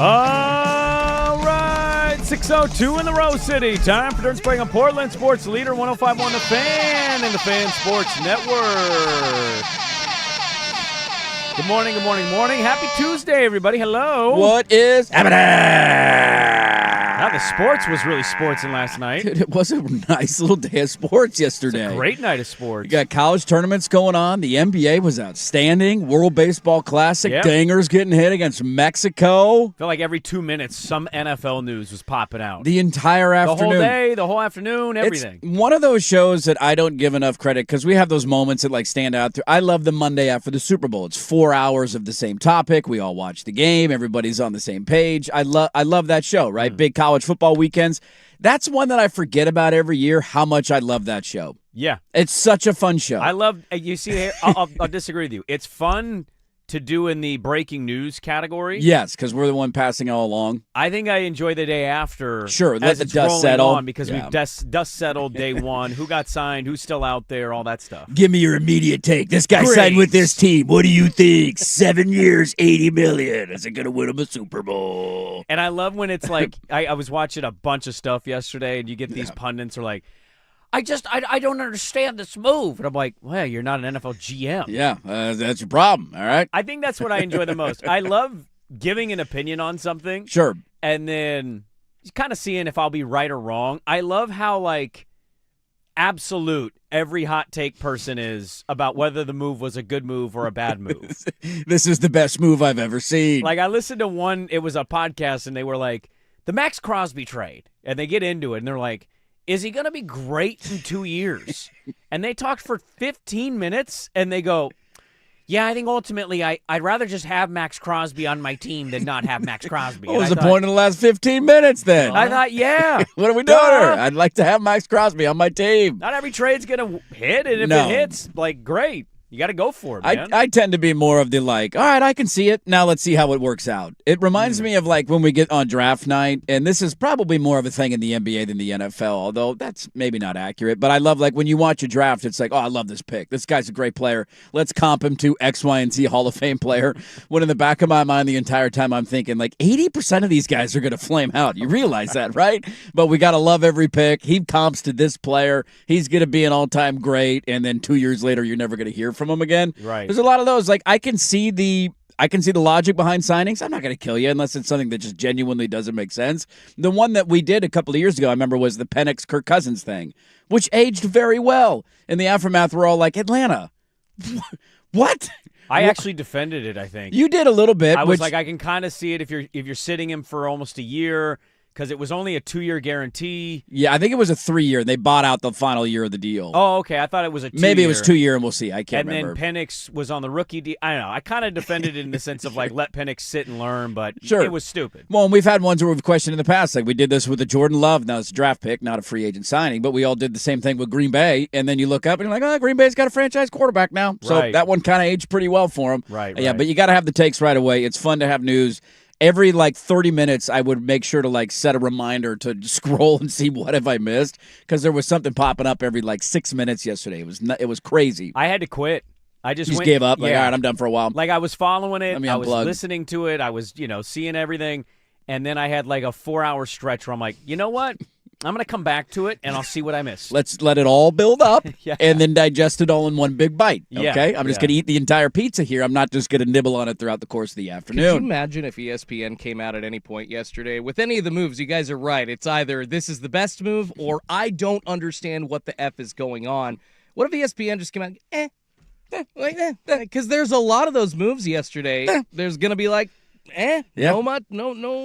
All right, 6:02 in the Rose City. Time for Dirt Sprague on Portland Sports Leader 105.1 The Fan and the Fan Sports Network. Good morning, good morning, morning. Happy Tuesday, everybody. Hello. What is happening? Now, the sports was really sportsing last night. Dude, it was a nice little day of sports yesterday. It's a great night of sports. You got college tournaments going on. The NBA was outstanding. World Baseball Classic. Yep. Dangers getting hit against Mexico. I feel like every 2 minutes, some NFL news was popping out. The entire afternoon. The whole day, the whole afternoon, everything. It's one of those shows that I don't give enough credit because we have those moments that stand out. I love the Monday after the Super Bowl. It's 4 hours of the same topic. We all watch the game. Everybody's on the same page. I love that show, right? Big college football weekends. That's one that I forget about every year, how much I love that show. Yeah. It's such a fun show. I love, you see, I'll disagree with you. It's fun to do in the breaking news category. Yes, because we're the one passing all along. I think I enjoy the day after. Sure, let the dust settle. Because we've dust settled day one. Who got signed? Who's still out there? All that stuff. Give me your immediate take. This guy signed with this team. What do you think? 7 years, $80 million. Is it going to win him a Super Bowl? And I love when it's like, I was watching a bunch of stuff yesterday, and you get these pundits are like, I don't understand this move. And I'm like, well, you're not an NFL GM. Yeah, that's your problem, all right? I think that's what I enjoy the most. I love giving an opinion on something. Sure. And then kind of seeing if I'll be right or wrong. I love how, absolute every hot take person is about whether the move was a good move or a bad move. This is the best move I've ever seen. I listened to one, it was a podcast, and they were like, the Max Crosby trade. And they get into it, and they're like, is he going to be great in 2 years? And they talked for 15 minutes, and they go, yeah, I think ultimately I'd rather just have Max Crosby on my team than not have Max Crosby. What was the point of the last 15 minutes then? I thought, yeah. What are we doing here? I'd like to have Max Crosby on my team. Not every trade's going to hit, and if it hits, great. You got to go for it, man. I tend to be more of the all right, I can see it. Now let's see how it works out. It reminds me of when we get on draft night, and this is probably more of a thing in the NBA than the NFL, although that's maybe not accurate. But I love when you watch a draft, it's like, oh, I love this pick. This guy's a great player. Let's comp him to X, Y, and Z Hall of Fame player. When in the back of my mind the entire time I'm thinking 80% of these guys are going to flame out. You realize that, right? But we got to love every pick. He comps to this player. He's going to be an all-time great, and then 2 years later you're never going to hear from him again. Right. There's a lot of those. I can see the logic behind signings. I'm not going to kill you unless it's something that just genuinely doesn't make sense. The one that we did a couple of years ago, I remember, was the Penix Kirk Cousins thing, which aged very well. In the aftermath, we're all like, Atlanta, what? I actually defended it, I think. You did a little bit. I was I can kind of see it if you're sitting him for almost a year. Because it was only a 2-year guarantee. Yeah, I think it was a 3-year. They bought out the final year of the deal. Oh, okay. I thought it was a 2-year. Maybe it was 2-year, and we'll see. I can't remember. And then Penix was on the rookie deal. I don't know. I kind of defended it in the sense of let Penix sit and learn, but sure. It was stupid. Well, and we've had ones where we've questioned in the past. We did this with the Jordan Love. Now it's a draft pick, not a free agent signing, but we all did the same thing with Green Bay. And then you look up and you're like, oh, Green Bay's got a franchise quarterback now. So that one kind of aged pretty well for him. Right. Yeah, but you got to have the takes right away. It's fun to have news. Every 30 minutes, I would make sure to set a reminder to scroll and see what have I missed, because there was something popping up every 6 minutes yesterday. It was crazy. I had to quit. I just gave up. All right, I'm done for a while. I was following it. I was unplug. Listening to it. I was seeing everything, and then I had a 4-hour stretch where I'm like, you know what? I'm going to come back to it, and I'll see what I missed. Let's let it all build up and then digest it all in one big bite, okay? Yeah. I'm just going to eat the entire pizza here. I'm not just going to nibble on it throughout the course of the afternoon. Could you imagine if ESPN came out at any point yesterday with any of the moves? You guys are right. It's either this is the best move or I don't understand what the F is going on. What if ESPN just came out, because there's a lot of those moves yesterday. There's going to be no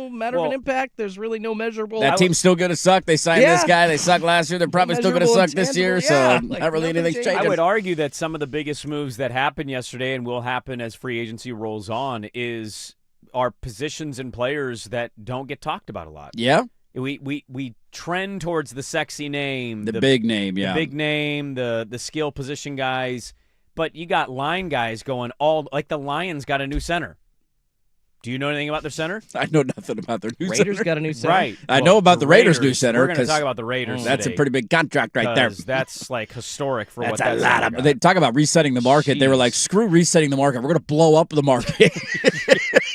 matter of an impact. There's really no measurable. That team's still going to suck. They signed this guy. They sucked last year. They're probably still going to suck this year. So not really anything's changed. I would argue that some of the biggest moves that happened yesterday and will happen as free agency rolls on are positions and players that don't get talked about a lot. Yeah. We trend towards the sexy name. The big name, yeah. The big name, the skill position guys. But you got line guys going the Lions got a new center. Do you know anything about their center? I know nothing about their new Raiders center. got a new center. Right. I know about the Raiders' new center. We're going to talk about the Raiders That's today, a pretty big contract right there. That's historic for that's what that's a lot of. They talk about resetting the market. Jeez. They were like, screw resetting the market. We're going to blow up the market.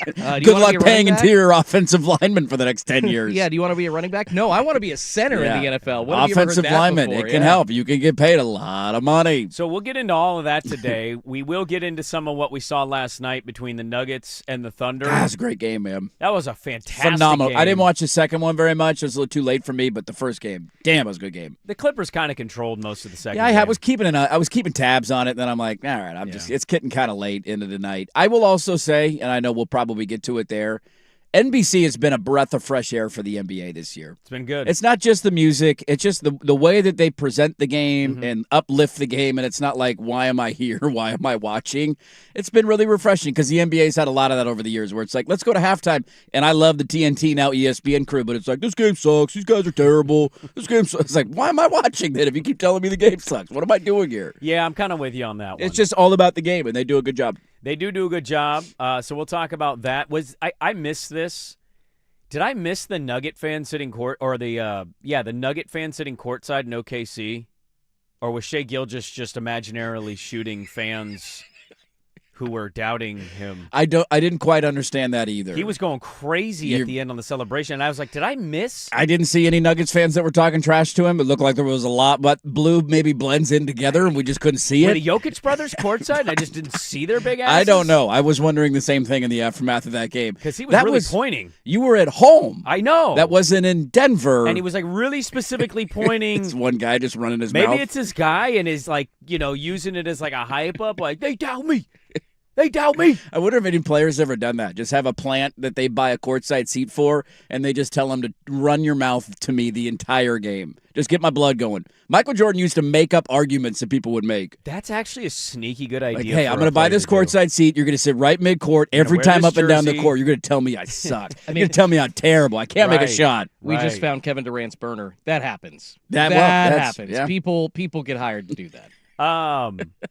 Good luck paying interior offensive linemen for the next 10 years. Yeah, do you want to be a running back? No, I want to be a center in the NFL. When offensive lineman, it can help. You can get paid a lot of money. So we'll get into all of that today. We will get into some of what we saw last night between the Nuggets and the Thunder. That was a great game, man. That was a fantastic Phenomenal. game. I didn't watch the second one very much. It was a little too late for me, but the first game, damn, it was a good game. The Clippers kind of controlled most of the second Yeah, game. I was keeping tabs on it. Then I'm like, all right, it's getting kind of late into the night. I will also say, and I know we'll probably get to it there, NBC has been a breath of fresh air for the NBA this year. It's been good. It's not just the music. It's just the way that they present the game and uplift the game, and it's not like, why am I here? Why am I watching? It's been really refreshing because the NBA's had a lot of that over the years where it's like, let's go to halftime. And I love the TNT, now ESPN crew, but it's like, this game sucks. These guys are terrible. This game sucks. It's like, why am I watching then if you keep telling me the game sucks? What am I doing here? Yeah, I'm kind of with you on that one. It's just all about the game, and they do a good job. They do a good job. So we'll talk about that. I missed this. Did I miss the Nugget fan sitting the Nugget fan sitting courtside in OKC? Or was Shea Gilgeous just imaginarily shooting fans who were doubting him? I didn't quite understand that either. He was going crazy at the end on the celebration, and I was like, did I miss? I didn't see any Nuggets fans that were talking trash to him. It looked like there was a lot, but blue maybe blends in together, and we just couldn't see Were it. the Jokic brothers courtside, and I just didn't see their big asses? I don't know. I was wondering the same thing in the aftermath of that game. Because he was really pointing. You were at home. I know. That wasn't in Denver. And he was like really specifically pointing. It's one guy just running his mouth. Maybe it's his guy and is like, using it as like a hype up, like, they doubt me. They doubt me. I wonder if any players ever done that. Just have a plant that they buy a courtside seat for, and they just tell them to run your mouth to me the entire game. Just get my blood going. Michael Jordan used to make up arguments that people would make. That's actually a sneaky good idea. Like, hey, I'm going to buy this courtside seat. You're going to sit right mid-court every time up and down the court. You're going to tell me I suck. You're going to tell me I'm terrible. I can't make a shot. We just found Kevin Durant's burner. That happens. That happens. Yeah. People get hired to do that.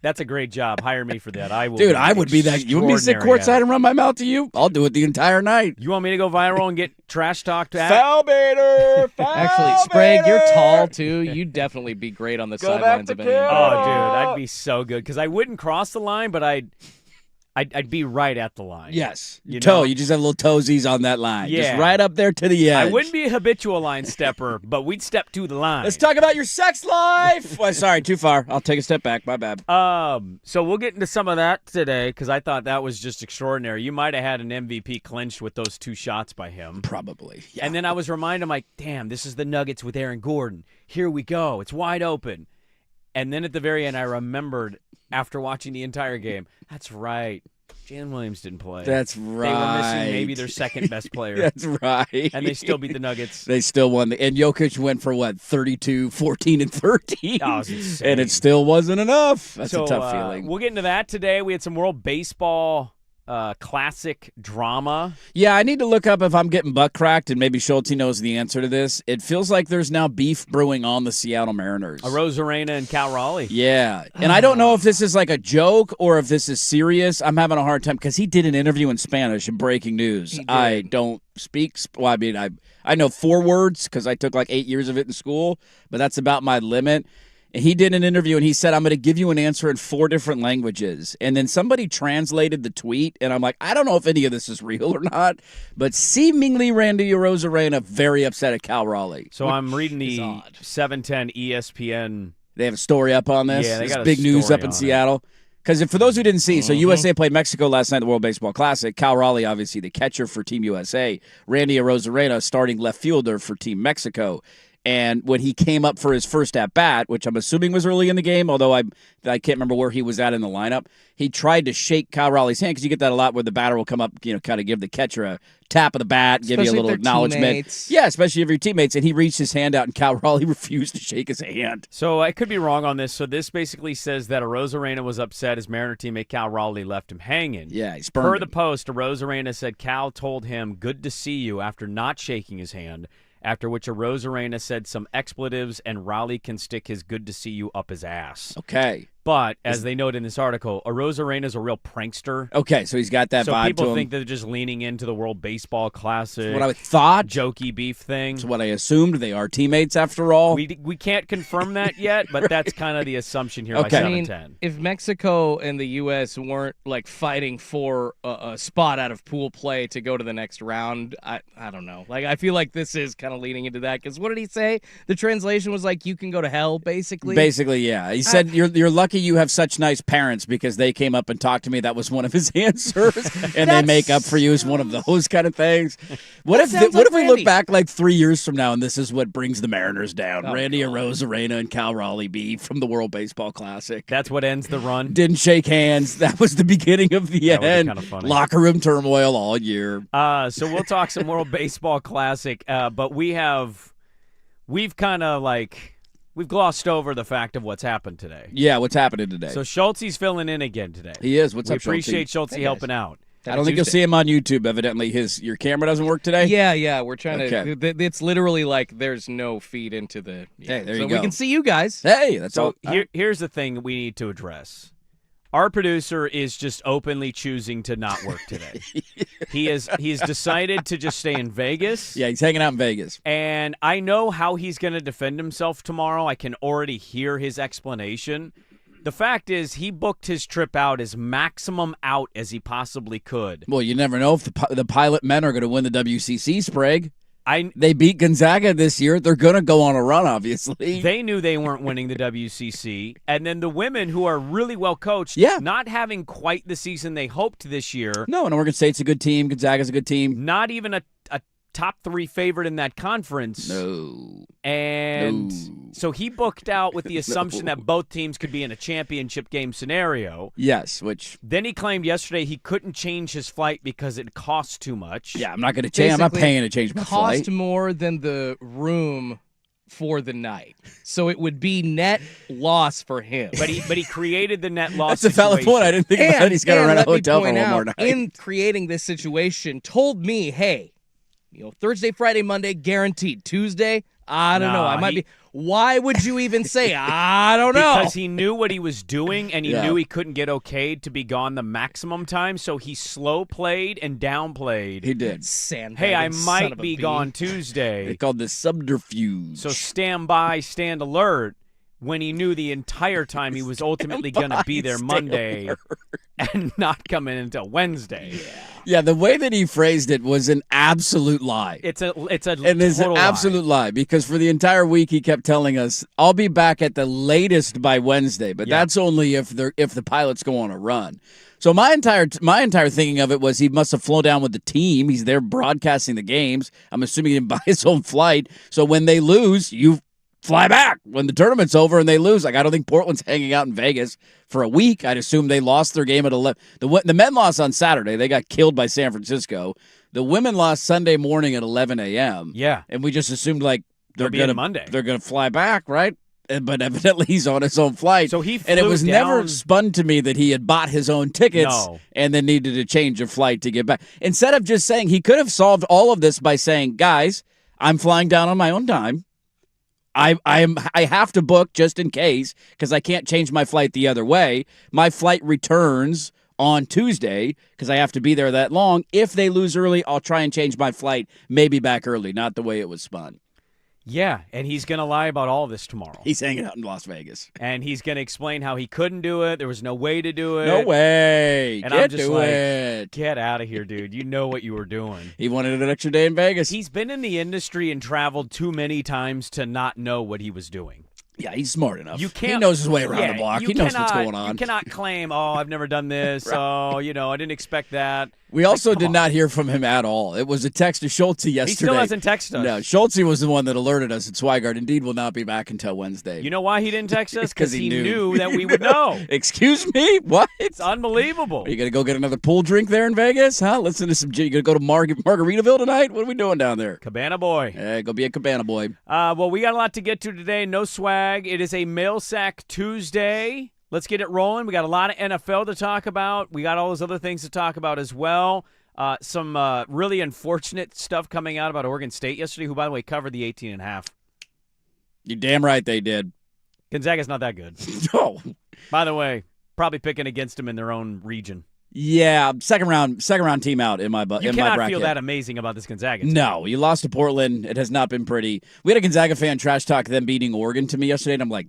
That's a great job. Hire me for that. I will. Dude, I would be that. You want me to sit courtside and run my mouth to you? I'll do it the entire night. You want me to go viral and get trash talked at? Foul baiter. Actually, Sprague, you're tall too. You'd definitely be great on the sidelines of any. Oh, dude, I'd be so good because I wouldn't cross the line, but I'd be right at the line. Yes. You just have little toesies on that line. Yeah. Just right up there to the edge. I wouldn't be a habitual line stepper, but we'd step to the line. Let's talk about your sex life. Well, sorry, too far. I'll take a step back. My bad. So we'll get into some of that today because I thought that was just extraordinary. You might have had an MVP clinched with those two shots by him. Probably. Yeah. And then I was reminded, I'm like, damn, this is the Nuggets with Aaron Gordon. Here we go. It's wide open. And then at the very end, I remembered after watching the entire game, that's right. Jalen Williams didn't play. That's right. They were missing maybe their second best player. That's right. And they still beat the Nuggets. They still won. And Jokic went for, 32, 14, and 13. That was insane. And it still wasn't enough. That's a tough feeling. We'll get into that today. We had some World Baseball classic drama. Yeah, I need to look up if I'm getting butt cracked, and maybe Schulte knows the answer to this. It feels like there's now beef brewing on the Seattle Mariners. Arozarena and Cal Raleigh. Yeah, and I don't know if this is like a joke or if this is serious. I'm having a hard time because he did an interview in Spanish in breaking news. I don't speak. Well, I mean, I know 4 words because I took like 8 years of it in school, but that's about my limit. He did an interview, and he said, I'm going to give you an answer in 4 different languages. And then somebody translated the tweet, and I'm like, I don't know if any of this is real or not, but seemingly Randy Arozarena very upset at Cal Raleigh. So I'm reading the 710 ESPN. They have a story up on this. Yeah, they got big news up in Seattle. Because for those who didn't see, so USA played Mexico last night at the World Baseball Classic. Cal Raleigh, obviously the catcher for Team USA. Randy Arozarena, starting left fielder for Team Mexico. And when he came up for his first at-bat, which I'm assuming was early in the game, although I can't remember where he was at in the lineup, he tried to shake Kyle Raleigh's hand because you get that a lot where the batter will come up, kind of give the catcher a tap of the bat, give you a little acknowledgement. Teammates. Yeah, especially if your teammates. And he reached his hand out, and Kyle Raleigh refused to shake his hand. So I could be wrong on this. So this basically says that Arozarena was upset as Mariner teammate Cal Raleigh left him hanging. Yeah, he spurned Per him. the post, Arozarena said Cal told him, "Good to see you," after not shaking his hand. After which Arozarena said some expletives, and Raleigh can stick his "good to see you" up his ass. Okay. But, as they note in this article, Arozarena's a real prankster. Okay, so he's got that So vibe to people him. think they're just leaning into the World Baseball Classic. What I thought. Jokey beef thing. It's what I assumed. They are teammates after all. We can't confirm that yet, but that's kind of the assumption here by Okay. 710. If Mexico and the U.S. weren't like fighting for a spot out of pool play to go to the next round, I don't know. Like I feel like this is kind of leaning into that because what did he say? The translation was like you can go to hell, basically. Basically, yeah. He said you're lucky you have such nice parents because they came up and talked to me. That was one of his answers, and they make up for you as one of those kind of things. What if we look back like 3 years from now and this is what brings the Mariners down? Randy Arozarena and Cal Raleigh beef from the World Baseball Classic. That's what ends the run. Didn't shake hands. That was the beginning of the That would be end. kinda funny. Locker room turmoil all year. So we'll talk some World Baseball Classic, but we've kind of we've glossed over the fact of what's happened today. Yeah, what's happening today? So Schultze's filling in again today. He is. What's we up, Schulte? appreciate Schulte helping out. I don't think you'll see him on YouTube. Evidently, your camera doesn't work today. Yeah, we're trying Okay. to. It's literally like there's no feed into the. Hey, there so you go. we can see you guys. Hey, that's all. So here's the thing we need to address. Our producer is just openly choosing to not work today. He's decided to just stay in Vegas. Yeah, he's hanging out in Vegas. And I know how he's going to defend himself tomorrow. I can already hear his explanation. The fact is, he booked his trip out as maximum out as he possibly could. Well, you never know if the Pilot men are going to win the WCC, Sprague. They beat Gonzaga this year. They're going to go on a run, obviously. They knew they weren't winning the WCC. And then the women, who are really well coached, not having quite the season they hoped this year. No, and Oregon State's a good team. Gonzaga's a good team. Not even a top 3 favorite in that conference. No. And so he booked out with the assumption that both teams could be in a championship game scenario. Yes, which... Then he claimed yesterday he couldn't change his flight because it costs too much. Yeah, I'm not going to change. I'm not paying to change my flight. Cost more than the room for the night. So it would be net loss for him. But he created the net loss That's a valid point. I didn't think about it. He's got to rent a hotel for one more night. In creating this situation, told me, hey, Thursday, Friday, Monday, guaranteed. Tuesday, I don't know. I might be. Why would you even say, I don't know? Because he knew what he was doing, and he knew he couldn't get okayed to be gone the maximum time, so he slow played and downplayed. He did. Hey, I might be gone Tuesday. They called this subterfuge. So stand by, stand alert, when he knew the entire time he was ultimately going to be there Monday and not coming until Wednesday. Yeah, the way that he phrased it was an absolute lie. It's an absolute lie because for the entire week he kept telling us, "I'll be back at the latest by Wednesday," but that's only if the pilots go on a run. So my entire thinking of it was he must have flown down with the team. He's there broadcasting the games. I'm assuming he didn't buy his own flight. So when they lose, you fly back when the tournament's over and they lose. Like, I don't think Portland's hanging out in Vegas for a week. I'd assume they lost their game at 11. The men lost on Saturday. They got killed by San Francisco. The women lost Sunday morning at 11 a.m. Yeah. And we just assumed, like, they're going Monday. They're going to fly back, right? But evidently he's on his own flight. So he flew and it was down... never spun to me that he had bought his own tickets and then needed to change a flight to get back. Instead of just saying, he could have solved all of this by saying, guys, I'm flying down on my own time. I have to book just in case because I can't change my flight the other way. My flight returns on Tuesday because I have to be there that long. If they lose early, I'll try and change my flight, maybe back early, not the way it was spun. Yeah, and he's going to lie about all this tomorrow. He's hanging out in Las Vegas. And he's going to explain how he couldn't do it. There was no way to do it. No way. And I'm just like, get out of here, dude. You know what you were doing. He wanted an extra day in Vegas. He's been in the industry and traveled too many times to not know what he was doing. Yeah, he's smart enough. He knows his way around the block. He knows what's going on. You cannot claim, I've never done this. Right. I didn't expect that. We also did not hear from him at all. It was a text to Schultze yesterday. He still hasn't texted us. No, Schultze was the one that alerted us that Swigart indeed will not be back until Wednesday. You know why he didn't text us? Because he knew that we would know. Excuse me? What? It's unbelievable. Are you going to go get another pool drink there in Vegas? Huh? Listen to some... You going to go to Margaritaville tonight? What are we doing down there? Cabana boy. Hey, go be a Cabana boy. Well, we got a lot to get to today. No swag. It is a Mail Sack Tuesday. Let's get it rolling. We got a lot of NFL to talk about. We got all those other things to talk about as well. Some really unfortunate stuff coming out about Oregon State yesterday, who, by the way, covered the 18.5. You're damn right they did. Gonzaga's not that good. No. By the way, probably picking against them in their own region. Yeah, second round team out in my You in my cannot bracket. feel that amazing about this Gonzaga team. No, you lost to Portland. It has not been pretty. We had a Gonzaga fan trash talk them beating Oregon to me yesterday, and I'm like,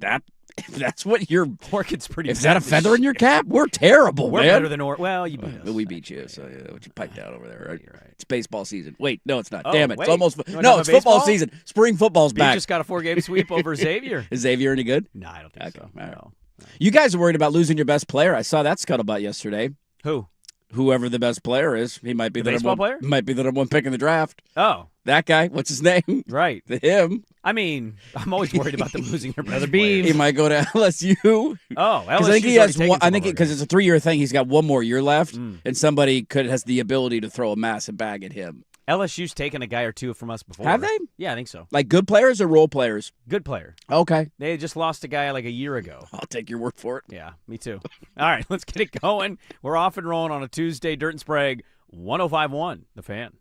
if that's what you're. Oregon's pretty. Is that a feather in your cap? We're terrible, We're man. better than Oregon. Well, you beat us. We beat you, so yeah, you piped out over there, right? You're right. It's baseball season. Wait, no, it's not. Oh, Damn it! wait. It's almost You wanna no. talk It's about football baseball? season. Spring football's You back. just got a 4-game sweep over Xavier. Is Xavier any good? No, I don't think so. All right. No. You guys are worried about losing your best player. I saw that scuttlebutt yesterday. Who? Whoever the best player is, he might be The the baseball number one, player? might be the number one pick in the draft. Oh, That guy, what's his name? right. Him. I mean, I'm always worried about them losing their best Beam. He might go to LSU. Oh, Because I think he has one. I think because because it's a 3-year thing. He's got one more year left, Mm. and somebody has the ability to throw a massive bag at him. LSU's taken a guy or two from us before. Have they? Yeah, I think so. Like good players or role players? Good player. Okay, They just lost a guy like a year ago. I'll take your word for it. Yeah, me too. All right, let's get it going. We're off and rolling on a Tuesday. Dirt and Sprague, 105.1, The Fan.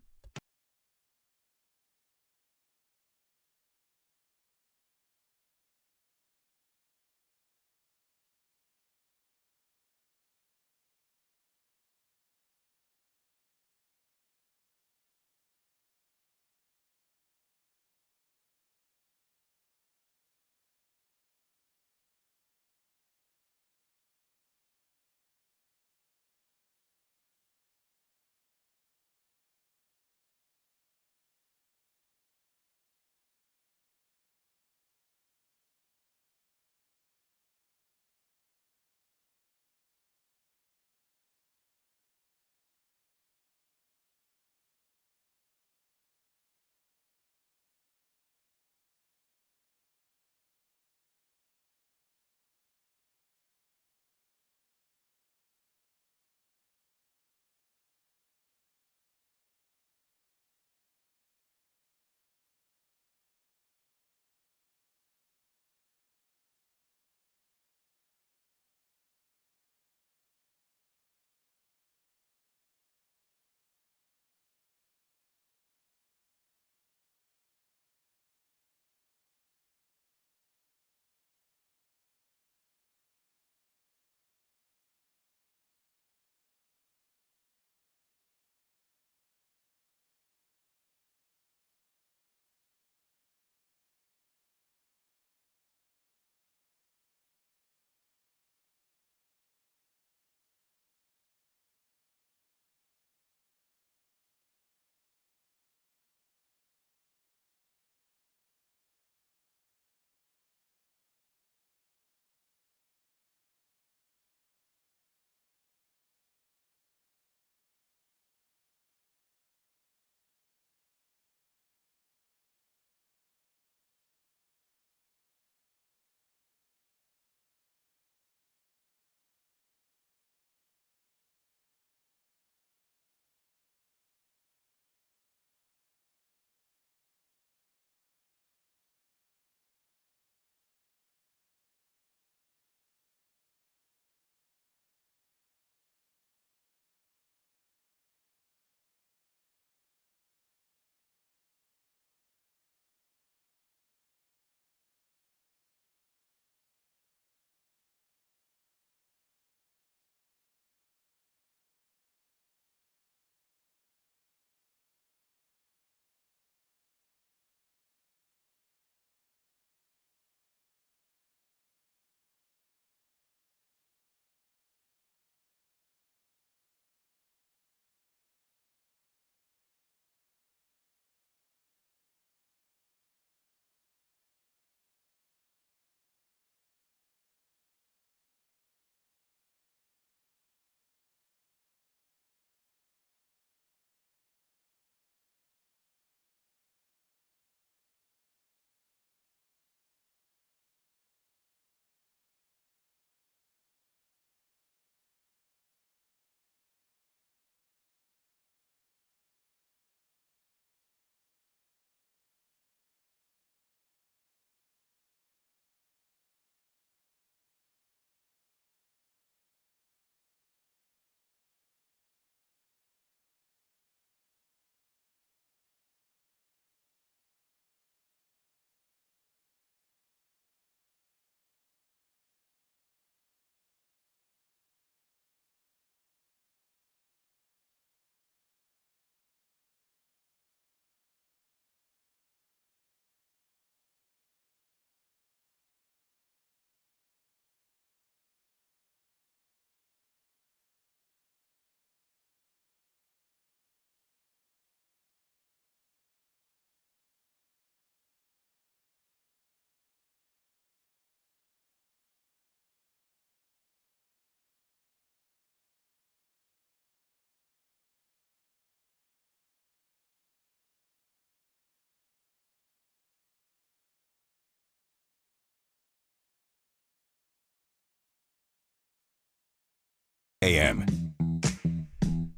a.m.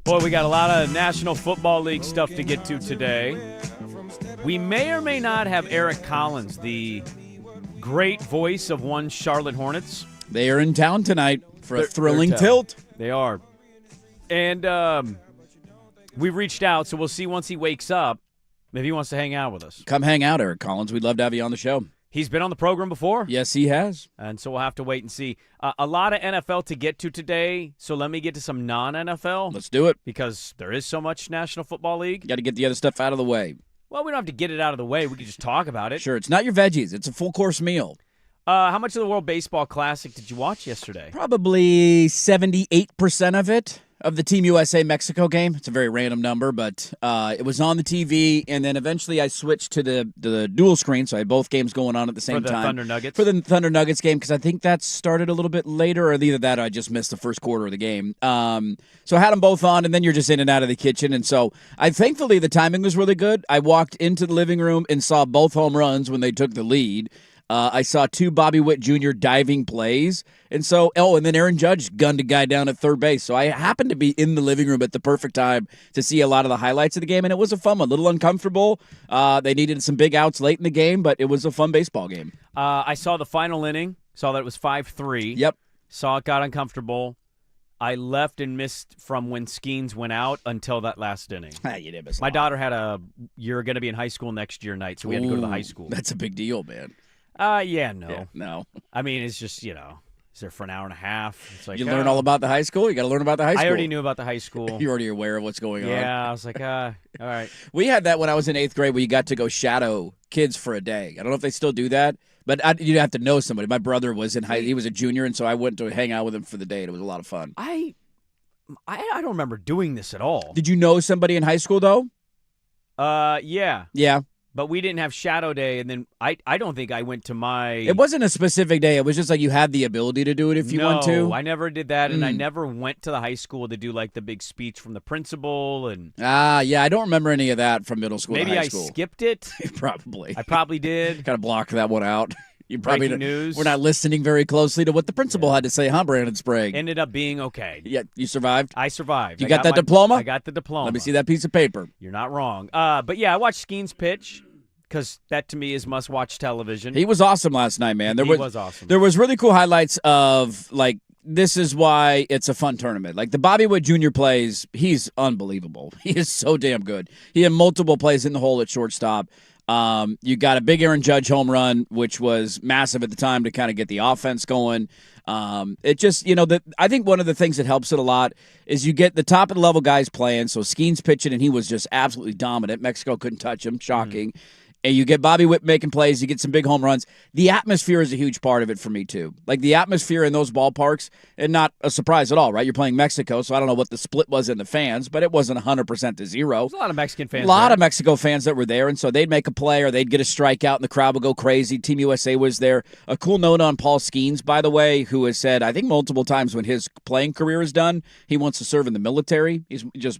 Boy, we got a lot of National Football League stuff to get to today. We may or may not have Eric Collins, the great voice of one Charlotte Hornets. They are in town tonight for a thrilling they're tilt. They are. And we've reached out, so we'll see once he wakes up if he wants to hang out with us. Come hang out, Eric Collins. We'd love to have you on the show. He's been on the program before. Yes, he has. And so we'll have to wait and see. A lot of NFL to get to today, so let me get to some non-NFL. Let's do it. Because there is so much National Football League. Got to get the other stuff out of the way. Well, we don't have to get it out of the way. We can just talk about it. Sure, it's not your veggies. It's a full-course meal. How much of the World Baseball Classic did you watch yesterday? Probably 78% of it, of the Team USA Mexico game. It's a very random number, but it was on the TV, and then eventually I switched to the dual screen, so I had both games going on at the same time. For the Thunder Nuggets? For the Thunder Nuggets game, because I think that started a little bit later, or either that or I just missed the first quarter of the game. So I had them both on, and then you're just in and out of the kitchen, and so thankfully the timing was really good. I walked into the living room and saw both home runs when they took the lead. I saw two Bobby Witt Jr. diving plays. And so, and then Aaron Judge gunned a guy down at third base. So I happened to be in the living room at the perfect time to see a lot of the highlights of the game. And it was a fun one, a little uncomfortable. They needed some big outs late in the game, but it was a fun baseball game. I saw the final inning, saw that it was 5-3. Yep. Saw it got uncomfortable. I left and missed from when Skeens went out until that last inning. You did miss a My lot. daughter you're going to be in high school next year night, so we had to go to the high school. That's a big deal, man. No. Yeah, no. I mean, it's just, is there for an hour and a half? It's like You learn all about the high school? You got to learn about the high school. I already knew about the high school. You're already aware of what's going on. Yeah, I was like, all right. We had that when I was in 8th grade where you got to go shadow kids for a day. I don't know if they still do that, but you'd have to know somebody. My brother was he was a junior, and so I went to hang out with him for the day, and it was a lot of fun. I don't remember doing this at all. Did you know somebody in high school, though? Yeah. Yeah. But we didn't have Shadow Day, and then I don't think I went to my... It wasn't a specific day. It was just like you had the ability to do it if you want to. No, I never did that, and I never went to the high school to do, like, the big speech from the principal. And Yeah, I don't remember any of that from middle school maybe to high I school. skipped it. Probably. I probably did. Kind of blocked that one out. You probably Breaking news. We're not listening very closely to what the principal had to say, huh, Brandon Sprague? Ended up being okay. Yeah, you survived? I survived. You I got that my- diploma? I got the diploma. Let me see that piece of paper. You're not wrong. But, yeah, I watched Skeens pitch because that, to me, is must-watch television. He was awesome last night, man. He was awesome. There was really cool highlights of, like, this is why it's a fun tournament. Like, the Bobby Witt Jr. plays, he's unbelievable. He is so damn good. He had multiple plays in the hole at shortstop. You got a big Aaron Judge home run, which was massive at the time to kind of get the offense going. It just, I think one of the things that helps it a lot is you get the top of the level guys playing. So Skeens pitching, and he was just absolutely dominant. Mexico couldn't touch him. Shocking. And you get Bobby Witt making plays. You get some big home runs. The atmosphere is a huge part of it for me, too. Like, the atmosphere in those ballparks, and not a surprise at all, right? You're playing Mexico, so I don't know what the split was in the fans, but it wasn't 100% to 0. There's a lot of Mexican fans. A lot of Mexico fans that were there, and so they'd make a play or they'd get a strikeout, and the crowd would go crazy. Team USA was there. A cool note on Paul Skeens, by the way, who has said, I think multiple times when his playing career is done, he wants to serve in the military.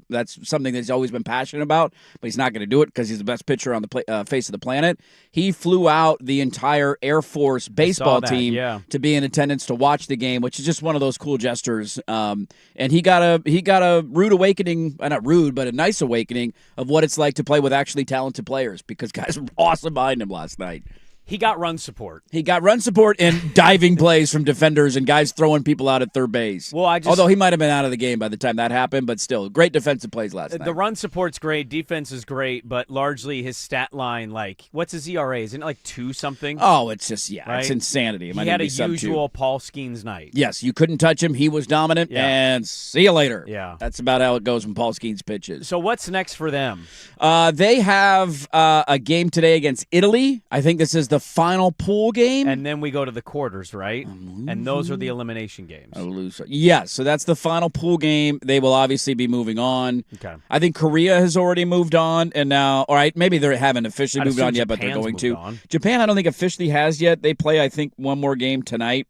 That's something that he's always been passionate about, but he's not going to do it because he's the best pitcher on the face of the planet. He flew out the entire Air Force baseball team to be in attendance to watch the game, which is just one of those cool gestures. And he got a rude awakening, not rude, but a nice awakening of what it's like to play with actually talented players because guys were awesome behind him last night. He got run support. He got run support and diving plays from defenders and guys throwing people out at third base. Well, although he might have been out of the game by the time that happened, but still, great defensive plays last night. The run support's great, defense is great, but largely his stat line, like, what's his ERA? Isn't it like 2 something? Oh, it's just, right? It's insanity. It he had a usual Paul Skeens night. Yes, you couldn't touch him. He was dominant, and see you later. Yeah. That's about how it goes when Paul Skeens pitches. So what's next for them? They have a game today against Italy. I think this is the final pool game. And then we go to the quarters, right? And those are the elimination games. Yes, so that's the final pool game. They will obviously be moving on. Okay. I think Korea has already moved on, and now, all right, maybe they haven't officially moved on yet, but they're going to. On. Japan, I don't think officially has yet. They play, I think, one more game tonight.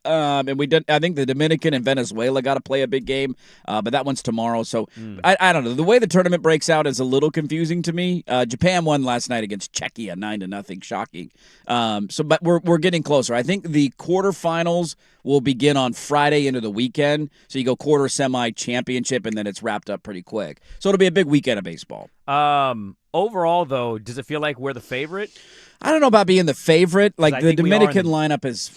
And we did. I think the Dominican and Venezuela got to play a big game, but that one's tomorrow. So I don't know. The way the tournament breaks out is a little confusing to me. Japan won last night against Czechia 9-0, shocking. But we're getting closer. I think the quarterfinals will begin on Friday into the weekend. So you go quarter, semi, championship, and then it's wrapped up pretty quick. So it'll be a big weekend of baseball. Overall, though, does it feel like we're the favorite? I don't know about being the favorite. Like I the think we are Dominican in the- lineup is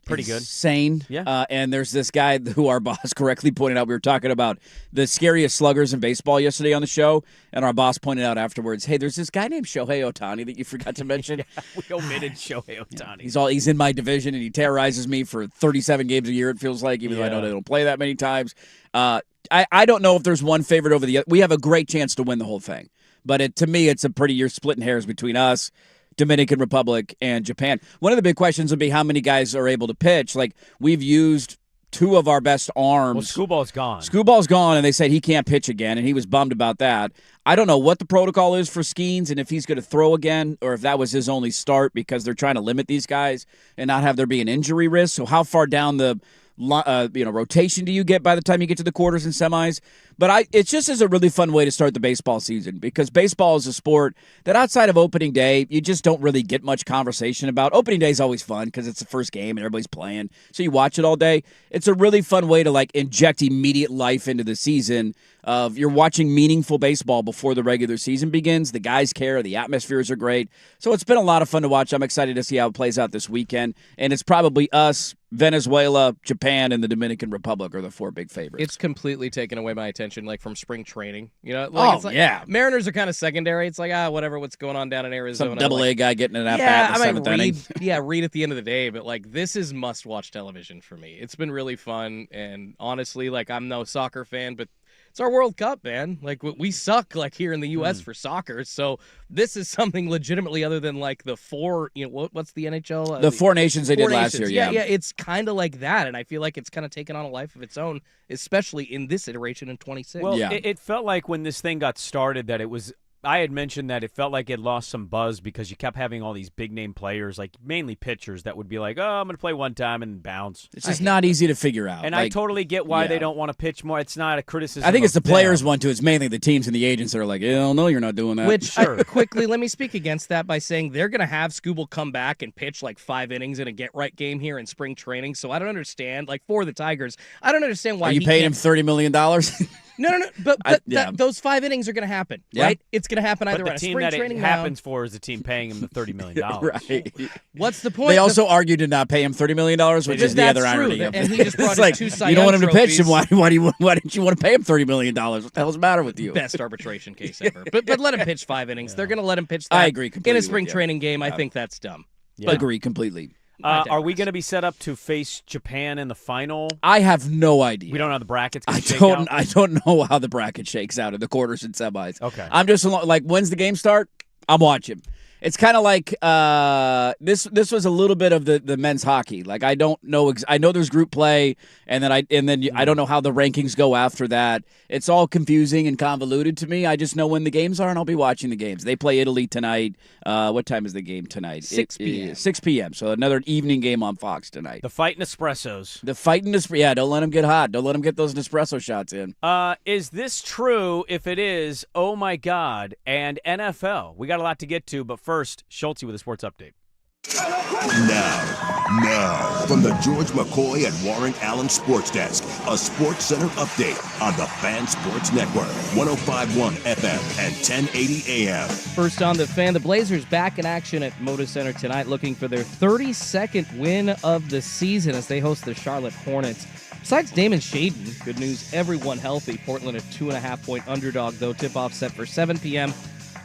Pretty good. Insane. Yeah. And there's this guy who our boss correctly pointed out. We were talking about the scariest sluggers in baseball yesterday on the show, and our boss pointed out afterwards, hey, there's this guy named Shohei Ohtani that you forgot to mention. Yeah, we omitted Shohei Ohtani. He's in my division, and he terrorizes me for 37 games a year, it feels like, even though I know they don't play that many times. I don't know if there's one favorite over the other. We have a great chance to win the whole thing. But to me, it's you're splitting hairs between us, Dominican Republic, and Japan. One of the big questions would be how many guys are able to pitch. Like, we've used two of our best arms. Well, Screwball's gone. Screwball's gone, and they said he can't pitch again, and he was bummed about that. I don't know what the protocol is for Skeens and if he's going to throw again or if that was his only start because they're trying to limit these guys and not have there be an injury risk. So how far down the rotation do you get by the time you get to the quarters and semis? But it's just is a really fun way to start the baseball season because baseball is a sport that outside of opening day, you just don't really get much conversation about. Opening day is always fun because it's the first game and everybody's playing, so you watch it all day. It's a really fun way to inject immediate life into the season. You're watching meaningful baseball before the regular season begins. The guys care. The atmospheres are great. So it's been a lot of fun to watch. I'm excited to see how it plays out this weekend. And it's probably us, Venezuela, Japan, and the Dominican Republic are the four big favorites. It's completely taken away my attention, from spring training. Yeah. Mariners are kind of secondary. It's whatever, what's going on down in Arizona. Some double A guy getting an at-bat in the seventh inning. Reed at the end of the day, but this is must-watch television for me. It's been really fun, and honestly, I'm no soccer fan, but it's our World Cup, man. We suck here in the U.S. for soccer, so this is something legitimately other than the four. What's the NHL? The Four Nations they did last year. Yeah. It's kind of like that, and I feel like it's kind of taken on a life of its own, especially in this iteration in 26. Well, it felt like when this thing got started that it was. I had mentioned that it felt like it lost some buzz because you kept having all these big-name players, mainly pitchers, that would be I'm going to play one time and bounce. It's just not easy to figure out. And I totally get why they don't want to pitch more. It's not a criticism. I think it's the them. players want to. It's mainly the teams and the agents that are hell no, you're not doing that. Which, quickly, let me speak against that by saying they're going to have Scooble come back and pitch 5 innings in a get-right game here in spring training. So I don't understand. For the Tigers, I don't understand why you paid him $30 million? No. But those 5 innings are going to happen, right? It's going to happen either but on a the team spring that training it happens for is the team paying him the $30 million. Right. What's the point? They also argued to not pay him $30 million, which is the other irony of it. And he just brought in 2 Cy you don't want him to pitch, trophies. then why didn't you want to pay him $30 million? What the hell's the matter with you? Best arbitration case ever. But let him pitch 5 innings. They're going to let him pitch that I agree completely in a with spring you. training game. I think that's dumb. Yeah. Agree completely. Are we going to be set up to face Japan in the final? I have no idea. We don't know how the brackets going to shake out. out? I don't know how the bracket shakes out in the quarters and semis. Okay. I'm just when's the game start? I'm watching. It's kind of like this was a little bit of the men's hockey. I don't know. I know there's group play, and then I don't know how the rankings go after that. It's all confusing and convoluted to me. I just know when the games are, and I'll be watching the games. They play Italy tonight. What time is the game tonight? 6 p.m. 6 p.m. So another evening game on Fox tonight. The Fighting Espressos. Don't let them get hot. Don't let them get those Nespresso shots in. Is this true? If it is, oh my God, and NFL. We got a lot to get to, but first, Schulte with a sports update. Now, from the George McCoy and Warren Allen Sports Desk, a Sports Center update on the Fan Sports Network, 105.1 FM and 1080 AM. First on the Fan, the Blazers back in action at Moda Center tonight, looking for their 32nd win of the season as they host the Charlotte Hornets. Besides Damon Shaden, good news, everyone healthy. Portland a 2.5-point underdog, though. Tip-off set for 7 p.m.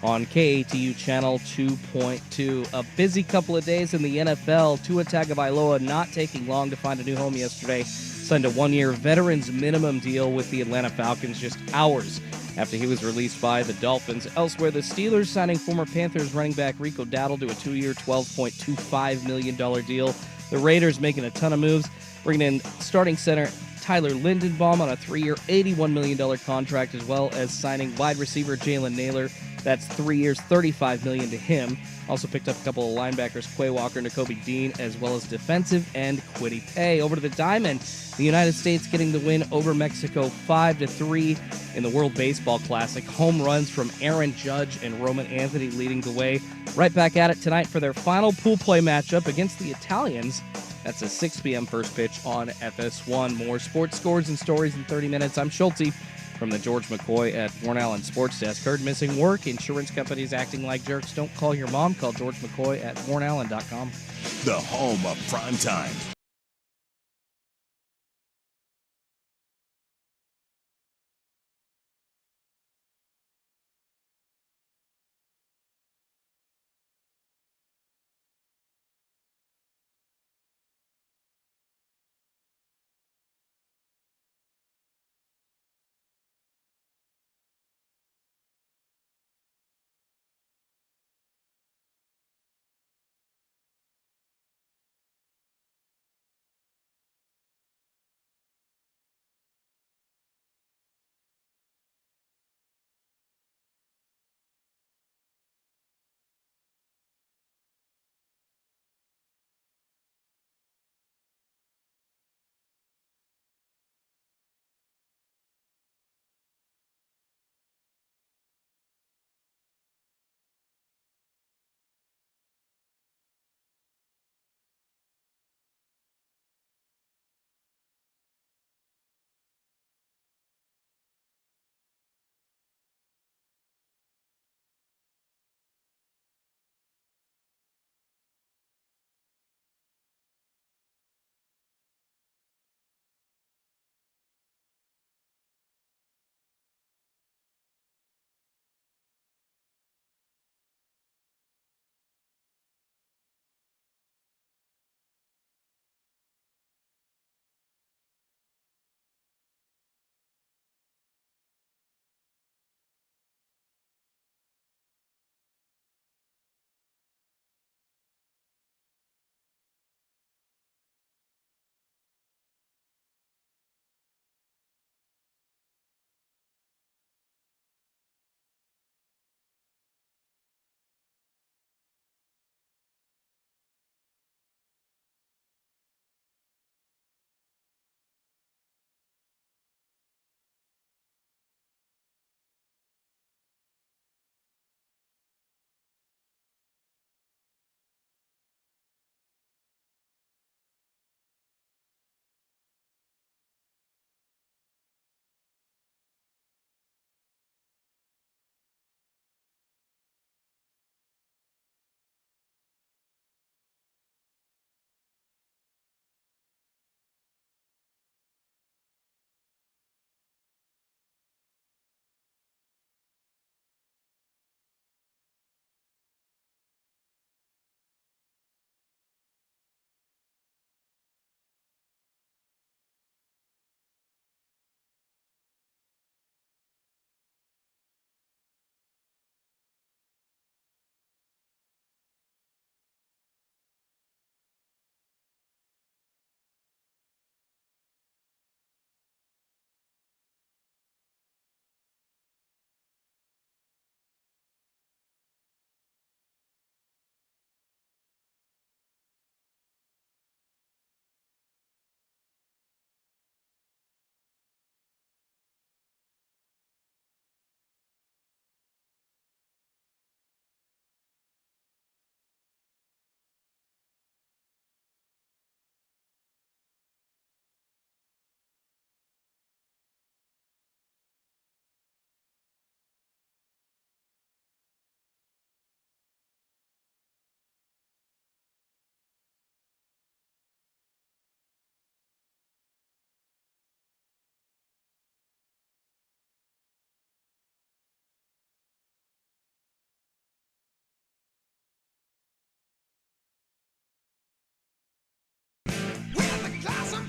on KATU Channel 2.2. A busy couple of days in the NFL. Tua Tagovailoa not taking long to find a new home yesterday. Signed a 1-year veterans minimum deal with the Atlanta Falcons just hours after he was released by the Dolphins. Elsewhere, the Steelers signing former Panthers running back Rico Dowdle to a 2-year, $12.25 million deal. The Raiders making a ton of moves, bringing in starting center Tyler Lindenbaum on a 3-year, $81 million contract, as well as signing wide receiver Jalen Naylor. That's 3 years, $35 million to him. Also picked up a couple of linebackers, Quay Walker and Nakobe Dean, as well as defensive end Kwity Paye. Over to the diamond, the United States getting the win over Mexico 5-3 in the World Baseball Classic. Home runs from Aaron Judge and Roman Anthony leading the way. Right back at it tonight for their final pool play matchup against the Italians. That's a 6 p.m. first pitch on FS1. More sports scores and stories in 30 minutes. I'm Schulte from the George McCoy at Warren Allen Sports Desk. Heard missing work, insurance companies acting like jerks. Don't call your mom. Call George McCoy at warrenallen.com. The home of prime time.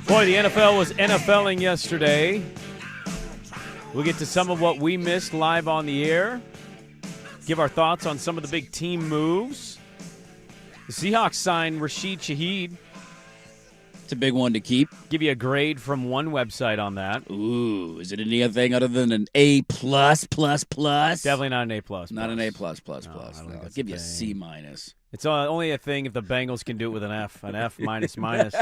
Boy, the NFL was NFLing yesterday. We'll get to some of what we missed live on the air. Give our thoughts on some of the big team moves. The Seahawks signed Rashid Shaheed. a big one to keep. Give you a grade from one website on that. Ooh, is it anything other than an A+++? Definitely not an A++. Not an A++++. I don't think No, I'll that's give a you a thing. C-. It's only a thing if the Bengals can do it with an F. An F minus minus.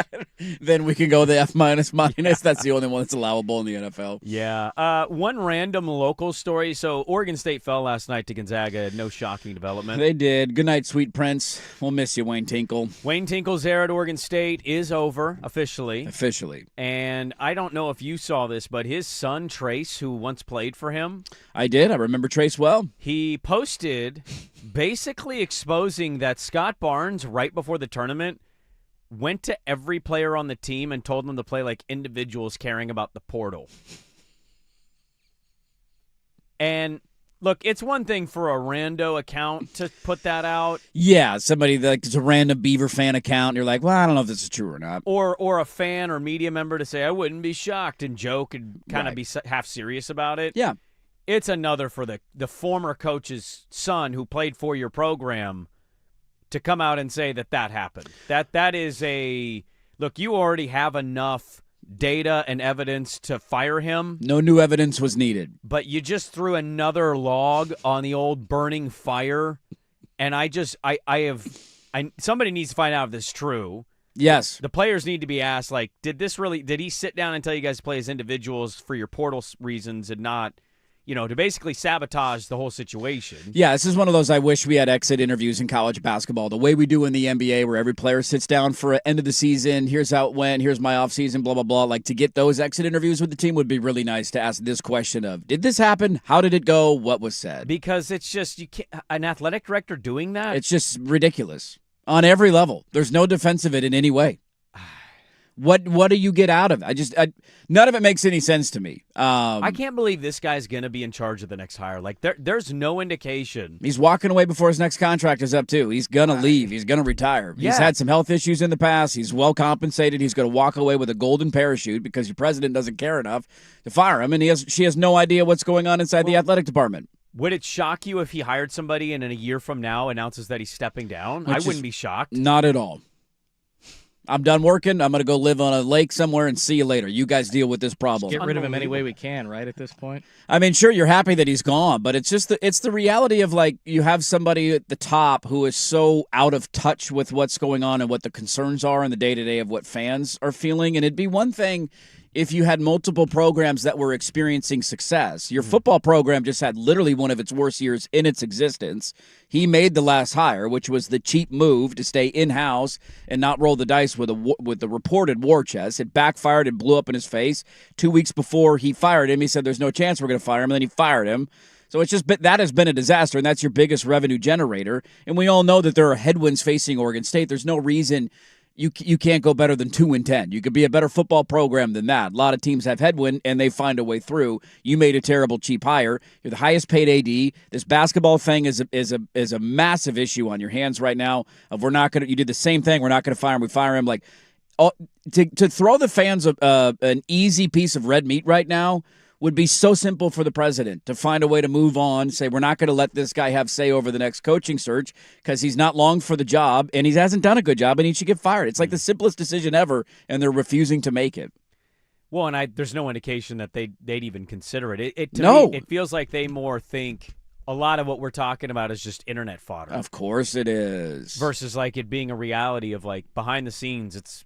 Then we can go the F-. That's the only one that's allowable in the NFL. Yeah. One random local story. So Oregon State fell last night to Gonzaga. No shocking development. They did. Good night, sweet prince. We'll miss you, Wayne Tinkle. Wayne Tinkle's era at Oregon State is over officially. And I don't know if you saw this, but his son, Trace, who once played for him. I did. I remember Trace well. He posted basically exposing that Scott Barnes, right before the tournament, went to every player on the team and told them to play like individuals caring about the portal. And look, it's one thing for a rando account to put that out. Yeah, somebody like it's a random Beaver fan account, and you're like, well, I don't know if this is true or not. Or a fan or media member to say, I wouldn't be shocked, and joke and kind of be half serious about it. Yeah. It's another for the former coach's son who played for your program to come out and say that happened. That is a – look, you already have enough data and evidence to fire him. No new evidence was needed. But you just threw another log on the old burning fire, and somebody needs to find out if this is true. Yes. The players need to be asked, like, did he sit down and tell you guys to play as individuals for your portal reasons and not – to basically sabotage the whole situation. Yeah, this is one of those I wish we had exit interviews in college basketball, the way we do in the NBA where every player sits down for an end of the season, here's how it went, here's my offseason, blah, blah, blah. Like, to get those exit interviews with the team would be really nice to ask this question of, did this happen? How did it go? What was said? Because it's just, you can't, an athletic director doing that? It's just ridiculous. On every level. There's no defense of it in any way. What do you get out of it? None of it makes any sense to me. I can't believe this guy's going to be in charge of the next hire. Like, there's no indication. He's walking away before his next contract is up, too. He's going to leave. He's going to retire. Yeah. He's had some health issues in the past. He's well compensated. He's going to walk away with a golden parachute because your president doesn't care enough to fire him, and she has no idea what's going on inside the athletic department. Would it shock you if he hired somebody and in a year from now announces that he's stepping down? I wouldn't be shocked. Not at all. I'm done working. I'm going to go live on a lake somewhere and see you later. You guys deal with this problem. Get rid of him any way we can, right, at this point? I mean, sure, you're happy that he's gone, but it's just it's the reality of, like, you have somebody at the top who is so out of touch with what's going on and what the concerns are in the day-to-day of what fans are feeling. And it'd be one thing if you had multiple programs that were experiencing success. Your football program just had literally one of its worst years in its existence. He made the last hire, which was the cheap move to stay in-house and not roll the dice with the reported war chest. It backfired and blew up in his face. 2 weeks before he fired him, he said there's no chance we're going to fire him, and then he fired him. So it's just that has been a disaster, and that's your biggest revenue generator. And we all know that there are headwinds facing Oregon State. There's no reason you can't go better than 2-10. You could be a better football program than that. A lot of teams have headwind, and they find a way through. You made a terrible cheap hire. You're the highest paid AD. This basketball thing is a massive issue on your hands right now. Of you did the same thing. We're not going to fire him. We fire him. Like to throw the fans an easy piece of red meat right now would be so simple for the president to find a way to move on, say we're not going to let this guy have say over the next coaching search because he's not long for the job and he hasn't done a good job and he should get fired. It's like the simplest decision ever, and they're refusing to make it. Well, and there's no indication that they'd even consider it. To me, it feels like they more think a lot of what we're talking about is just internet fodder. Of course it is. Versus like it being a reality of like behind the scenes, it's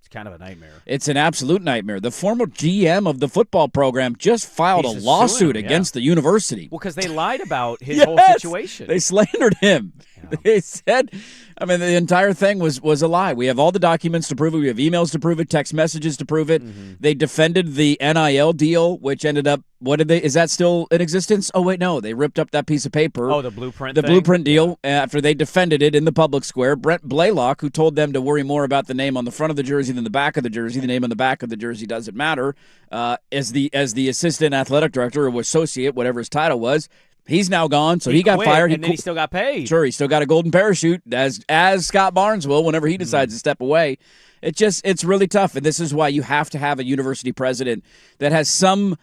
kind of a nightmare. It's an absolute nightmare. The former GM of the football program just filed a lawsuit against the university. Well, because they lied about his whole situation. They slandered him. Yeah. They said, the entire thing was a lie. We have all the documents to prove it. We have emails to prove it, text messages to prove it. Mm-hmm. They defended the NIL deal, which ended up, is that still in existence? Oh, wait, no. They ripped up that piece of paper. Oh, the blueprint The blueprint deal after they defended it in the public square. Brent Blaylock, who told them to worry more about the name on the front of the jersey than the back of the jersey. The name on the back of the jersey doesn't matter. As the assistant athletic director or associate, whatever his title was, he's now gone, so he got fired. And then he still got paid. Sure, he still got a golden parachute, as Scott Barnes will whenever he decides to step away. It's really tough, and this is why you have to have a university president that has some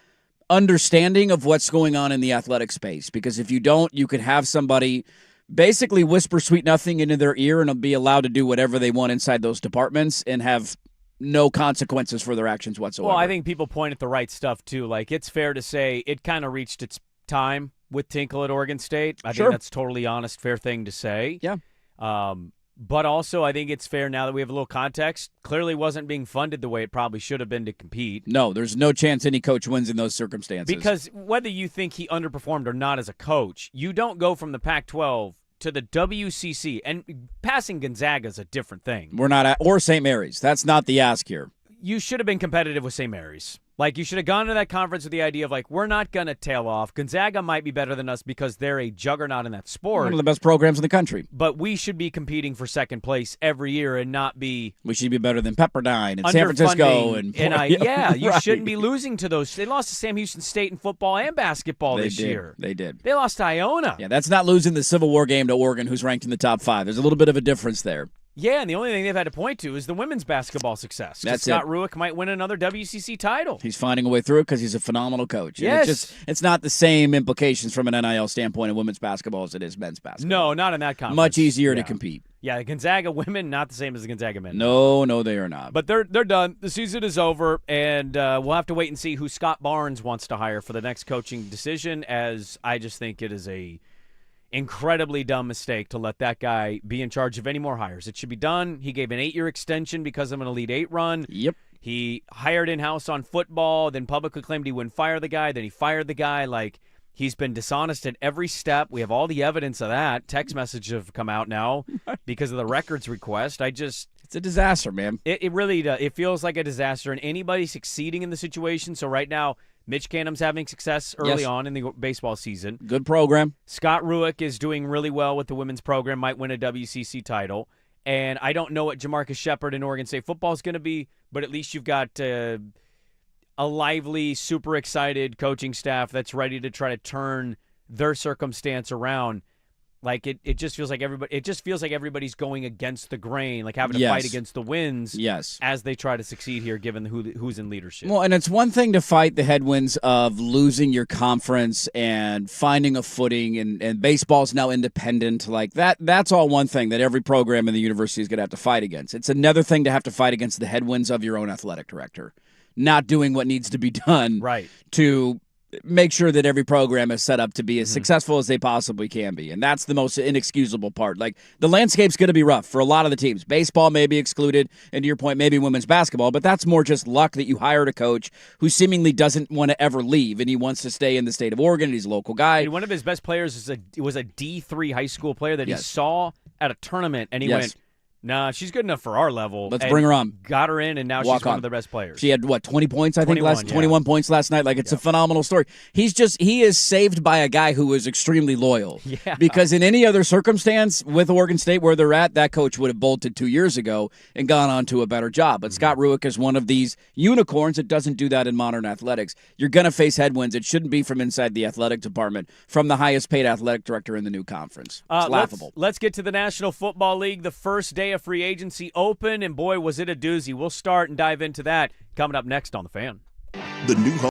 understanding of what's going on in the athletic space, because if you don't, you could have somebody basically whisper sweet nothing into their ear and be allowed to do whatever they want inside those departments and have no consequences for their actions whatsoever. Well, I think people point at the right stuff, too. Like, it's fair to say it kind of reached its time with Tinkle at Oregon State. I Sure. think that's totally honest, fair thing to say. Yeah. But also, I think it's fair now that we have a little context. Clearly wasn't being funded the way it probably should have been to compete. No, there's no chance any coach wins in those circumstances. Because whether you think he underperformed or not as a coach, you don't go from the Pac-12 to the WCC. And passing Gonzaga is a different thing. We're not at, or St. Mary's. That's not the ask here. You should have been competitive with St. Mary's. Like, you should have gone to that conference with the idea of, like, we're not going to tail off. Gonzaga might be better than us because they're a juggernaut in that sport. One of the best programs in the country. But we should be competing for second place every year and not be We should be better than Pepperdine and San Francisco. underfunding. And You right. shouldn't be losing to those. They lost to Sam Houston State in football and basketball this year. They did. They lost to Iona. Yeah, that's not losing the Civil War game to Oregon, who's ranked in the top 5. There's a little bit of a difference there. Yeah, and the only thing they've had to point to is the women's basketball success. That's Scott it. Rueck might win another WCC title. He's finding a way through it because he's a phenomenal coach. And Yes. it's not the same implications from an NIL standpoint in women's basketball as it is men's basketball. No, not in that conference. Much easier to Yeah. compete. Yeah, the Gonzaga women, not the same as the Gonzaga men. No, they are not. But they're done. The season is over, and we'll have to wait and see who Scott Barnes wants to hire for the next coaching decision, as I just think it is a incredibly dumb mistake to let that guy be in charge of any more hires. It should be done. He gave an 8-year extension because of an Elite 8 run. Yep. He hired in-house on football, then publicly claimed he wouldn't fire the guy, then he fired the guy. Like, he's been dishonest at every step. We have all the evidence of that. Text messages have come out now because of the records request. It's a disaster, man. It really does. It feels like a disaster, and anybody succeeding in the situation. So right now, Mitch Canham's having success early Yes. on in the baseball season. Good program. Scott Rueck is doing really well with the women's program, might win a WCC title. And I don't know what Jamarcus Shepard in Oregon State football is going to be, but at least you've got a lively, super excited coaching staff that's ready to try to turn their circumstance around. Like it just feels like everybody's going against the grain, like having to Yes. fight against the winds. Yes. As they try to succeed here, given who's in leadership. Well, and it's one thing to fight the headwinds of losing your conference and finding a footing, and baseball's now independent. Like that's all one thing that every program in the university is going to have to fight against. It's another thing to have to fight against the headwinds of your own athletic director, not doing what needs to be done Right. to make sure that every program is set up to be as successful as they possibly can be. And that's the most inexcusable part. Like, the landscape's going to be rough for a lot of the teams. Baseball may be excluded, and to your point, maybe women's basketball, but that's more just luck that you hired a coach who seemingly doesn't want to ever leave, and he wants to stay in the state of Oregon, and he's a local guy. And one of his best players was a D3 high school player that he Yes. saw at a tournament, and he Yes. went, nah, she's good enough for our level. Let's and bring her on. Got her in, and now Walk she's one on. of the best players. She had, 20 points, I think, 21, yeah. 21 points last night. Like, it's a phenomenal story. He is saved by a guy who is extremely loyal. Yeah. Because in any other circumstance with Oregon State where they're at, that coach would have bolted 2 years ago and gone on to a better job. But Scott Rueck is one of these unicorns that doesn't do that in modern athletics. You're going to face headwinds. It shouldn't be from inside the athletic department, from the highest paid athletic director in the new conference. It's laughable. Let's get to the National Football League. The first day of free agency open, and boy, was it a doozy. We'll start and dive into that coming up next on The Fan. The new home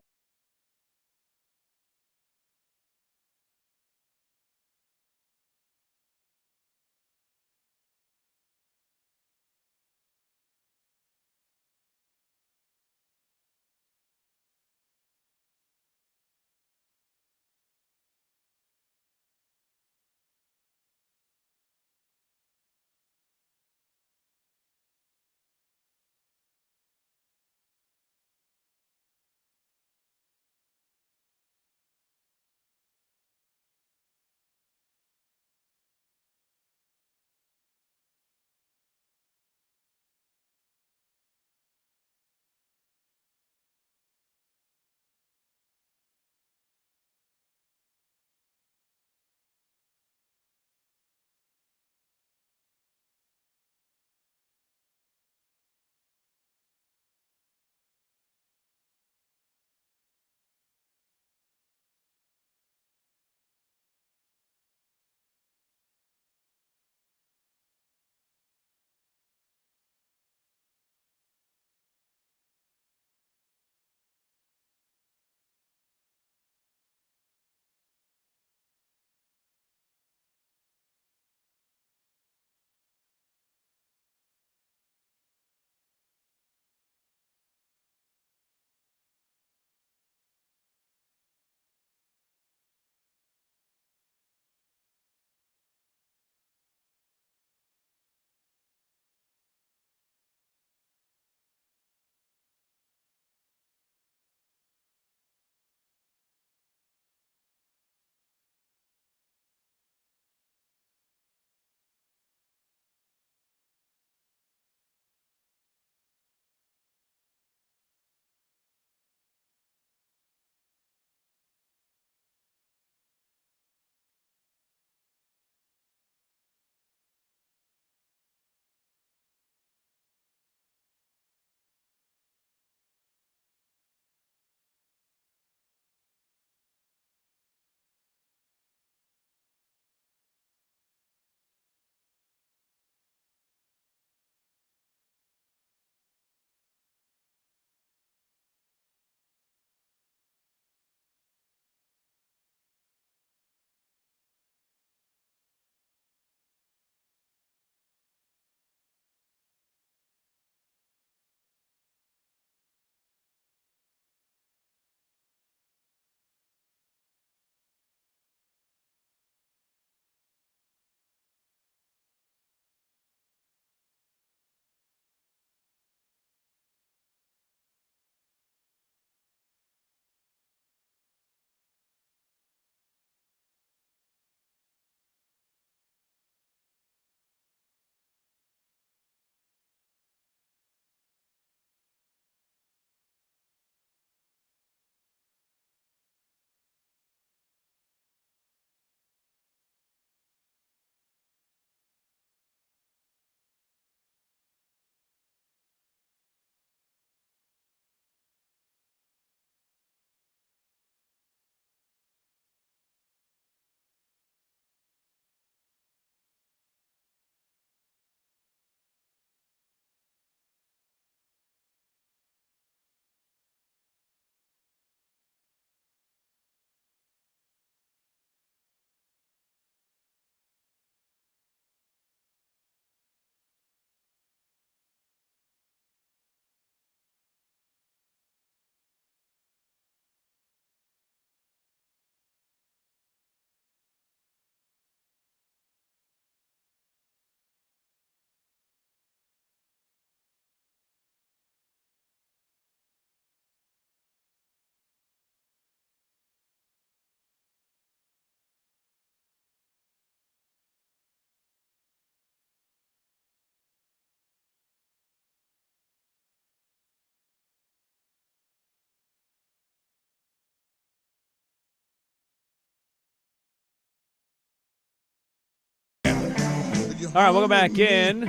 All right, welcome back in.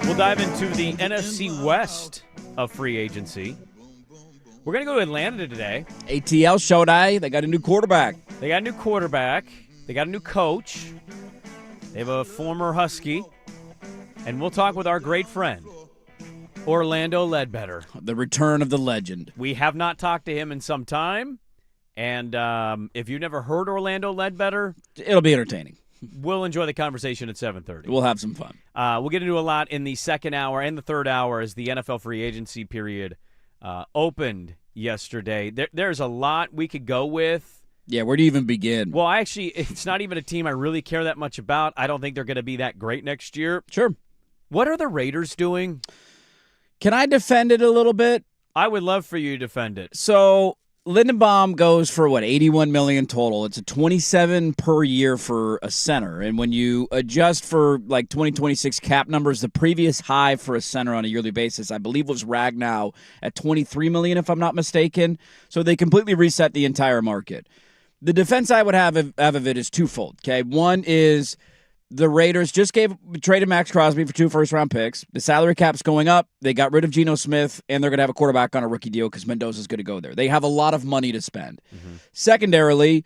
We'll dive into the NFC West of free agency. We're going to go to Atlanta today. ATL Shodai, they got a new quarterback. They got a new quarterback. They got a new coach. They have a former Husky. And we'll talk with our great friend, Orlando Ledbetter. The return of the legend. We have not talked to him in some time. And if you've never heard Orlando Ledbetter, It'll be entertaining. we'll enjoy the conversation at 7:30. We'll have some fun. We'll get into a lot in the second hour and the third hour as the NFL free agency period opened yesterday. There's a lot we could go with. Yeah, where do you even begin? Well, actually, it's not even a team I really care that much about. I don't think they're going to be that great next year. Sure. What are the Raiders doing? Can I defend it a little bit? I would love for you to defend it. So Lindenbaum goes for what, $81 million total. It's a $27 per year for a center, and when you adjust for like 2026 cap numbers, the previous high for a center on a yearly basis, I believe, was Ragnow at $23 million, if I'm not mistaken. So they completely reset the entire market. The defense I would have of it is twofold. Okay, one is the Raiders just traded Max Crosby for 2 first-round picks. The salary cap's going up. They got rid of Geno Smith, and they're going to have a quarterback on a rookie deal because Mendoza's going to go there. They have a lot of money to spend. Mm-hmm. Secondarily,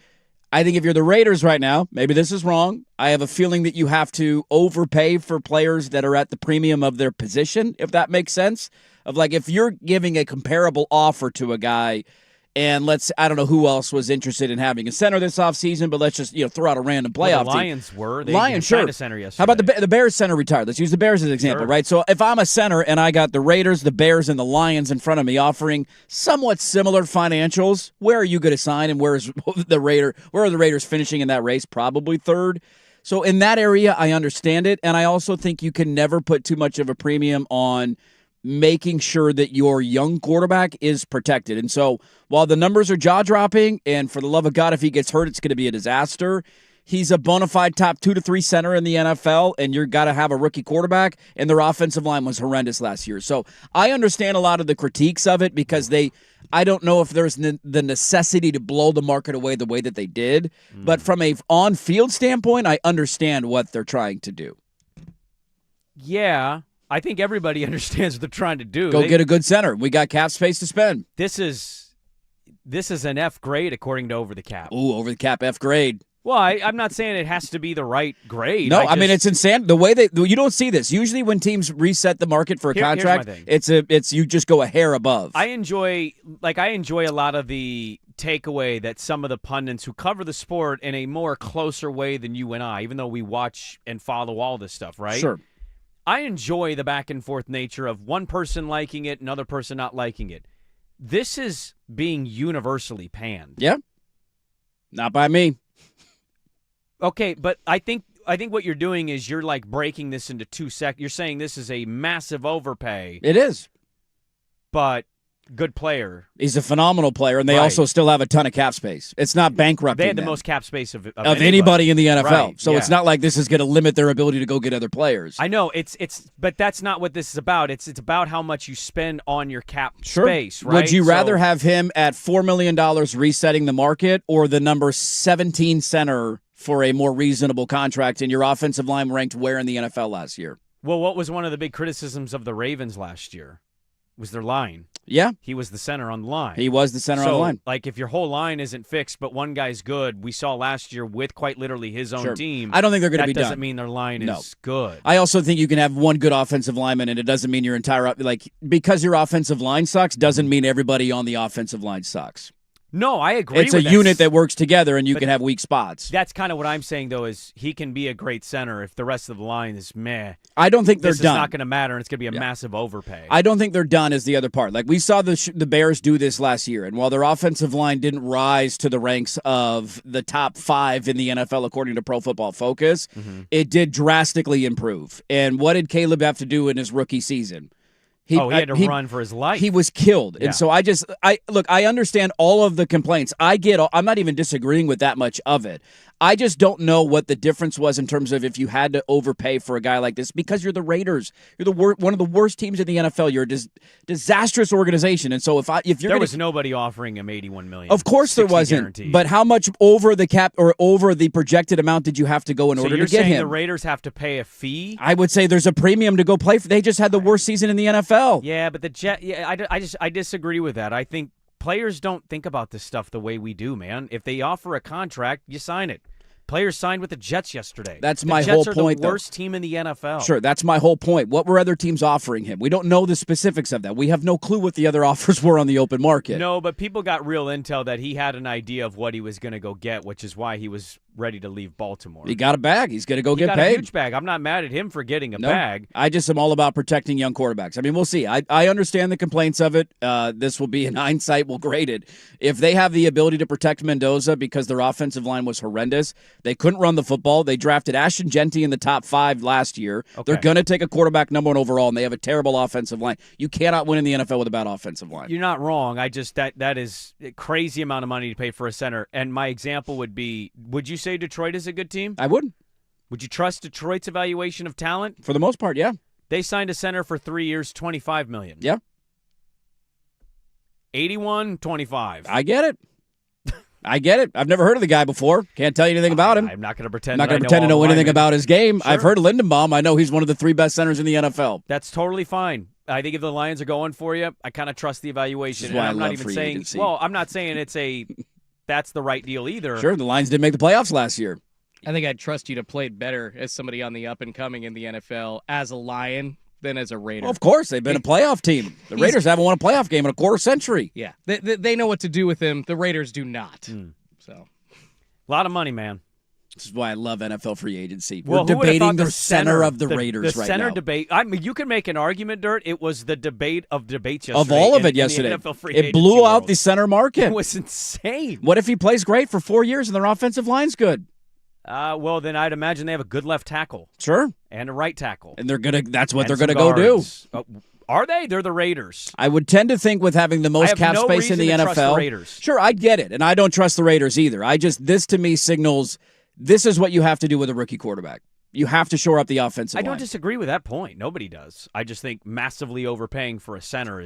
I think if you're the Raiders right now, maybe this is wrong. I have a feeling that you have to overpay for players that are at the premium of their position, if that makes sense. Of like, if you're giving a comparable offer to a guy, and I don't know who else was interested in having a center this offseason, but let's just throw out a random playoff team. The Lions were. They Lions, signed sure. a center yesterday. How about the Bears center retired? Let's use the Bears as an example, Sure. right? So if I'm a center and I got the Raiders, the Bears, and the Lions in front of me offering somewhat similar financials, where are you going to sign, and where are the Raiders finishing in that race? Probably third. So in that area, I understand it, and I also think you can never put too much of a premium on making sure that your young quarterback is protected. And so while the numbers are jaw-dropping, and for the love of God, if he gets hurt, it's going to be a disaster, he's a bona fide top 2 to 3 center in the NFL, and you've got to have a rookie quarterback, and their offensive line was horrendous last year. So I understand a lot of the critiques of it because I don't know if there's the necessity to blow the market away the way that they did. But from a on-field standpoint, I understand what they're trying to do. Yeah. I think everybody understands what they're trying to do. Get a good center. We got cap space to spend. This is an F grade according to Over the Cap. Ooh, Over the Cap F grade. Well, I'm not saying it has to be the right grade. No, I mean it's insane. The way you don't see this. Usually when teams reset the market for a contract, it's you just go a hair above. I enjoy a lot of the takeaway that some of the pundits who cover the sport in a more closer way than you and I, even though we watch and follow all this stuff, right? Sure. I enjoy the back and forth nature of one person liking it, another person not liking it. This is being universally panned. Yeah. Not by me. Okay, but I think what you're doing is you're like breaking this into 2 seconds. You're saying this is a massive overpay. It is. But good player. He's a phenomenal player, and they also still have a ton of cap space. It's not bankrupting They had the them. most cap space of anybody in the NFL. Right, so it's not like this is going to limit their ability to go get other players. I know but that's not what this is about. It's about how much you spend on your cap Sure. space, right? Would you rather have him at $4 million resetting the market, or the number 17 center for a more reasonable contract, and your offensive line ranked where in the NFL last year? Well, what was one of the big criticisms of the Ravens last year? Was their line. Yeah. He was the center on the line. He was the center on the line. Like, if your whole line isn't fixed, but one guy's good, we saw last year with quite literally his own team. I don't think they're going to be done. That done. doesn't mean their line is good. I also think you can have one good offensive lineman, and it doesn't mean your entire because your offensive line sucks doesn't mean everybody on the offensive line sucks. No, I agree. It's a unit that works together, and you can have weak spots. That's kind of what I'm saying, though, is he can be a great center if the rest of the line is meh. I don't think they're this done. It's not going to matter, and it's going to be a massive overpay. I don't think they're done is the other part. Like, we saw the Bears do this last year, and while their offensive line didn't rise to the ranks of the top 5 in the NFL according to Pro Football Focus, it did drastically improve. And what did Caleb have to do in his rookie season? He had to run for his life. He was killed. Yeah. And so I understand all of the complaints. I'm not even disagreeing with that much of it. I just don't know what the difference was in terms of if you had to overpay for a guy like this because you're the Raiders. You're one of the worst teams in the NFL. You're a disastrous organization. And so there was nobody offering him $81 million. Of course there wasn't. Guaranteed. But how much over the cap or over the projected amount did you have to go in order to get him? So you're saying the Raiders have to pay a fee? I would say there's a premium to go play for. They just had the worst season in the NFL. Yeah, but I disagree with that. I think players don't think about this stuff the way we do, man. If they offer a contract, you sign it. Players signed with the Jets yesterday. That's my whole point, The Jets are the worst team in the NFL. Sure, that's my whole point. What were other teams offering him? We don't know the specifics of that. We have no clue what the other offers were on the open market. No, but people got real intel that he had an idea of what he was going to go get, which is why he was ready to leave Baltimore. He got a bag. He's going to go get paid. He got a huge bag. I'm not mad at him for getting a bag. I just am all about protecting young quarterbacks. I mean, we'll see. I understand the complaints of it. This will be in hindsight. We'll grade it. If they have the ability to protect Mendoza because their offensive line was horrendous, they couldn't run the football. They drafted Ashton Genty in the top 5 last year. Okay. They're going to take a quarterback number 1 overall, and they have a terrible offensive line. You cannot win in the NFL with a bad offensive line. You're not wrong. I just that is a crazy amount of money to pay for a center. And my example would be, would you say Detroit is a good team? I would. Would you trust Detroit's evaluation of talent? For the most part, yeah. They signed a center for 3 years, $25 million. Yeah. 81, 25. I get it. I've never heard of the guy before. Can't tell you anything about him. I'm not going to pretend. I'm not going to pretend to know anything about his game. Sure. I've heard of Lindenbaum. I know he's one of the 3 best centers in the NFL. That's totally fine. I think if the Lions are going for you, I kind of trust the evaluation. This is why I'm I not love even free saying. agency. Well, I'm not saying that's the right deal either. Sure, the Lions didn't make the playoffs last year. I think I'd trust you to play better as somebody on the up and coming in the NFL as a Lion than as a Raider. Well, of course, they've been a playoff team. The Raiders haven't won a playoff game in a quarter century. Yeah, they know what to do with him. The Raiders do not. So, a lot of money, man. This is why I love NFL free agency. Well, we're debating the center of the Raiders right now. The center debate. I mean, you can make an argument, Dirt. It was the debate of debates yesterday. Of all of it yesterday. It blew out the center market. It was insane. What if he plays great for 4 years and their offensive line's good? Well, then I'd imagine they have a good left tackle. Sure. And a right tackle. And that's what they're gonna go do. Are they? They're the Raiders. I would tend to think with having the most cap space in the NFL. Trust the Raiders. Sure, I get it. And I don't trust the Raiders either. This to me signals this is what you have to do with a rookie quarterback. You have to shore up the offensive line. I don't disagree with that point. Nobody does. I just think massively overpaying for a center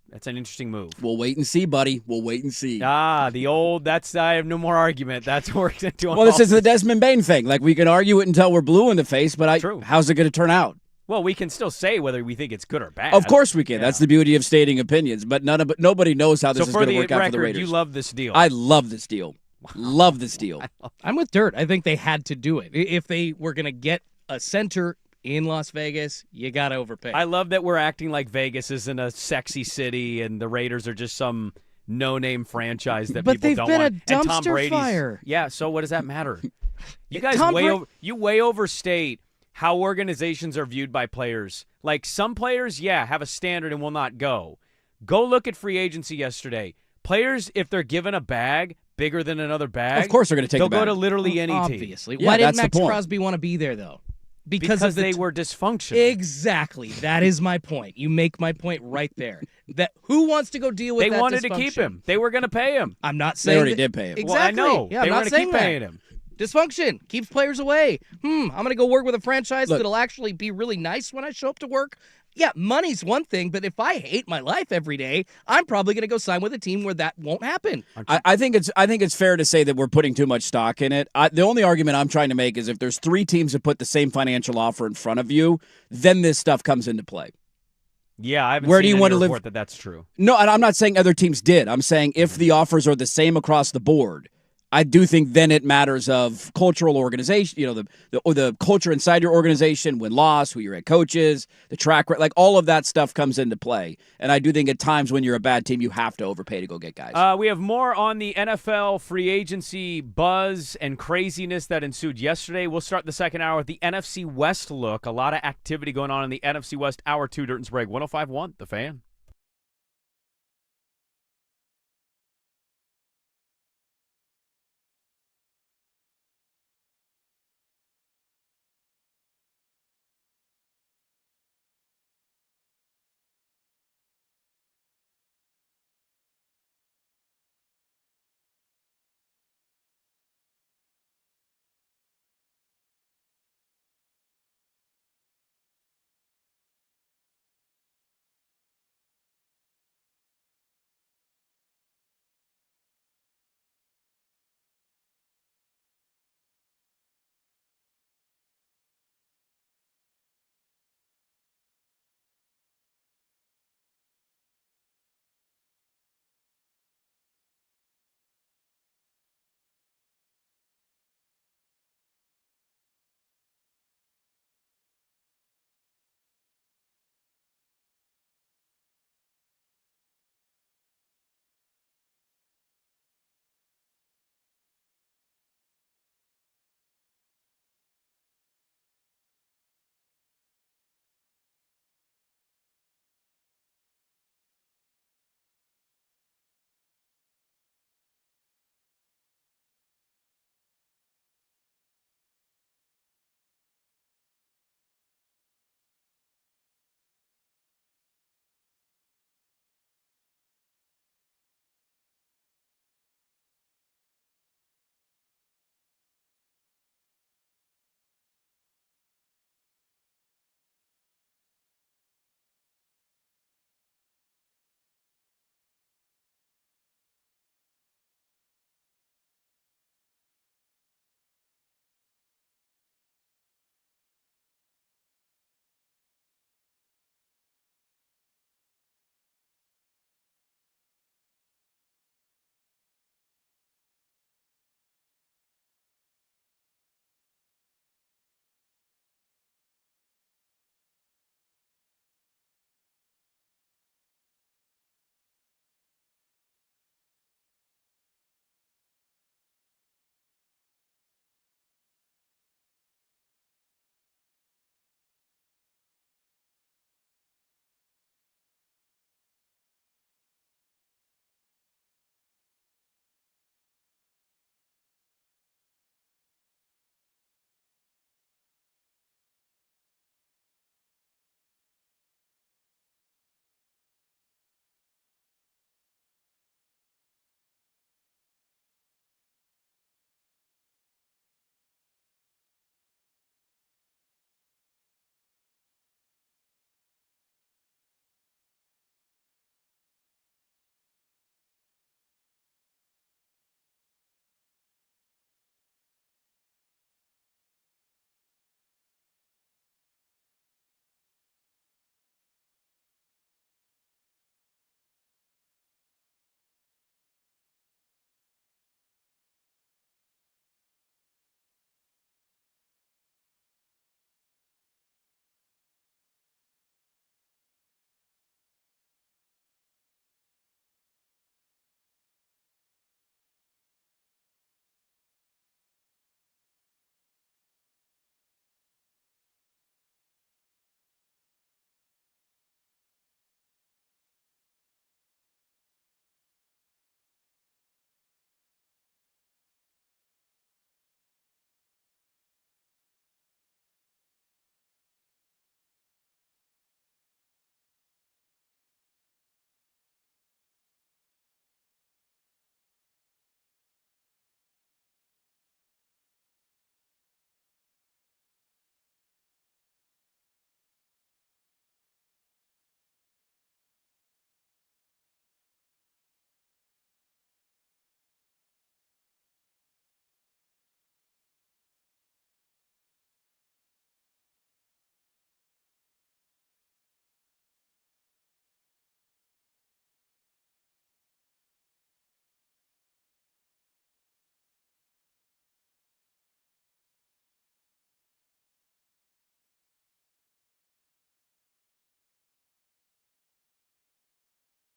that's an interesting move. We'll wait and see, buddy. We'll wait and see. I have no more argument. That's worked into Well, this is the Desmond Bain thing. Like, we can argue it until we're blue in the face, but how's it going to turn out? Well, we can still say whether we think it's good or bad. Of course we can. Yeah. That's the beauty of stating opinions, but nobody knows how this is going to work out for the Raiders. You love this deal. I love this deal. Wow. Love this deal. I'm with Dirt. I think they had to do it. If they were going to get a center in Las Vegas, you got to overpay. I love that we're acting like Vegas isn't a sexy city and the Raiders are just some no-name franchise that people don't want. But they've been a dumpster fire. Yeah, so what does that matter? You guys way overstate how organizations are viewed by players. Like, some players, have a standard and will not go. Go look at free agency yesterday. Players, if they're given a bag bigger than another bag, of course they're going to take the bag. They'll go to literally any team. Obviously. Why didn't Max Crosby want to be there, though? Because they were dysfunctional. Exactly. That is my point. You make my point right there. That who wants to go deal with that? They wanted to keep him. They were going to pay him. I'm not saying they already did pay him. Exactly. Well, I know. Yeah, they were going to keep paying him. Dysfunction keeps players away. I'm going to go work with a franchise that'll actually be really nice when I show up to work. Yeah, money's one thing, but if I hate my life every day, I'm probably going to go sign with a team where that won't happen. I think it's fair to say that we're putting too much stock in it. The only argument I'm trying to make is if there's 3 teams that put the same financial offer in front of you, then this stuff comes into play. Yeah, I haven't seen any report that that's true. No, and I'm not saying other teams did. I'm saying if the offers are the same across the board, I do think then it matters of cultural organization, the culture inside your organization, win-loss, who your head coach is, the track record, like all of that stuff comes into play. And I do think at times when you're a bad team, you have to overpay to go get guys. We have more on the NFL free agency buzz and craziness that ensued yesterday. We'll start the second hour with the NFC West look. A lot of activity going on in the NFC West. Hour 2, Dirt and Sprague, 105.1, The Fan.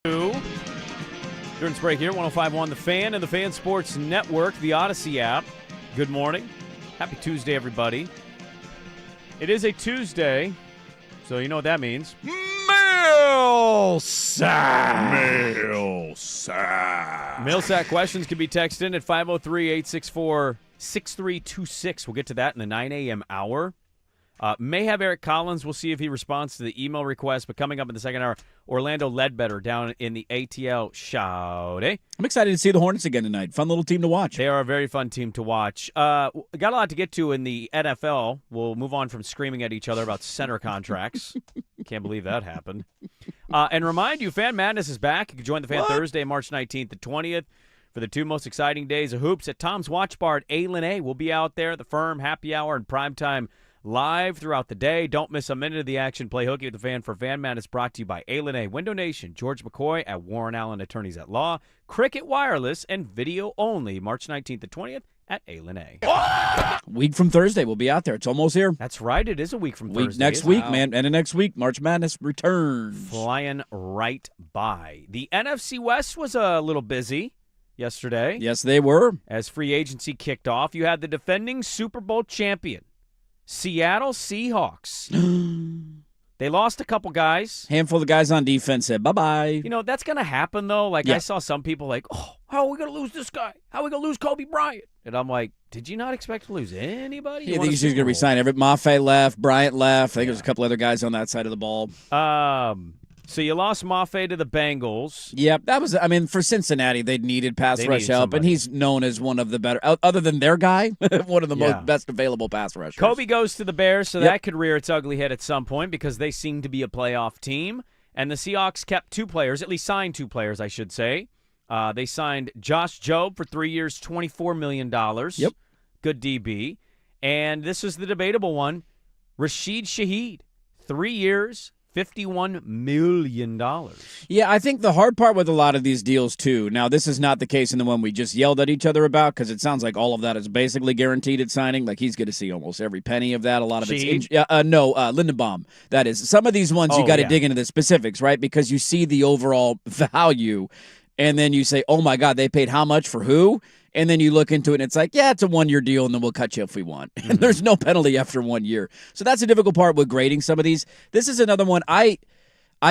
Jordan Sprague here, 105.1 The Fan and the Fan Sports Network, the Odyssey app. Good morning. Happy Tuesday, everybody. It is a Tuesday, so you know what that means. Mail sack. Mail sack. Mail sack questions can be texted in at 503-864-6326. We'll get to that in the 9 a.m. hour. May have Eric Collins. We'll see if he responds to the email request. But coming up in the second hour, Orlando Ledbetter down in the ATL Shout. I'm excited to see the Hornets again tonight. Fun little team to watch. They are a very fun team to watch. Got a lot to get to in the NFL. We'll move on from screaming at each other about center contracts. Can't believe that happened. And remind you, Fan Madness is back. You can join the Fan Thursday, March 19th and 20th. For the two most exciting days of hoops at Tom's Watch Bar at A. We'll be out there, the Firm, Happy Hour, and Primetime live throughout the day. Don't miss a minute of the action. Play hooky with the Fan for Fan Madness, brought to you by A. Window Nation, George McCoy at Warren Allen Attorneys at Law, Cricket Wireless, and video only, March 19th and 20th at A. Week from Thursday, we'll be out there. It's almost here. That's right. It is a week from Thursday. Next week, man. And the next week, March Madness returns. Flying right by. The NFC West was a little busy yesterday. Yes, they were. As free agency kicked off, you had the defending Super Bowl champion, Seattle Seahawks. They lost a couple guys. Handful of guys on defense said bye-bye. You know, that's going to happen, though. Like, I saw some people like, how are we going to lose this guy? How are we going to lose Kobe Bryant? And I'm like, did you not expect to lose anybody? I think he's going to resign. Maffei left. Bryant left. I think there's a couple other guys on that side of the ball. So you lost Maffei to the Bengals. Yep, that was. I mean, for Cincinnati, they needed pass rush help, and he's known as one of the better, other than their guy, one of the most best available pass rushers. Kobe goes to the Bears, so that could rear its ugly head at some point because they seem to be a playoff team. And the Seahawks kept two players, at least signed two players, I should say. They signed Josh Jobe for 3 years, $24 million. Yep, good DB. And this is the debatable one: Rashid Shaheed, 3 years. $51 million. Yeah, I think the hard part with a lot of these deals, too, now this is not the case in the one we just yelled at each other about, because it sounds like all of that is basically guaranteed at signing. Like, he's going to see almost every penny of that. A lot of it's Lindenbaum. That is. Some of these ones you got to dig into the specifics, right? Because you see the overall value, and then you say, oh, my God, they paid how much for who? And then you look into it, and it's like, yeah, it's a one-year deal, and then we'll cut you if we want. And there's no penalty after 1 year. So that's a difficult part with grading some of these. This is another one. I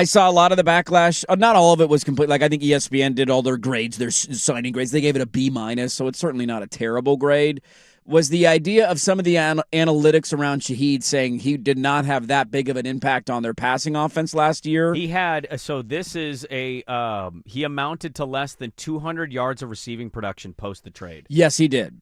saw a lot of the backlash. Not all of it was complete. Like, I think ESPN did all their grades, their signing grades. They gave it a B-, so it's certainly not a terrible grade. Was the idea of some of the analytics around Shaheed saying he did not have that big of an impact on their passing offense last year. He had, so this is he amounted to less than 200 yards of receiving production post the trade. Yes, he did,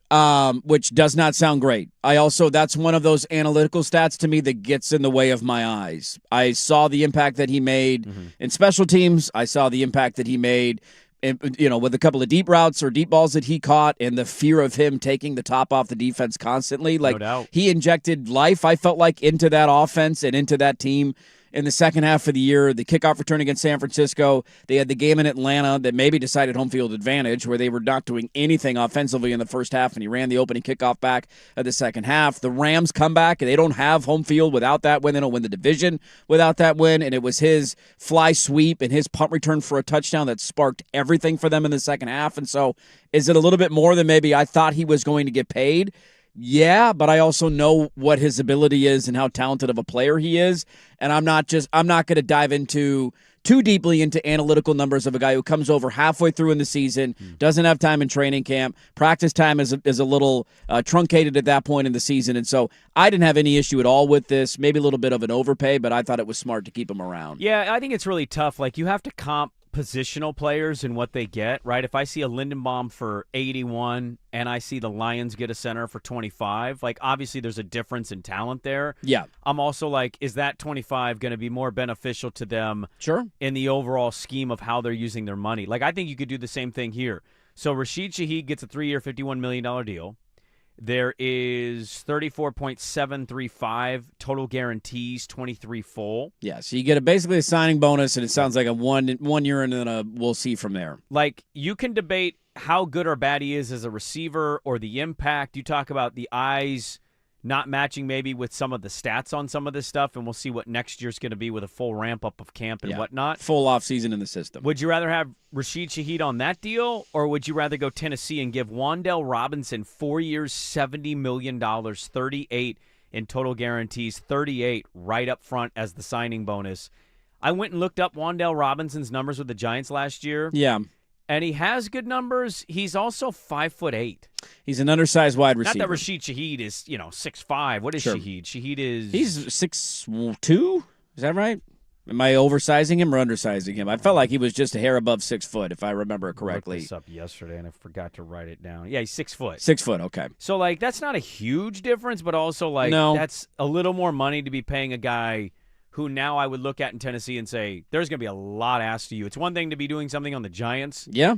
which does not sound great. That's one of those analytical stats to me that gets in the way of my eyes. I saw the impact that he made in special teams. I saw the impact that he made with a couple of deep routes or deep balls that he caught, and the fear of him taking the top off the defense constantly. Like, no doubt. He injected life, I felt like, into that offense and into that team in the second half of the year. The kickoff return against San Francisco. They had the game in Atlanta that maybe decided home field advantage, where they were not doing anything offensively in the first half, and he ran the opening kickoff back at the second half. The Rams come back, and they don't have home field without that win. They don't win the division without that win, and it was his fly sweep and his punt return for a touchdown that sparked everything for them in the second half. And so is it a little bit more than maybe I thought he was going to get paid? Yeah, but I also know what his ability is and how talented of a player he is, and I'm not going to dive too deeply into analytical numbers of a guy who comes over halfway through in the season, doesn't have time in training camp, practice time is a little truncated at that point in the season, and so I didn't have any issue at all with this. Maybe a little bit of an overpay, but I thought it was smart to keep him around. Yeah, I think it's really tough. Like, you have to comp positional players and what they get, right? If I see a Lindenbaum for 81 and I see the Lions get a center for 25, like, obviously there's a difference in talent there. Yeah. I'm also like, is that 25 going to be more beneficial to them in the overall scheme of how they're using their money? Like, I think you could do the same thing here. So Rashid Shaheed gets a 3-year, $51 million deal. There is 34.735 total guarantees, 23 full. Yeah, so you get basically a signing bonus, and it sounds like a one year, and then we'll see from there. Like, you can debate how good or bad he is as a receiver or the impact. You talk about the eyes not matching maybe with some of the stats on some of this stuff, and we'll see what next year's going to be with a full ramp-up of camp and whatnot. Full off season in the system. Would you rather have Rashid Shaheed on that deal, or would you rather go Tennessee and give Wan'Dale Robinson 4 years, $70 million, 38 in total guarantees, 38 right up front as the signing bonus? I went and looked up Wan'Dale Robinson's numbers with the Giants last year. Yeah. And he has good numbers. He's also 5'8". He's an undersized wide receiver. Not that Rashid Shaheed is, 6'5". What is Shaheed? Shaheed is... He's 6'2". Is that right? Am I oversizing him or undersizing him? I felt like he was just a hair above 6 foot, if I remember correctly. I looked this up yesterday, and I forgot to write it down. Yeah, he's 6 foot. 6 foot, okay. So, that's not a huge difference, but also, that's a little more money to be paying a guy who now I would look at in Tennessee and say, there's going to be a lot asked to you. It's one thing to be doing something on the Giants. Yeah.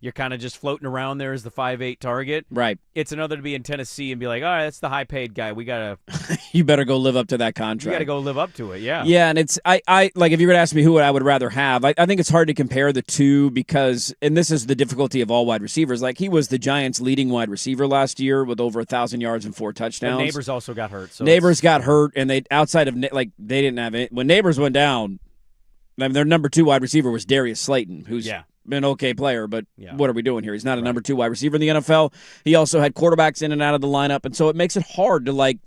You're kind of just floating around there as the 5'8" target. Right. It's another to be in Tennessee and be like, all right, that's the high-paid guy. We got to... You better go live up to that contract. You got to go live up to it, yeah. Yeah, and it's... I like, if you were to ask me who I would rather have, I think it's hard to compare the two because, and this is the difficulty of all wide receivers, he was the Giants' leading wide receiver last year with over 1,000 yards and 4 touchdowns. But Neighbors also got hurt. So Neighbors got hurt, and they, outside of, they didn't have it. When Neighbors went down, their number 2 wide receiver was Darius Slayton, who's... been an okay player, but what are we doing here? He's not a number 2 wide receiver in the NFL. He also had quarterbacks in and out of the lineup, and so it makes it hard to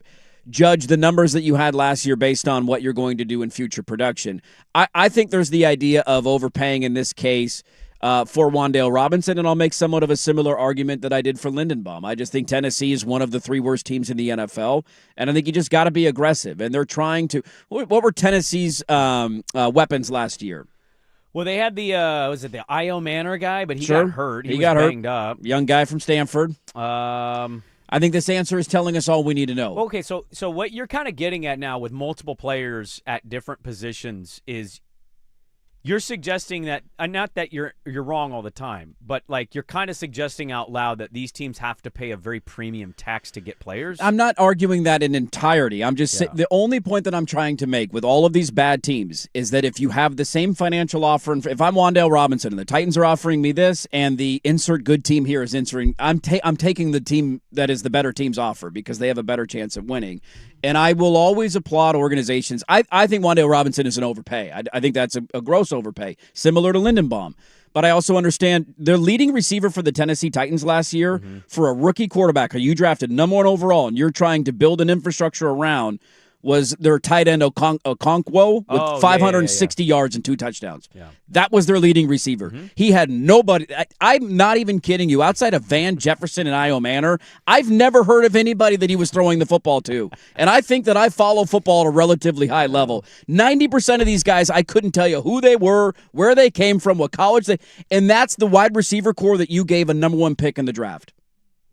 judge the numbers that you had last year based on what you're going to do in future production. I think there's the idea of overpaying in this case for Wan'Dale Robinson, and I'll make somewhat of a similar argument that I did for Lindenbaum. I just think Tennessee is one of the 3 worst teams in the NFL, and I think you just got to be aggressive, and they're trying to... What were Tennessee's weapons last year? Well, they had the the Io Manor guy, but he got hurt. He got banged up. Young guy from Stanford. I think this answer is telling us all we need to know. Okay, so what you're kind of getting at now with multiple players at different positions is you're suggesting that not that you're wrong all the time, but you're kind of suggesting out loud that these teams have to pay a very premium tax to get players. I'm not arguing that in entirety. I'm just saying the only point that I'm trying to make with all of these bad teams is that if you have the same financial offer, and if I'm Wan'Dale Robinson and the Titans are offering me this, and the insert good team here is answering, I'm taking the team that is the better team's offer because they have a better chance of winning. And I will always applaud organizations. I think Wan'Dale Robinson is an overpay. I think that's a gross overpay, similar to Lindenbaum. But I also understand their leading receiver for the Tennessee Titans last year for a rookie quarterback who you drafted number 1 overall and you're trying to build an infrastructure around was their tight end Okonkwo with 560 yards and 2 touchdowns. Yeah. That was their leading receiver. He had nobody. I'm not even kidding you. Outside of Van Jefferson and Io Manor, I've never heard of anybody that he was throwing the football to. And I think that I follow football at a relatively high level. 90% of these guys, I couldn't tell you who they were, where they came from, what college they... And that's the wide receiver core that you gave a number 1 pick in the draft.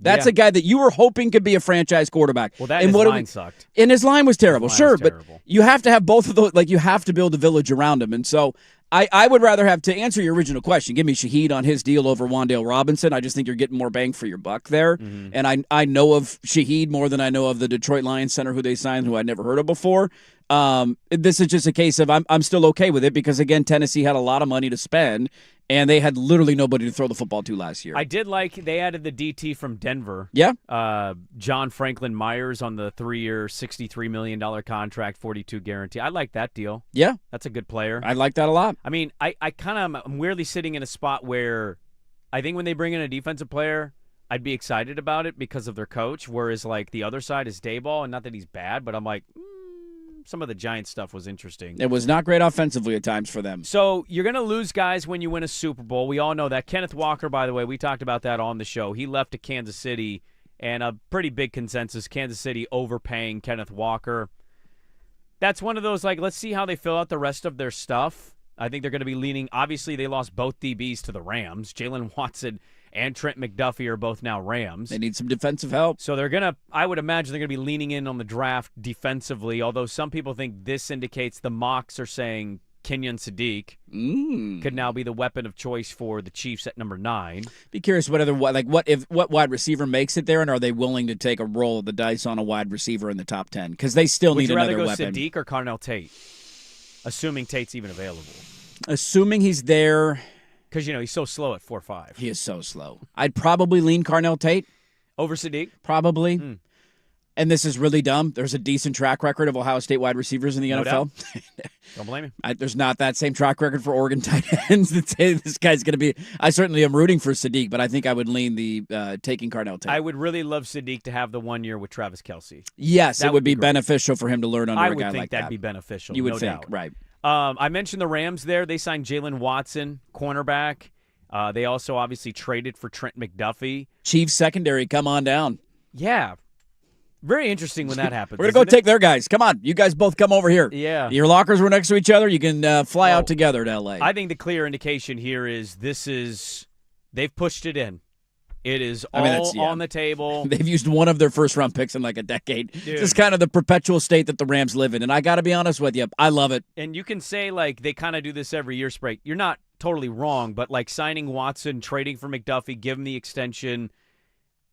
That's a guy that you were hoping could be a franchise quarterback. Well, his line sucked. And his line was terrible, but you have to have both of those. You have to build a village around him. And so I would rather have, to answer your original question, give me Shaheed on his deal over Wan'Dale Robinson. I just think you're getting more bang for your buck there. And I know of Shaheed more than I know of the Detroit Lions center who they signed, who I'd never heard of before. This is just a case of I'm still okay with it because, again, Tennessee had a lot of money to spend, and they had literally nobody to throw the football to last year. I did they added the DT from Denver. Yeah. John Franklin Myers on the 3-year, $63 million contract, 42 guarantee. I like that deal. Yeah. That's a good player. I like that a lot. I mean, I kind of am weirdly sitting in a spot where I think when they bring in a defensive player, I'd be excited about it because of their coach, whereas the other side is Dayball, and not that he's bad, but I'm like, some of the Giants stuff was interesting. It was not great offensively at times for them. So you're going to lose guys when you win a Super Bowl. We all know that. Kenneth Walker, by the way, we talked about that on the show. He left to Kansas City, and a pretty big consensus, Kansas City overpaying Kenneth Walker. That's one of those, let's see how they fill out the rest of their stuff. I think they're going to be leaning. Obviously, they lost both DBs to the Rams. Jalen Watson and Trent McDuffie are both now Rams. They need some defensive help. So I would imagine they're going to be leaning in on the draft defensively, although some people think this indicates the mocks are saying Kenyon Sadiq could now be the weapon of choice for the Chiefs at number 9. Be curious what wide receiver makes it there, and are they willing to take a roll of the dice on a wide receiver in the top 10? Because they still need another weapon. Would you rather go Sadiq or Carnell Tate? Assuming Tate's even available. Assuming he's there. Because, he's so slow at 4.5. He is so slow. I'd probably lean Carnell Tate. Over Sadiq? Probably. and this is really dumb, there's a decent track record of Ohio State wide receivers in the No NFL. Don't blame me. There's not that same track record for Oregon tight ends that say this guy's going to be. I certainly am rooting for Sadiq, but I think I would lean the taking Cardell Tate. I would really love Sadiq to have the 1 year with Travis Kelce. Yes, That it would would be be great. beneficial for him to learn under I a would guy think like that'd that. be beneficial. You would no think, doubt. right? I mentioned the Rams there. They signed Jalen Watson, cornerback. They also obviously traded for Trent McDuffie. Chiefs secondary, come on down. Yeah. Very interesting when that happens. We're going to go isn't it? take their guys. Come on. You guys both come over here. Yeah. Your lockers were next to each other. You can fly Well, out together to L.A. I think the clear indication here is they've pushed it in. It is all on the table. They've used one of their first-round picks in like a decade. Dude. This is kind of the perpetual state that the Rams live in, and I got to be honest with you. I love it. And you can say, like, they kind of do this every year, Sprague. You're not totally wrong, but, like, signing Watson, trading for McDuffie, give him the extension,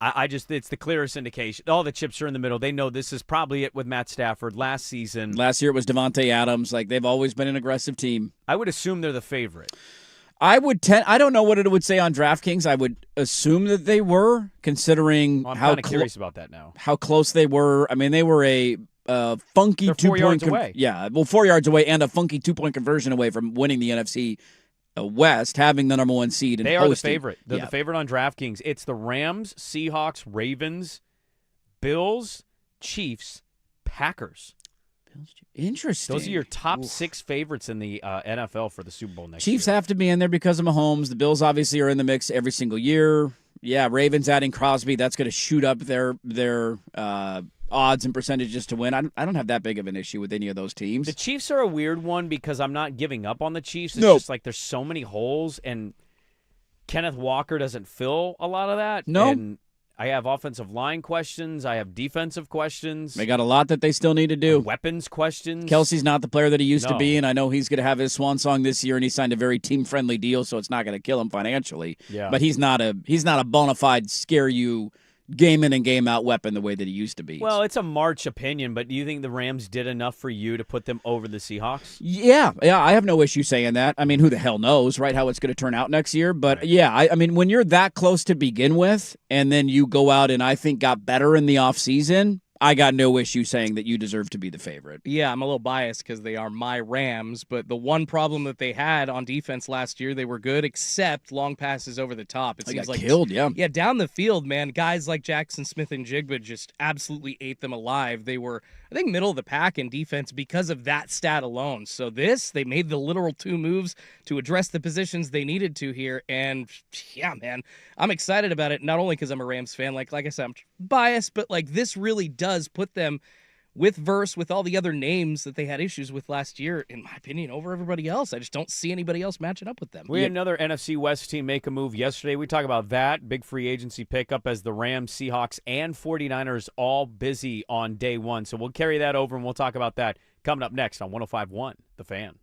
it's the clearest indication. All the chips are in the middle. They know this is probably it with Matt Stafford. Last season, Last year it was Devontae Adams. Like, they've always been an aggressive team. I would assume they're the favorite. I don't know what it would say on DraftKings. I would assume that they were, considering Well, I'm how kind of curious about that now. how close they were. I mean, they were a funky They're 4 2-point yards away. Yeah, well, 4 yards away and a funky 2-point conversion away from winning the NFC West, having the number 1 seed. And They are the hosting. favorite. They're Yeah. the favorite on DraftKings. It's the Rams, Seahawks, Ravens, Bills, Chiefs, Packers. Interesting. Those are your top 6 favorites in the NFL for the Super Bowl next Chiefs year. have to be in there because of Mahomes. The Bills obviously are in the mix every single year. Yeah, Ravens adding Crosby, that's going to shoot up their odds and percentages to win. I don't have that big of an issue with any of those teams. The Chiefs are a weird one because I'm not giving up on the Chiefs. It's No. just like there's so many holes, and Kenneth Walker doesn't fill a lot of that. No. And I have offensive line questions. I have defensive questions. They got a lot that they still need to do. Weapons questions. Kelsey's not the player that he used to No. be, and I know he's going to have his swan song this year, and he signed a very team-friendly deal, so it's not going to kill him financially. Yeah. But he's not a bona fide scare you game in and game out weapon the way that he used to be. Well, it's a March opinion, but do you think the Rams did enough for you to put them over the Seahawks? Yeah, I have no issue saying that. I mean, who the hell knows, right, how it's going to turn out next year? But, Right. yeah, I mean, when you're that close to begin with, and then you go out and I think got better in the offseason, I got no issue saying that you deserve to be the favorite. Yeah, I'm a little biased because they are my Rams, but the one problem that they had on defense last year, they were good, except long passes over the top. It They seems got like killed, yeah. Yeah, down the field, man, guys like Jackson Smith and Jigba just absolutely ate them alive. They were, I think, middle of the pack in defense because of that stat alone. So they made the literal 2 moves to address the positions they needed to here, and yeah, man, I'm excited about it. Not only because I'm a Rams fan, like I said, I'm biased, but like this really does put them with all the other names that they had issues with last year, in my opinion, over everybody else. I just don't see anybody else matching up with them. We had another NFC West team make a move yesterday. We talk about that. Big free agency pickup as the Rams, Seahawks, and 49ers all busy on day one. So we'll carry that over, and we'll talk about that coming up next on 105.1 The Fan.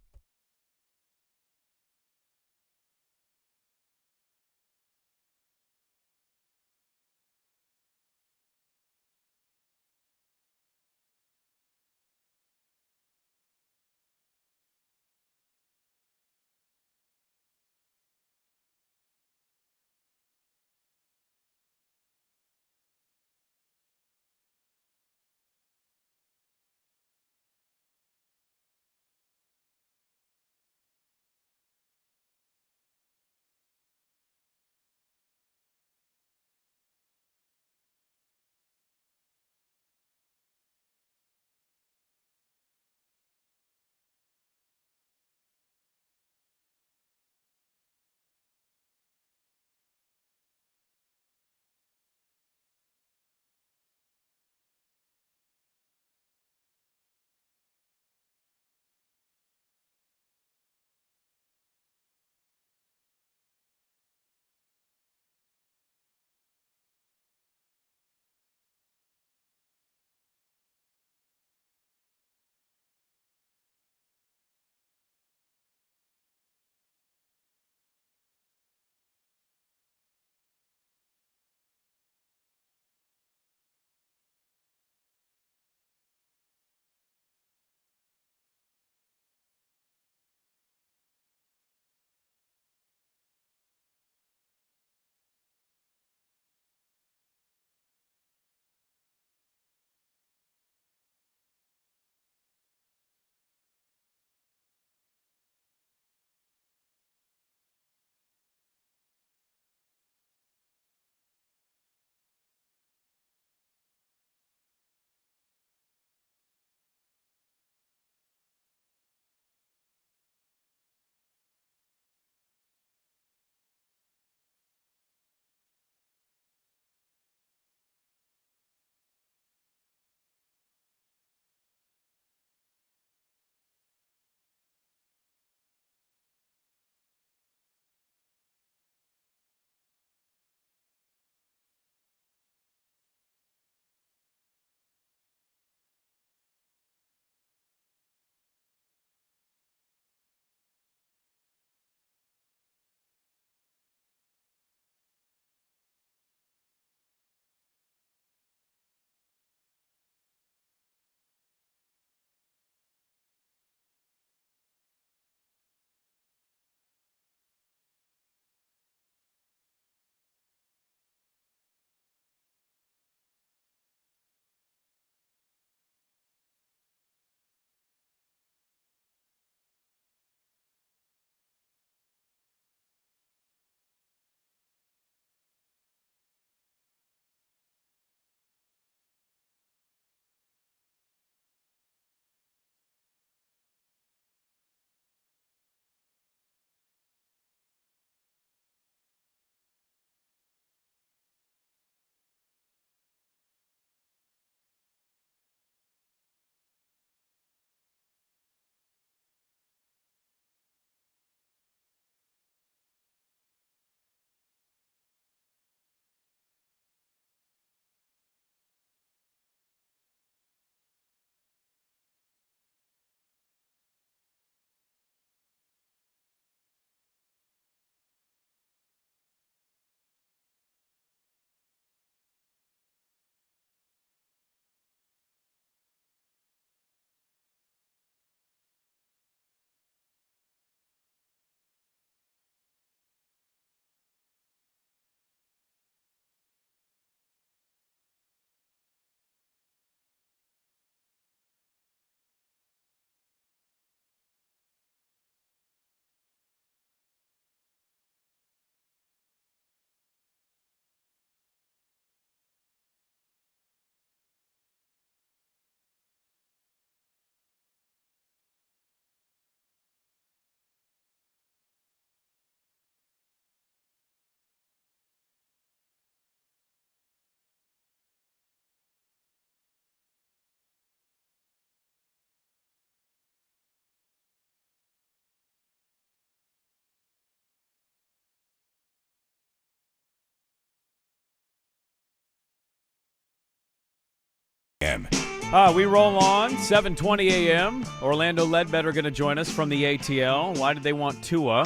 We roll on, 7:20 a.m. Orlando Ledbetter going to join us from the ATL. Why did they want Tua?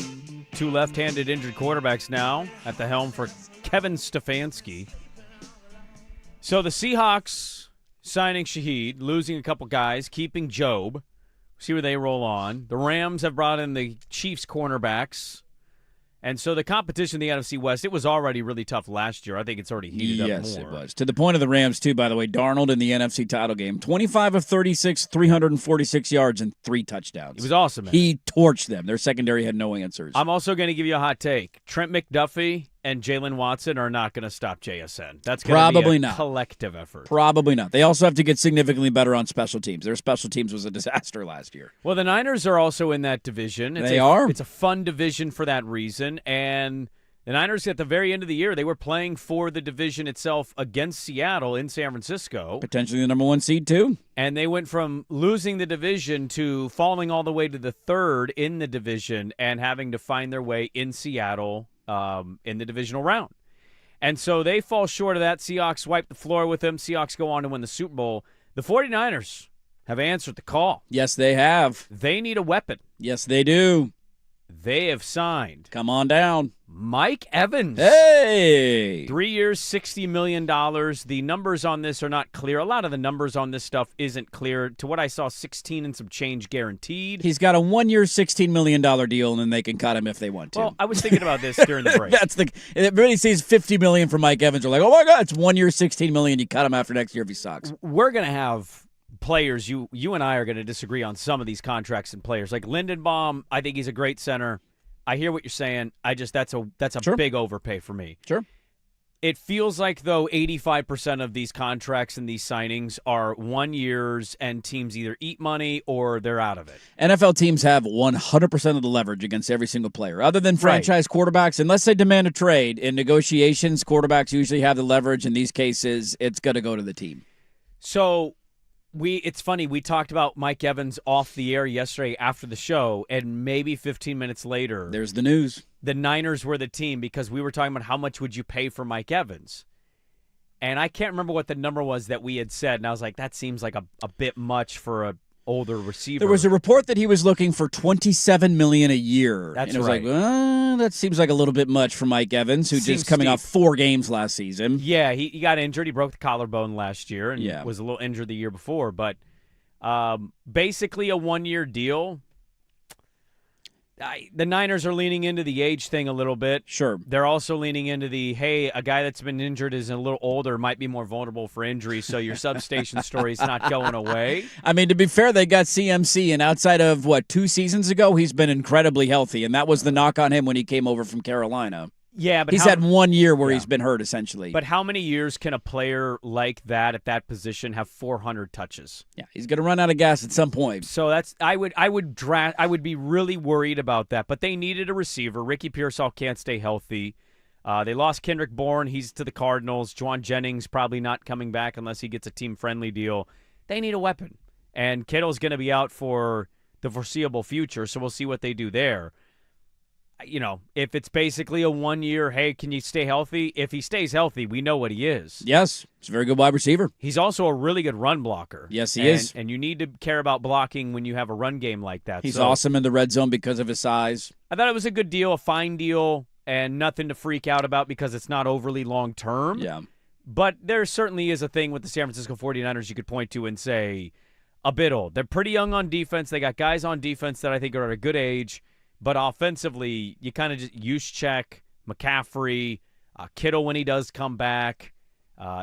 Two left-handed injured quarterbacks now at the helm for Kevin Stefanski. So the Seahawks signing Shaheed, losing a couple guys, keeping Job. See where they roll on. The Rams have brought in the Chiefs cornerbacks. And so the competition in the NFC West, it was already really tough last year. I think it's already heated up more. Yes, it was. To the point of the Rams, too, by the way. Darnold in the NFC title game. 25 of 36, 346 yards, and 3 touchdowns. It was awesome, man. He torched them. Their secondary had no answers. I'm also going to give you a hot take. Trent McDuffie and Jalen Watson are not going to stop JSN. That's going to be a collective effort. Probably not. They also have to get significantly better on special teams. Their special teams was a disaster last year. Well, the Niners are also in that division. They are. It's a fun division for that reason. And the Niners, at the very end of the year, they were playing for the division itself against Seattle in San Francisco. Potentially the number 1 seed, too. And they went from losing the division to falling all the way to the 3rd in the division and having to find their way in Seattle in the divisional round. And so they fall short of that. Seahawks wipe the floor with them. Seahawks go on to win the Super Bowl. The 49ers have answered the call. Yes, they have. They need a weapon. Yes, they do. They have signed Come on down. Mike Evans. Hey! 3 years, $60 million. The numbers on this are not clear. A lot of the numbers on this stuff isn't clear. To what I saw, 16 and some change guaranteed. He's got a 1 year, $16 million deal, and then they can cut him if they want to. Well, I was thinking about this during the break. Everybody sees $50 million for Mike Evans. They're like, oh my God, it's 1 year, $16 million. You cut him after next year if he sucks. We're going to have players, you and I are going to disagree on some of these contracts and players. Like Lindenbaum, I think he's a great center. I hear what you're saying. That's a Sure. big overpay for me. Sure. It feels like, though, 85% of these contracts and these signings are 1 years, and teams either eat money or they're out of it. NFL teams have 100% of the leverage against every single player. Other than franchise quarterbacks, unless they demand a trade, in negotiations, quarterbacks usually have the leverage. In these cases, it's going to go to the team. So it's funny, we talked about Mike Evans off the air yesterday after the show, and maybe 15 minutes later, There's the news. the Niners were the team because we were talking about how much would you pay for Mike Evans. And I can't remember what the number was that we had said, and I was like, that seems like a bit much for a older receiver. There was a report that he was looking for $27 million a year. That's and it was right. like, that seems like a little bit much for Mike Evans, who Seems just coming steep. off 4 games last season. Yeah, he got injured. He broke the collarbone last year and Yeah. was a little injured the year before. But basically a 1 year deal. The Niners are leaning into the age thing a little bit. Sure. They're also leaning into hey, a guy that's been injured is a little older, might be more vulnerable for injury, so your substation story is not going away. I mean, to be fair, they got CMC, and outside of, 2 seasons ago, he's been incredibly healthy, and that was the knock on him when he came over from Carolina. Yeah, but He's had 1 year where he's been hurt, essentially. But how many years can a player like that at that position have 400 touches? Yeah, he's going to run out of gas at some point. So I would be really worried about that. But they needed a receiver. Ricky Pearsall can't stay healthy. They lost Kendrick Bourne. He's to the Cardinals. Juwan Jennings probably not coming back unless he gets a team-friendly deal. They need a weapon. And Kittle's going to be out for the foreseeable future, so we'll see what they do there. If it's basically a 1 year, hey, can you stay healthy? If he stays healthy, we know what he is. Yes, he's a very good wide receiver. He's also a really good run blocker. Yes, he is. And you need to care about blocking when you have a run game like that. He's awesome in the red zone because of his size. I thought it was a good deal, a fine deal, and nothing to freak out about because it's not overly long term. Yeah. But there certainly is a thing with the San Francisco 49ers you could point to and say a bit old. They're pretty young on defense. They got guys on defense that I think are at a good age. But offensively, you kind of just Juszczyk, McCaffrey, Kittle when he does come back.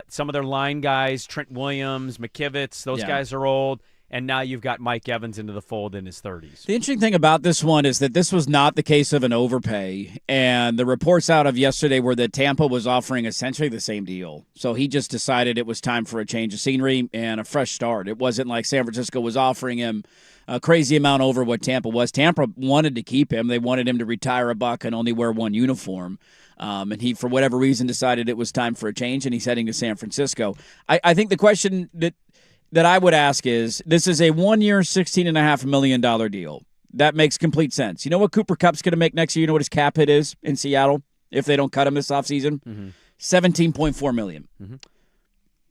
Some of their line guys, Trent Williams, McKivitz, those guys are old. And now you've got Mike Evans into the fold in his 30s. The interesting thing about this one is that this was not the case of an overpay. And the reports out of yesterday were that Tampa was offering essentially the same deal. So he just decided it was time for a change of scenery and a fresh start. It wasn't like San Francisco was offering him a crazy amount over what Tampa was. Tampa wanted to keep him. They wanted him to retire a buck and only wear one uniform. And he, for whatever reason, decided it was time for a change, and he's heading to San Francisco. I think the question that I would ask is, this is a 1 year, $16.5 million deal. That makes complete sense. You know what Cooper Kupp's going to make next year? You know what his cap hit is in Seattle if they don't cut him this offseason? $17.4 million.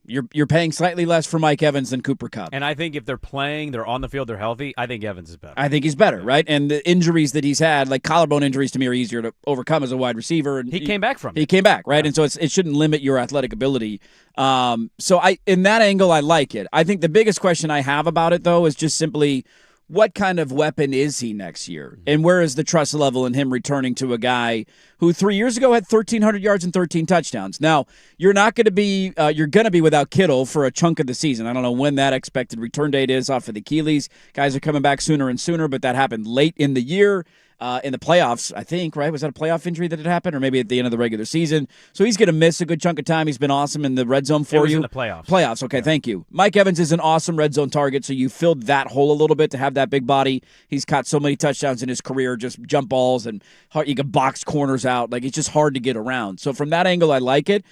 You're paying slightly less for Mike Evans than Cooper Kupp. And I think if they're playing, they're on the field, they're healthy, I think Evans is better. I think he's better, right? And the injuries that he's had, like collarbone injuries to me, are easier to overcome as a wide receiver. And he came back from it. He came back, right? And so it shouldn't limit your athletic ability. So in that angle, I like it. I think the biggest question I have about it, though, is just simply, what kind of weapon is he next year? And where is the trust level in him returning to a guy who 3 years ago had 1,300 yards and 13 touchdowns? Now, you're not going to be you're going to be without Kittle for a chunk of the season. I don't know when that expected return date is off of the Achilles. Guys are coming back sooner and sooner, but that happened late in the year. In the playoffs, I think, right? Was that a playoff injury that had happened, or maybe at the end of the regular season? So he's going to miss a good chunk of time. He's been awesome in the red zone for it was you. In the playoffs. Playoffs, okay, Thank you. Mike Evans is an awesome red zone target, so you filled that hole a little bit to have that big body. He's caught so many touchdowns in his career, just jump balls, and you can box corners out. Like, it's just hard to get around. So from that angle, I like it.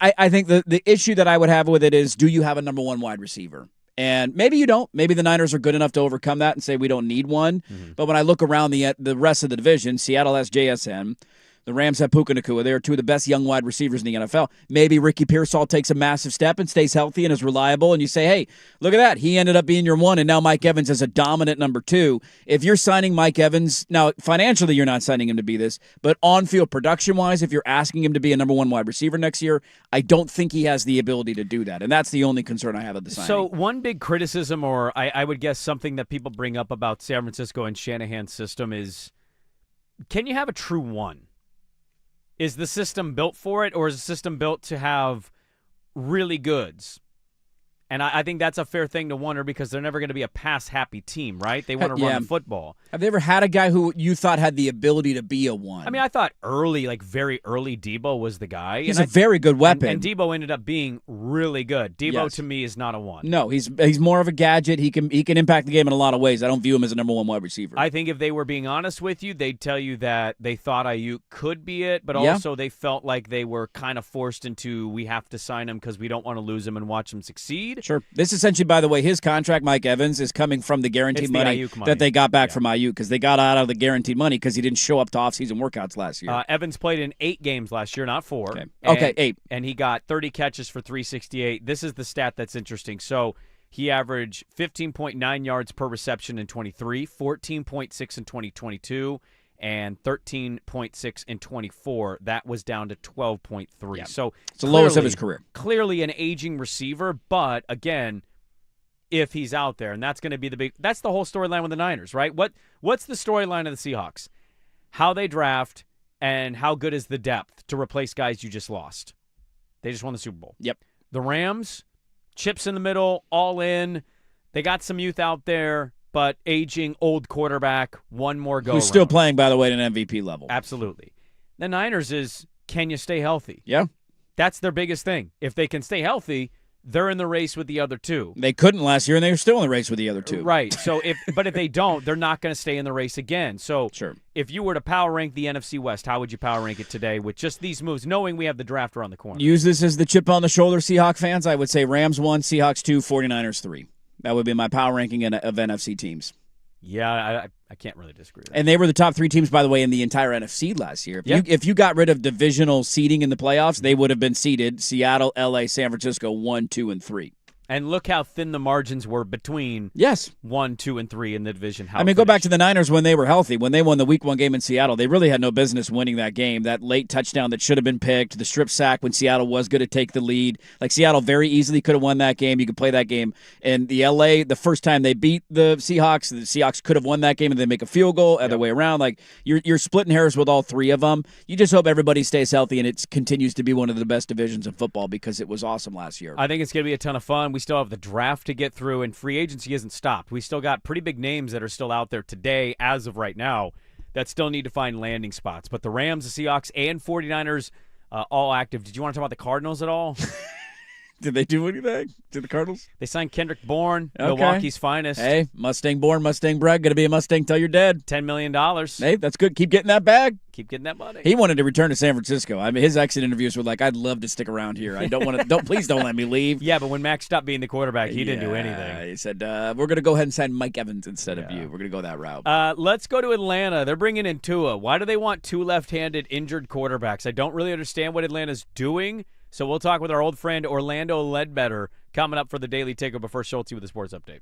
I think the issue that I would have with it is, do you have a number one wide receiver? And maybe you don't. Maybe the Niners are good enough to overcome that and say we don't need one. But when I look around the rest of the division, Seattle has JSN. The Rams have Puka Nacua. They are two of the best young wide receivers in the NFL. Maybe Ricky Pearsall takes a massive step and stays healthy and is reliable, and you say, hey, look at that. He ended up being your one, and now Mike Evans is a dominant number two. If you're signing Mike Evans, now financially you're not signing him to be this, but on-field production-wise, if you're asking him to be a number one wide receiver next year, I don't think he has the ability to do that, and that's the only concern I have of the signing. So one big criticism, or I would guess something that people bring up about San Francisco and Shanahan's system is, can you have a true one? Is the system built for it, or is the system built to have really goods? And I think that's a fair thing to wonder, because they're never going to be a pass-happy team, right? They want to run the football. Have they ever had a guy who you thought had the ability to be a one? I mean, I thought very early, Debo was the guy. He's a very good weapon. And Debo ended up being really good. Debo, to me, is not a one. No, he's more of a gadget. He can impact the game in a lot of ways. I don't view him as a number one wide receiver. I think if they were being honest with you, they'd tell you that they thought Ayuk could be it, but also they felt like they were kind of forced into, we have to sign him because we don't want to lose him and watch him succeed. Sure. This essentially, by the way, his contract, Mike Evans, is coming from the guaranteed money that they got back from Ayuk, because they got out of the guaranteed money because he didn't show up to offseason workouts last year. Evans played in 8 games last year, not 4. Okay, 8. And he got 30 catches for 368. This is the stat that's interesting. So he averaged 15.9 yards per reception in 23, 14.6 in 2022, and 13.6 in 24. That was down to 12.3. Yeah. So it's the lowest of his career. Clearly an aging receiver, but again, if he's out there, and that's going to be that's the whole storyline with the Niners, right? What's the storyline of the Seahawks? How they draft and how good is the depth to replace guys you just lost. They just won the Super Bowl. Yep. The Rams, chips in the middle, all in. They got some youth out there, but aging old quarterback, one more go. Who's still playing, by the way, at an MVP level. Absolutely. The Niners is, can you stay healthy? Yeah. That's their biggest thing. If they can stay healthy, they're in the race with the other two. They couldn't last year, and they were still in the race with the other two. Right. So if they don't, they're not going to stay in the race again. So sure. If you were to power rank the NFC West, how would you power rank it today with just these moves, knowing we have the draft around the corner? Use this as the chip on the shoulder, Seahawks fans. I would say Rams 1, Seahawks 2, 49ers 3. That would be my power ranking of NFC teams. Yeah, I can't really disagree with that. And they were the top 3 teams, by the way, in the entire NFC last year. If you got rid of divisional seeding in the playoffs, they would have been seeded Seattle, LA, San Francisco 1, 2, and 3. And look how thin the margins were between 1, 2, and 3 in the division. Go back to the Niners when they were healthy. When they won the Week 1 game in Seattle, they really had no business winning that game. That late touchdown that should have been picked, the strip sack when Seattle was going to take the lead. Like, Seattle very easily could have won that game. You could play that game. And the LA, the first time they beat the Seahawks could have won that game and they make a field goal, other way around. Like, you're splitting hairs with all 3 of them. You just hope everybody stays healthy and it continues to be one of the best divisions in football, because it was awesome last year. I think it's going to be a ton of fun. We still have the draft to get through, and free agency isn't stopped. We still got pretty big names that are still out there today, as of right now, that still need to find landing spots. But the Rams, the Seahawks, and 49ers all active. Did you want to talk about the Cardinals at all? Did they do anything to the Cardinals? They signed Kendrick Bourne, Milwaukee's finest. Hey, Mustang born, Mustang bred. Going to be a Mustang till you're dead. $10 million. Hey, that's good. Keep getting that bag. Keep getting that money. He wanted to return to San Francisco. I mean, his exit interviews were like, "I'd love to stick around here. I don't want to. Please don't let me leave." Yeah, but when Max stopped being the quarterback, he didn't do anything. He said, "We're going to go ahead and sign Mike Evans instead of you. We're going to go that route." Let's go to Atlanta. They're bringing in Tua. Why do they want 2 left-handed injured quarterbacks? I don't really understand what Atlanta's doing. So we'll talk with our old friend Orlando Ledbetter coming up for the Daily Takeover. First, Schulte with the sports update.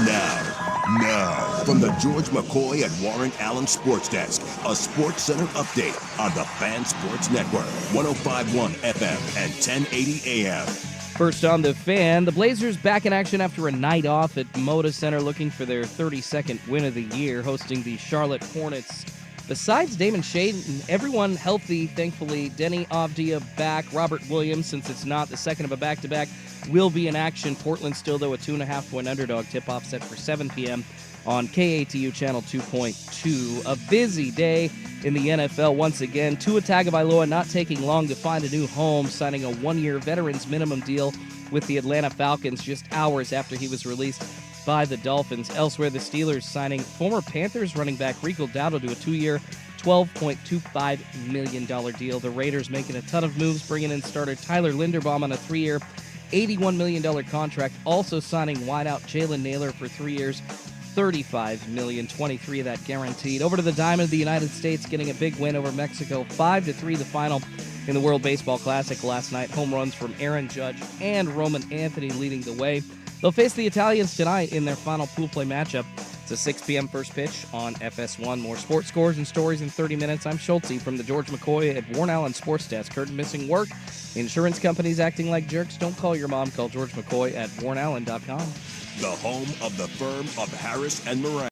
Now, from the George McCoy and Warren Allen Sports Desk, a Sports Center update on the Fan Sports Network, 105.1 FM and 1080 AM. First on the Fan, the Blazers back in action after a night off at Moda Center looking for their 32nd win of the year, hosting the Charlotte Hornets. Besides Damon Shaden, everyone healthy, thankfully. Denny Avdia back. Robert Williams, since it's not the second of a back-to-back, will be in action. Portland still, though, a 2.5-point underdog. Tip-off set for 7 p.m. on KATU Channel 2.2. A busy day in the NFL once again. Tua Tagovailoa not taking long to find a new home, signing a 1-year veterans minimum deal with the Atlanta Falcons just hours after he was released by the Dolphins. Elsewhere, the Steelers signing former Panthers running back Rico Dowdle to a 2-year, $12.25 million deal. The Raiders making a ton of moves, bringing in starter Tyler Linderbaum on a 3-year, $81 million contract. Also signing wideout Jalen Naylor for 3 years, $35 million, 23 of that guaranteed. Over to the Diamond of the United States, getting a big win over Mexico, 5-3 the final in the World Baseball Classic last night. Home runs from Aaron Judge and Roman Anthony leading the way. They'll face the Italians tonight in their final pool play matchup. It's a 6 p.m. first pitch on FS1. More sports scores and stories in 30 minutes. I'm Schulte from the George McCoy at Warren Allen Sports Desk. Heard missing work? Insurance companies acting like jerks? Don't call your mom. Call George McCoy at warrenallen.com. The home of the firm of Harris and Moran.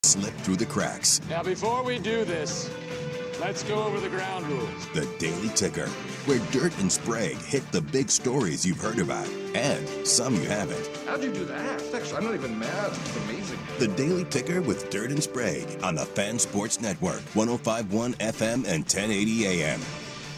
slip through the cracks. Now, before we do this, let's go over the ground rules. The Daily Ticker, where Dirt and Sprague hit the big stories you've heard about and some you haven't. How'd you do that? Actually, I'm not even mad. It's amazing. The Daily Ticker with Dirt and Sprague on the Fan Sports Network, 105.1 FM and 1080 AM.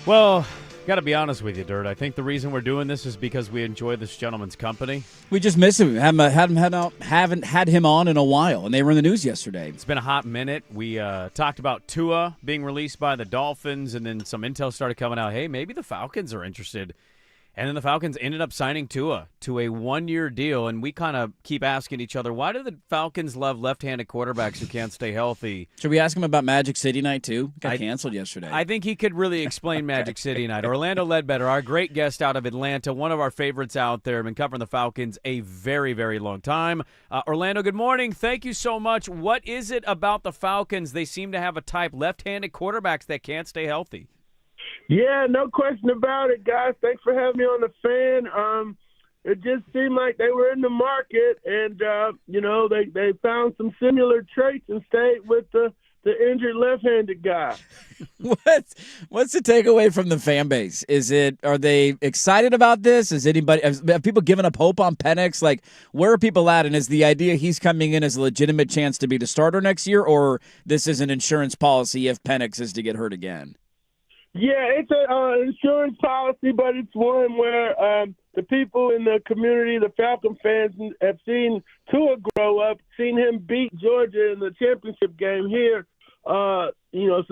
Well, got to be honest with you, Dirt. I think the reason we're doing this is because we enjoy this gentleman's company. We just miss him. Haven't had him on in a while, and they were in the news yesterday. It's been a hot minute. We talked about Tua being released by the Dolphins, and then some intel started coming out. Hey, maybe the Falcons are interested. And then the Falcons ended up signing Tua to a one-year deal, and we kind of keep asking each other, why do the Falcons love left-handed quarterbacks who can't stay healthy? Should we ask him about Magic City Night, too? Got canceled yesterday. I think he could really explain Magic City Night. Orlando Ledbetter, our great guest out of Atlanta, one of our favorites out there, been covering the Falcons a very, very long time. Orlando, good morning. Thank you so much. What is it about the Falcons? They seem to have a type, left-handed quarterbacks that can't stay healthy. Yeah, no question about it, guys. Thanks for having me on the Fan. It just seemed like they were in the market, and they found some similar traits and stayed with the injured left-handed guy. What's the takeaway from the fan base? Are they excited about this? Have people given up hope on Penix? Like, where are people at? And is the idea he's coming in as a legitimate chance to be the starter next year, or this is an insurance policy if Penix is to get hurt again? Yeah, it's an insurance policy, but it's one where the people in the community, the Falcon fans, have seen Tua grow up, seen him beat Georgia in the championship game here. So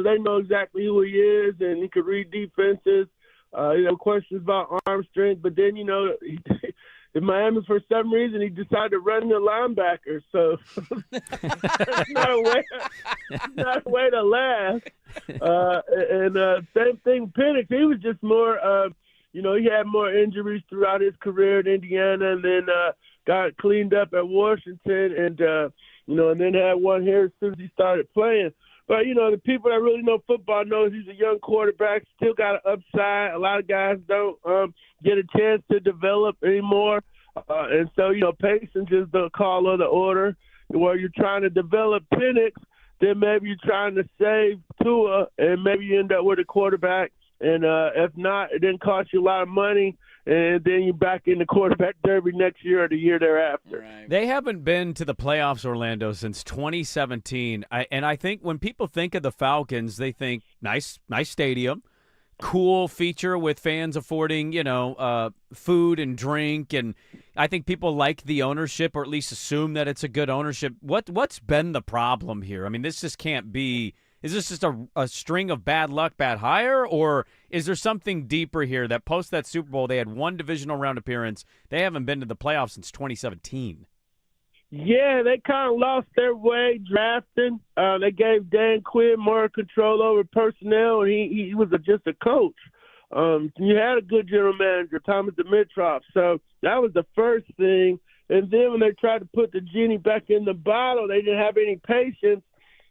they know exactly who he is, and he could read defenses. Questions about arm strength, but then in Miami, for some reason, he decided to run the linebacker. So that's not a way to laugh. Same thing, Penix. He was just more, he had more injuries throughout his career in Indiana, and then got cleaned up at Washington, and then had one here as soon as he started playing. But, the people that really know football knows he's a young quarterback, still got an upside. A lot of guys don't get a chance to develop anymore. And so, patience is the call of the order. Where you're trying to develop Penix, then maybe you're trying to save Tua, and maybe you end up with a quarterback. And if not, it didn't cost you a lot of money, and then you're back in the quarterback derby next year or the year thereafter. Right. They haven't been to the playoffs, Orlando, since 2017. And I think when people think of the Falcons, they think nice stadium, cool feature with fans affording, food and drink. And I think people like the ownership, or at least assume that it's a good ownership. What's been the problem here? I mean, this just can't be. Is this just a string of bad luck, bad hire, or is there something deeper here that post that Super Bowl, they had one divisional round appearance. They haven't been to the playoffs since 2017. Yeah, they kind of lost their way drafting. They gave Dan Quinn more control over personnel, and he was just a coach. You had a good general manager, Thomas Dimitroff, so that was the first thing. And then when they tried to put the genie back in the bottle, they didn't have any patience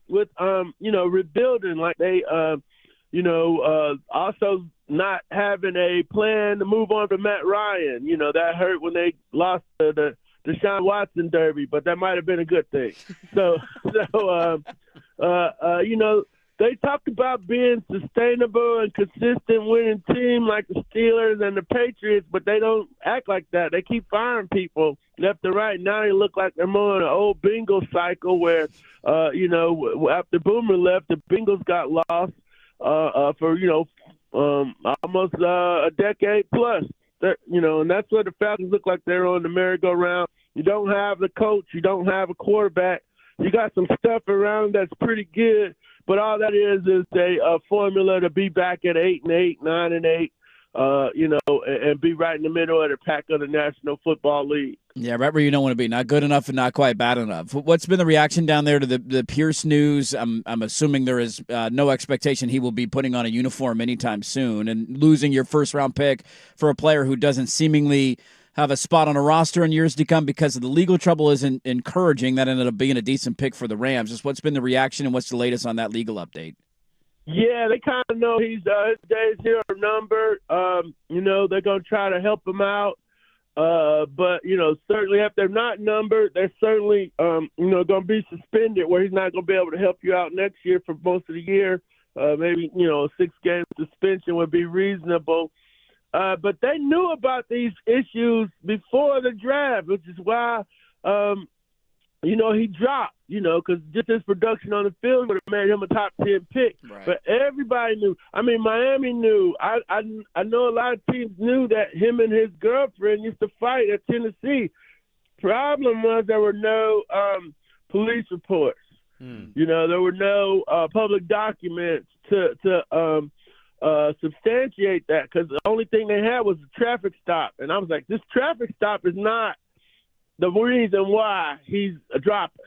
with rebuilding, like they also not having a plan to move on from Matt Ryan. That hurt when they lost the Deshaun Watson derby, but that might have been a good thing. They talked about being sustainable and consistent winning team like the Steelers and the Patriots, but they don't act like that. They keep firing people left and right. Now they look like they're more in an old Bengals cycle where, after Boomer left, the Bengals got lost for almost a decade plus. And that's what the Falcons look like. They're on the merry-go-round. You don't have the coach. You don't have a quarterback. You got some stuff around that's pretty good, but all that is a formula to be back at 8-8, 9-8, and be right in the middle of the pack of the National Football League. Yeah, right where you don't want to be. Not good enough and not quite bad enough. What's been the reaction down there to the Pierce news? I'm assuming there is no expectation he will be putting on a uniform anytime soon, and losing your first-round pick for a player who doesn't seemingly have a spot on a roster in years to come because of the legal trouble isn't encouraging. That ended up being a decent pick for the Rams. Just what's been the reaction and what's the latest on that legal update? Yeah, they kind of know his days here are numbered. They're going to try to help him out. But, certainly if they're not numbered, they're certainly, going to be suspended where he's not going to be able to help you out next year for most of the year. Maybe, a 6-game suspension would be reasonable. But they knew about these issues before the draft, which is why, he dropped, because just his production on the field would have made him a top 10 pick. Right. But everybody knew. I mean, Miami knew. I know a lot of teams knew that him and his girlfriend used to fight at Tennessee. Problem was there were no police reports. There were no public documents to substantiate that, because the only thing they had was a traffic stop. And I was like, this traffic stop is not the reason why he's dropping.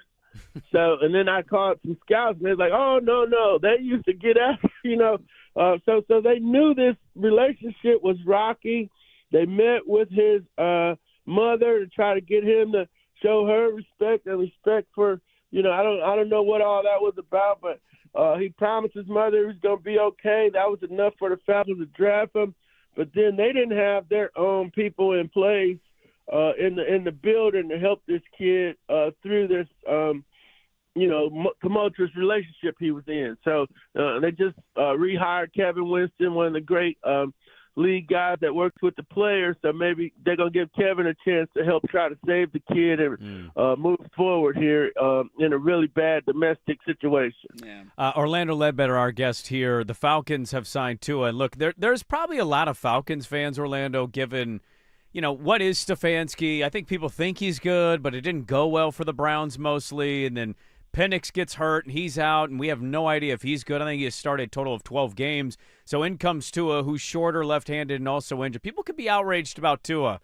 So, and then I called some scouts, and they're like, oh, no, they used to get after, so they knew this relationship was rocky. They met with his mother to try to get him to show her respect and respect for, I don't know what all that was about, but he promised his mother he was going to be okay. That was enough for the Falcons to draft him. But then they didn't have their own people in place in the building to help this kid through this, tumultuous relationship he was in. So they just rehired Kevin Winston, one of the great league guys that works with the players. So maybe they're going to give Kevin a chance to help try to save the kid and move forward here in a really bad domestic situation. Yeah. Orlando Ledbetter, our guest here. The Falcons have signed Tua. And look, there's probably a lot of Falcons fans, Orlando, given – what is Stefanski? I think people think he's good, but it didn't go well for the Browns mostly. And then Penix gets hurt, and he's out, and we have no idea if he's good. I think he has started a total of 12 games. So in comes Tua, who's shorter, left-handed, and also injured. People could be outraged about Tua.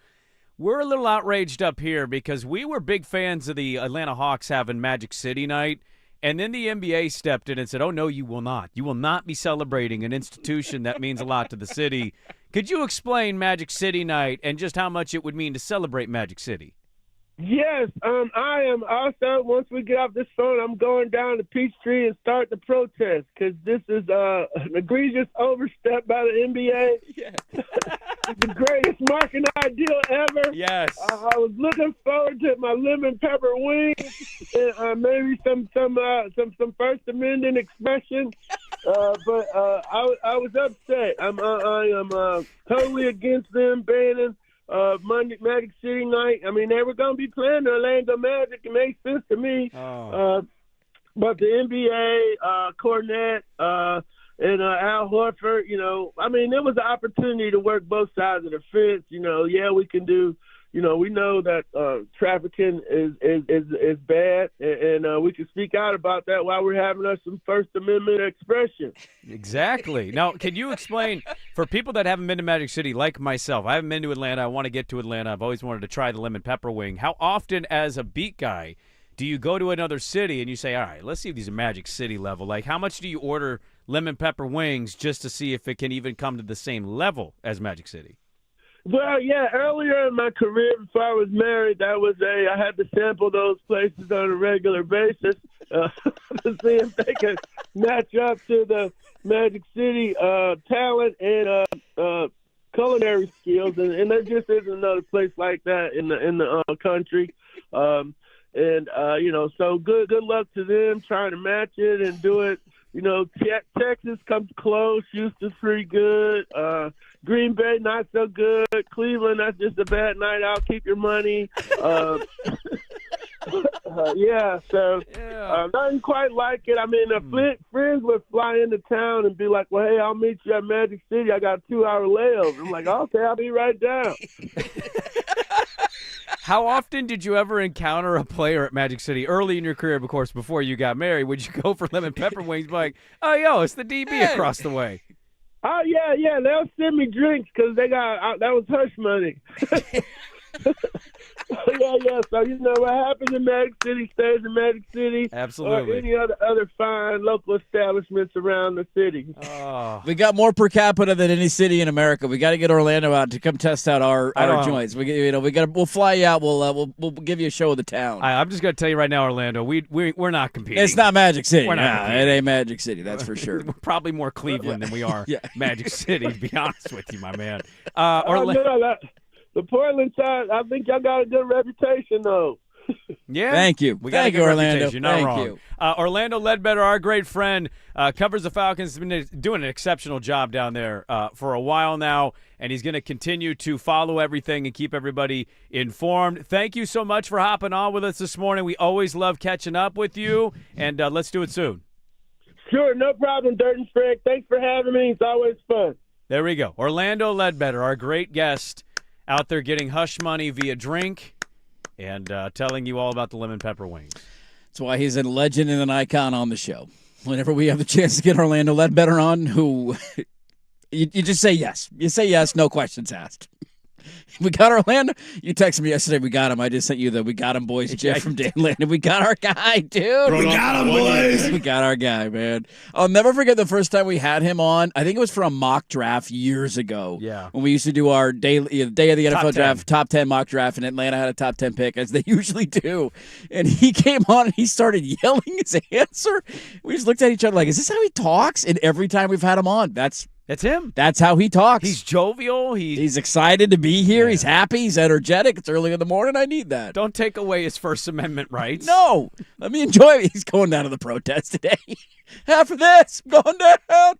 We're a little outraged up here because we were big fans of the Atlanta Hawks having Magic City night. And then the NBA stepped in and said, oh, no, you will not. You will not be celebrating an institution that means a lot to the city. Could you explain Magic City night and just how much it would mean to celebrate Magic City? Yes, I am also, once we get off this phone, I'm going down to Peachtree and start the protest, because this is an egregious overstep by the NBA. Yes. It's the greatest marketing ideal ever. Yes. I was looking forward to my lemon pepper wings and maybe some First Amendment expression, but I was upset. I am totally against them banning Magic City night. I mean, they were going to be playing the Orlando Magic. It makes sense to me. But the NBA, Cornette, and Al Horford, I mean, there was an opportunity to work both sides of the fence. We can do, we know that trafficking is bad, and we can speak out about that while we're having us some First Amendment expression. Exactly. Now, can you explain, for people that haven't been to Magic City, like myself, I haven't been to Atlanta, I want to get to Atlanta, I've always wanted to try the lemon pepper wing. How often as a beat guy do you go to another city and you say, all right, let's see if these are Magic City level? Like, how much do you order lemon pepper wings just to see if it can even come to the same level as Magic City? Well, yeah, earlier in my career before I was married, I had to sample those places on a regular basis to see if they could match up to the Magic City talent and culinary skills, and there just isn't another place like that in the country. So good luck to them trying to match it and do it. Texas comes close. Houston's pretty good. Green Bay, not so good. Cleveland, that's just a bad night out. Keep your money. Nothing quite like it. I mean, friends would fly into town and be like, well, hey, I'll meet you at Magic City. I got a 2-hour layover. I'm like, okay, I'll be right down. How often did you ever encounter a player at Magic City early in your career, of course, before you got married? Would you go for lemon pepper wings? Like, oh, yo, it's the DB across the way. Oh, yeah. They'll send me drinks because they got that was hush money. Yeah. So, what happens in Magic City stays in Magic City. Absolutely. Or any other fine local establishments around the city. Oh. We got more per capita than any city in America. We got to get Orlando out to come test out our joints. We'll fly you out. We'll give you a show of the town. I'm just gonna tell you right now, Orlando. We're not competing. It's not Magic City. We're not it ain't Magic City. That's for sure. We're probably more Cleveland than we are Magic City. To be honest with you, my man. Orlando. the Portland side, I think y'all got a good reputation, though. Yeah. Thank you. We got a Thank good you, Orlando. reputation. You're not Thank wrong. you. Orlando Ledbetter, our great friend, covers the Falcons. He's been doing an exceptional job down there for a while now, and he's going to continue to follow everything and keep everybody informed. Thank you so much for hopping on with us this morning. We always love catching up with you, and let's do it soon. Sure, no problem, Dirt and Sprague. Thanks for having me. It's always fun. There we go. Orlando Ledbetter, our great guest, out there getting hush money via drink and telling you all about the lemon pepper wings. That's why he's a legend and an icon on the show. Whenever we have the chance to get Orlando Ledbetter on, who you just say yes. You say yes, no questions asked. We got Orlando. You texted me yesterday. We got him. I just sent you the "We got him, boys" GIF from Dan Landon. We got our guy, dude. We got him, boys. We got our guy, man. I'll never forget the first time we had him on. I think it was for a mock draft years ago. Yeah. When we used to do our day of the NFL Top 10. draft, top 10 mock draft, and Atlanta had a top 10 pick, as they usually do. And he came on and he started yelling his answer. We just looked at each other like, is this how he talks? And every time we've had him on, that's him. That's how he talks. He's jovial. He's excited to be here. He's happy. He's energetic. It's early in the morning. I need that. Don't take away his First Amendment rights. No. Let me enjoy it. He's going down to the protest today. After this, I'm going down.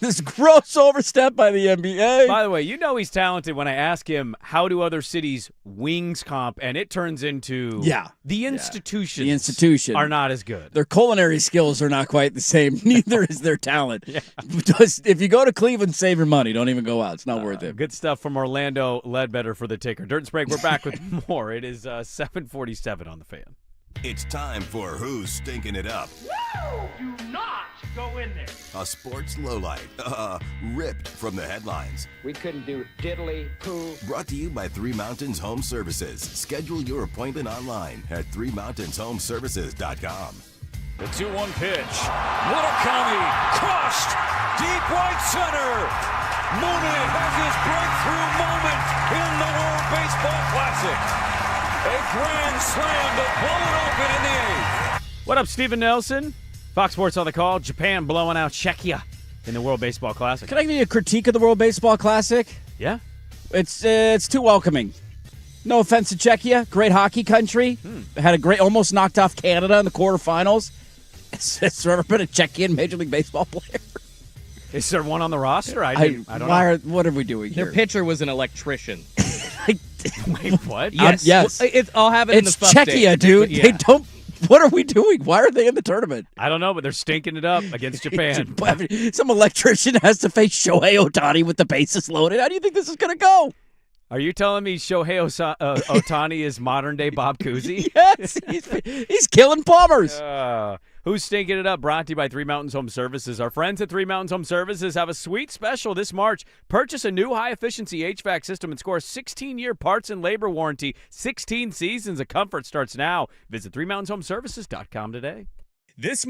This gross overstep by the NBA. By the way, you know he's talented when I ask him, how do other cities wings comp? And it turns into the institutions. The institution are not as good. Their culinary skills are not quite the same. Neither is their talent. Just, if you go to Cleveland, save your money. Don't even go out. It's not worth it. Good stuff from Orlando Ledbetter for the ticker. Dirt and Sprague, we're back with more. It is 7:47 on the Fan. It's time for Who's Stinking It Up? Do not go in there. A sports lowlight, ripped from the headlines. We couldn't do diddly poo. Brought to you by Three Mountains Home Services. Schedule your appointment online at threemountainshomservices.com. The 2-1 pitch. Murakami crushed deep right center. Mooney has his breakthrough moment in the World Baseball Classic. A grand slam to blow it open in the 8th. What up, Stephen Nelson? Fox Sports on the call. Japan blowing out Czechia in the World Baseball Classic. Can I give you a critique of the World Baseball Classic? Yeah. It's too welcoming. No offense to Czechia, great hockey country. Had a great, almost knocked off Canada in the quarterfinals. Has there ever been a Czechian Major League Baseball player? Is there one on the roster? I don't know. What are we doing here? Their pitcher was an electrician. Wait, what? Yes. Yes. Well, I'll have it in the It's update. Czechia, dude. Yeah. They don't. What are we doing? Why are they in the tournament? I don't know, but they're stinking it up against Japan. Some electrician has to face Shohei Ohtani with the bases loaded. How do you think this is going to go? Are you telling me Shohei Ohtani is modern-day Bob Cousy? Yes. He's killing bombers. Who's stinking it up? Brought to you by Three Mountains Home Services. Our friends at Three Mountains Home Services have a sweet special this March. Purchase a new high-efficiency HVAC system and score a 16-year parts and labor warranty. 16 seasons of comfort starts now. Visit threemountainshomservices.com today. This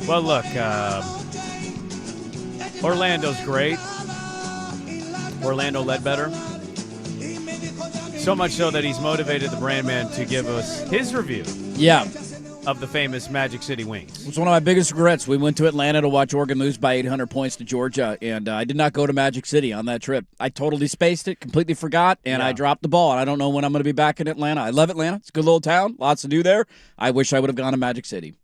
Well, look, Orlando's great. Orlando Ledbetter. So much so that he's motivated the brand man to give us his review of the famous Magic City Wings. It was one of my biggest regrets. We went to Atlanta to watch Oregon lose by 800 points to Georgia, and I did not go to Magic City on that trip. I totally spaced it, completely forgot, and I dropped the ball. And I don't know when I'm going to be back in Atlanta. I love Atlanta. It's a good little town. Lots to do there. I wish I would have gone to Magic City.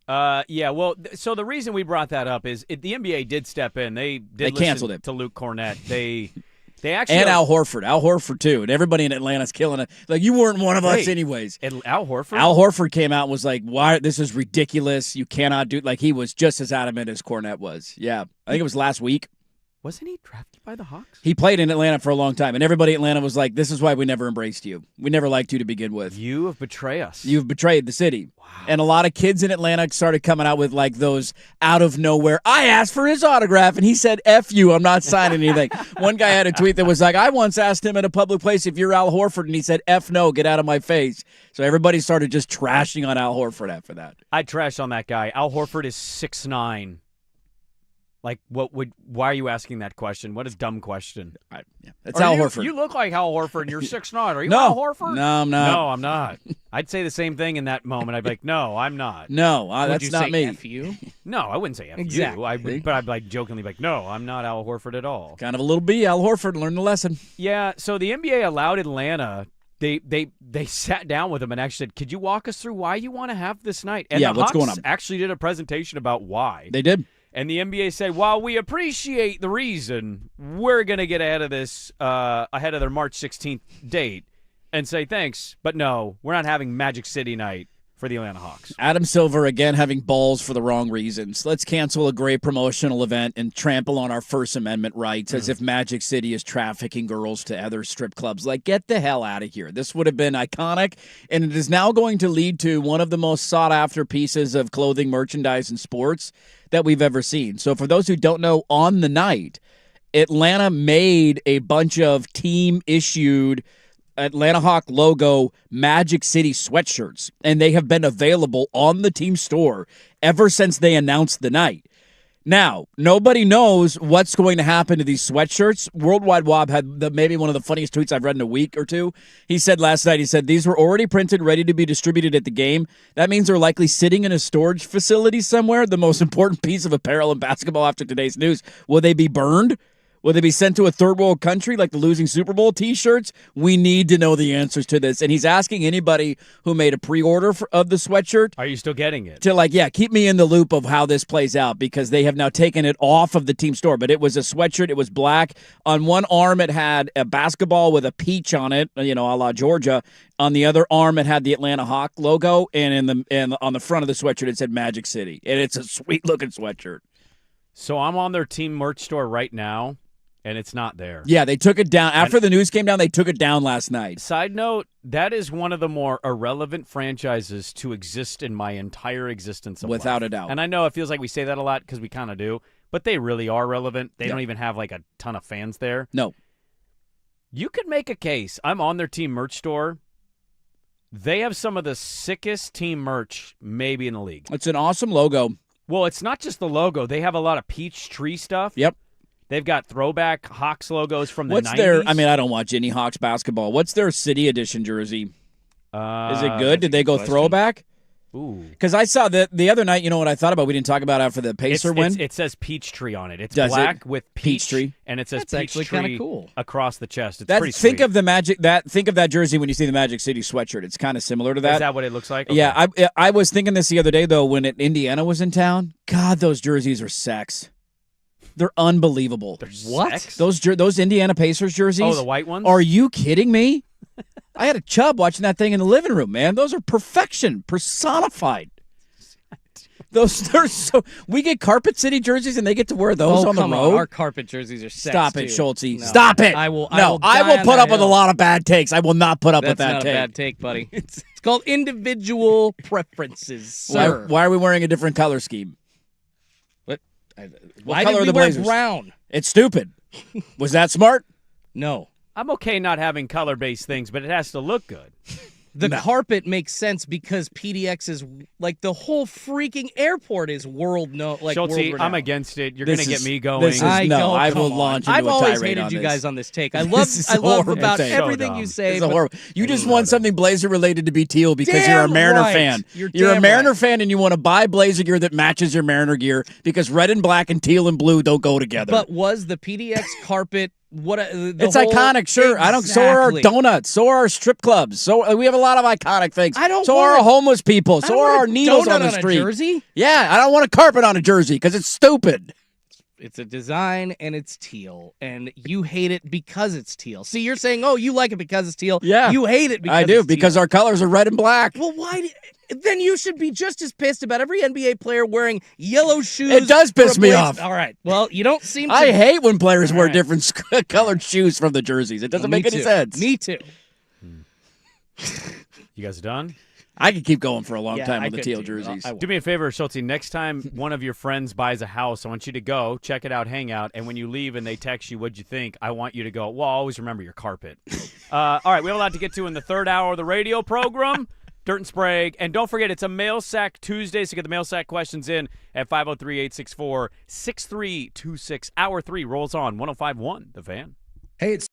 So the reason we brought that up is the NBA did step in. They canceled it to Luke Cornett. They actually and Al Horford too, and everybody in Atlanta's killing it. Like, you weren't one of us anyways. Al Horford. Al Horford came out and was like, "Why? This is ridiculous. You cannot do." Like, he was just as adamant as Cornett was. Yeah, I think it was last week. Wasn't he drafted by the Hawks? He played in Atlanta for a long time, and everybody in Atlanta was like, "This is why we never embraced you. We never liked you to begin with. You have betrayed us. You've betrayed the city." Wow. And a lot of kids in Atlanta started coming out with like those out of nowhere, "I asked for his autograph, and he said, F you, I'm not signing anything." One guy had a tweet that was like, "I once asked him in a public place if you're Al Horford, and he said, F no, get out of my face." So everybody started just trashing on Al Horford after that. I trashed on that guy. Al Horford is 6'9". Like, why are you asking that question? What a dumb question. That's Al Horford. You look like Al Horford, and you're 6'9". Are you No. Al Horford? No, I'm not. No, I'm not. I'd say the same thing in that moment. I'd be like, no, I'm not. No, that's you not say me. F you? No, I wouldn't say F Exactly. you. But I'd like jokingly be like, no, I'm not Al Horford at all. Kind of a little B, Al Horford, learned the lesson. Yeah, so the NBA allowed Atlanta. They sat down with him and actually said, could you walk us through why you want to have this night? And the what's Hawks going on? actually did a presentation about why. They did. And the NBA said, while we appreciate the reason, we're going to get ahead of this, ahead of their March 16th date and say thanks, but no, we're not having Magic City night for the Atlanta Hawks. Adam Silver, again, having balls for the wrong reasons. Let's cancel a great promotional event and trample on our First Amendment rights as if Magic City is trafficking girls to other strip clubs. Like, get the hell out of here. This would have been iconic, and it is now going to lead to one of the most sought-after pieces of clothing, merchandise, and sports that we've ever seen. So for those who don't know, on the night, Atlanta made a bunch of team-issued Atlanta Hawk logo Magic City sweatshirts, and they have been available on the team store ever since they announced the night. Now, nobody knows what's going to happen to these sweatshirts. Worldwide Wob had maybe one of the funniest tweets I've read in a week or two. He said last night, these were already printed, ready to be distributed at the game. That means they're likely sitting in a storage facility somewhere. The most important piece of apparel in basketball after today's news. Will they be burned? Will they be sent to a third world country like the losing Super Bowl T-shirts? We need to know the answers to this. And he's asking anybody who made a pre-order of the sweatshirt. Are you still getting it? To keep me in the loop of how this plays out, because they have now taken it off of the team store. But it was a sweatshirt. It was black. On one arm, it had a basketball with a peach on it, a la Georgia. On the other arm, it had the Atlanta Hawk logo. And on the front of the sweatshirt, it said Magic City. And it's a sweet-looking sweatshirt. So I'm on their team merch store right now. And it's not there. Yeah, they took it down. After the news came down, they took it down last night. Side note, that is one of the more irrelevant franchises to exist in my entire existence of Without life. a doubt. And I know it feels like we say that a lot because we kind of do, but they really are relevant. They don't even have like a ton of fans there. No. You could make a case. I'm on their team merch store. They have some of the sickest team merch maybe in the league. It's an awesome logo. Well, it's not just the logo. They have a lot of peach tree stuff. Yep. They've got throwback Hawks logos from the 90s. What's their? I don't watch any Hawks basketball. What's their City Edition jersey? Is it good? Did they go throwback? Ooh. Because I saw that the other night. You know what I thought about? We didn't talk about after the Pacer win. It says Peachtree on it. It's Does black it? with peach Peachtree. and it says That's actually Peachtree kinda cool. across the chest. It's pretty sweet. Think of that jersey when you see the Magic City sweatshirt. It's kind of similar to that. Is that what it looks like? Okay. Yeah, I was thinking this the other day though when Indiana was in town. God, those jerseys are sex. They're unbelievable. What? Sex? Those Indiana Pacers jerseys? Oh, the white ones? Are you kidding me? I had a chub watching that thing in the living room, man. Those are perfection personified. They're so. We get Carpet City jerseys and they get to wear those on the road. Our carpet jerseys are sex, Stop it, too. Schulte. No. Stop it. I will die put up with a lot of bad takes. I will not put up with that That's take. not a bad take, buddy. It's called individual preferences, sir. Why are we wearing a different color scheme? Why color did are we the wear Blazers? brown? It's stupid. Was that smart? No. I'm okay not having color-based things, but it has to look good. The carpet makes sense because PDX is like the whole freaking airport is world Schultze, world-renowned. I'm against it. You're going to get me going. I will launch into I've a always tirade hated on you this. guys on this take. I love about take. everything So you dumb. say. It's but horrible. You just want something Blazer related to be teal because Damn you're a Mariner right. fan. You're a damn Mariner right. fan and you want to buy Blazer gear that matches your Mariner gear because red and black and teal and blue don't go together. But was the PDX carpet it's iconic, sure. Exactly. So are our donuts. So are our strip clubs. So we have a lot of iconic things. So want are our homeless people. So are our needles on the street. A jersey? Yeah, I don't want a carpet on a jersey because it's stupid. It's a design and it's teal, and you hate it because it's teal. See, you're saying, oh, you like it because it's teal. Yeah. You hate it because I do, it's because teal. our colors are red and black. Well, why? Then you should be just as pissed about every NBA player wearing yellow shoes. It does piss me off. All right. Well, you don't seem to. I hate when players wear right. different colored shoes from the jerseys. It doesn't make any sense. Me too. You guys done? I could keep going for a long time I with the could teal too. jerseys. I Do me a favor, Schultze. Next time one of your friends buys a house, I want you to go, check it out, hang out, and when you leave and they text you, what'd you think? I want you to go, well, always remember your carpet. All right, we have a lot to get to in the third hour of the radio program. Dirt and Sprague. And don't forget, it's a Mail Sack Tuesday, so get the Mail Sack questions in at 503-864-6326. Hour 3 rolls on 105.1 The Fan. Hey, it's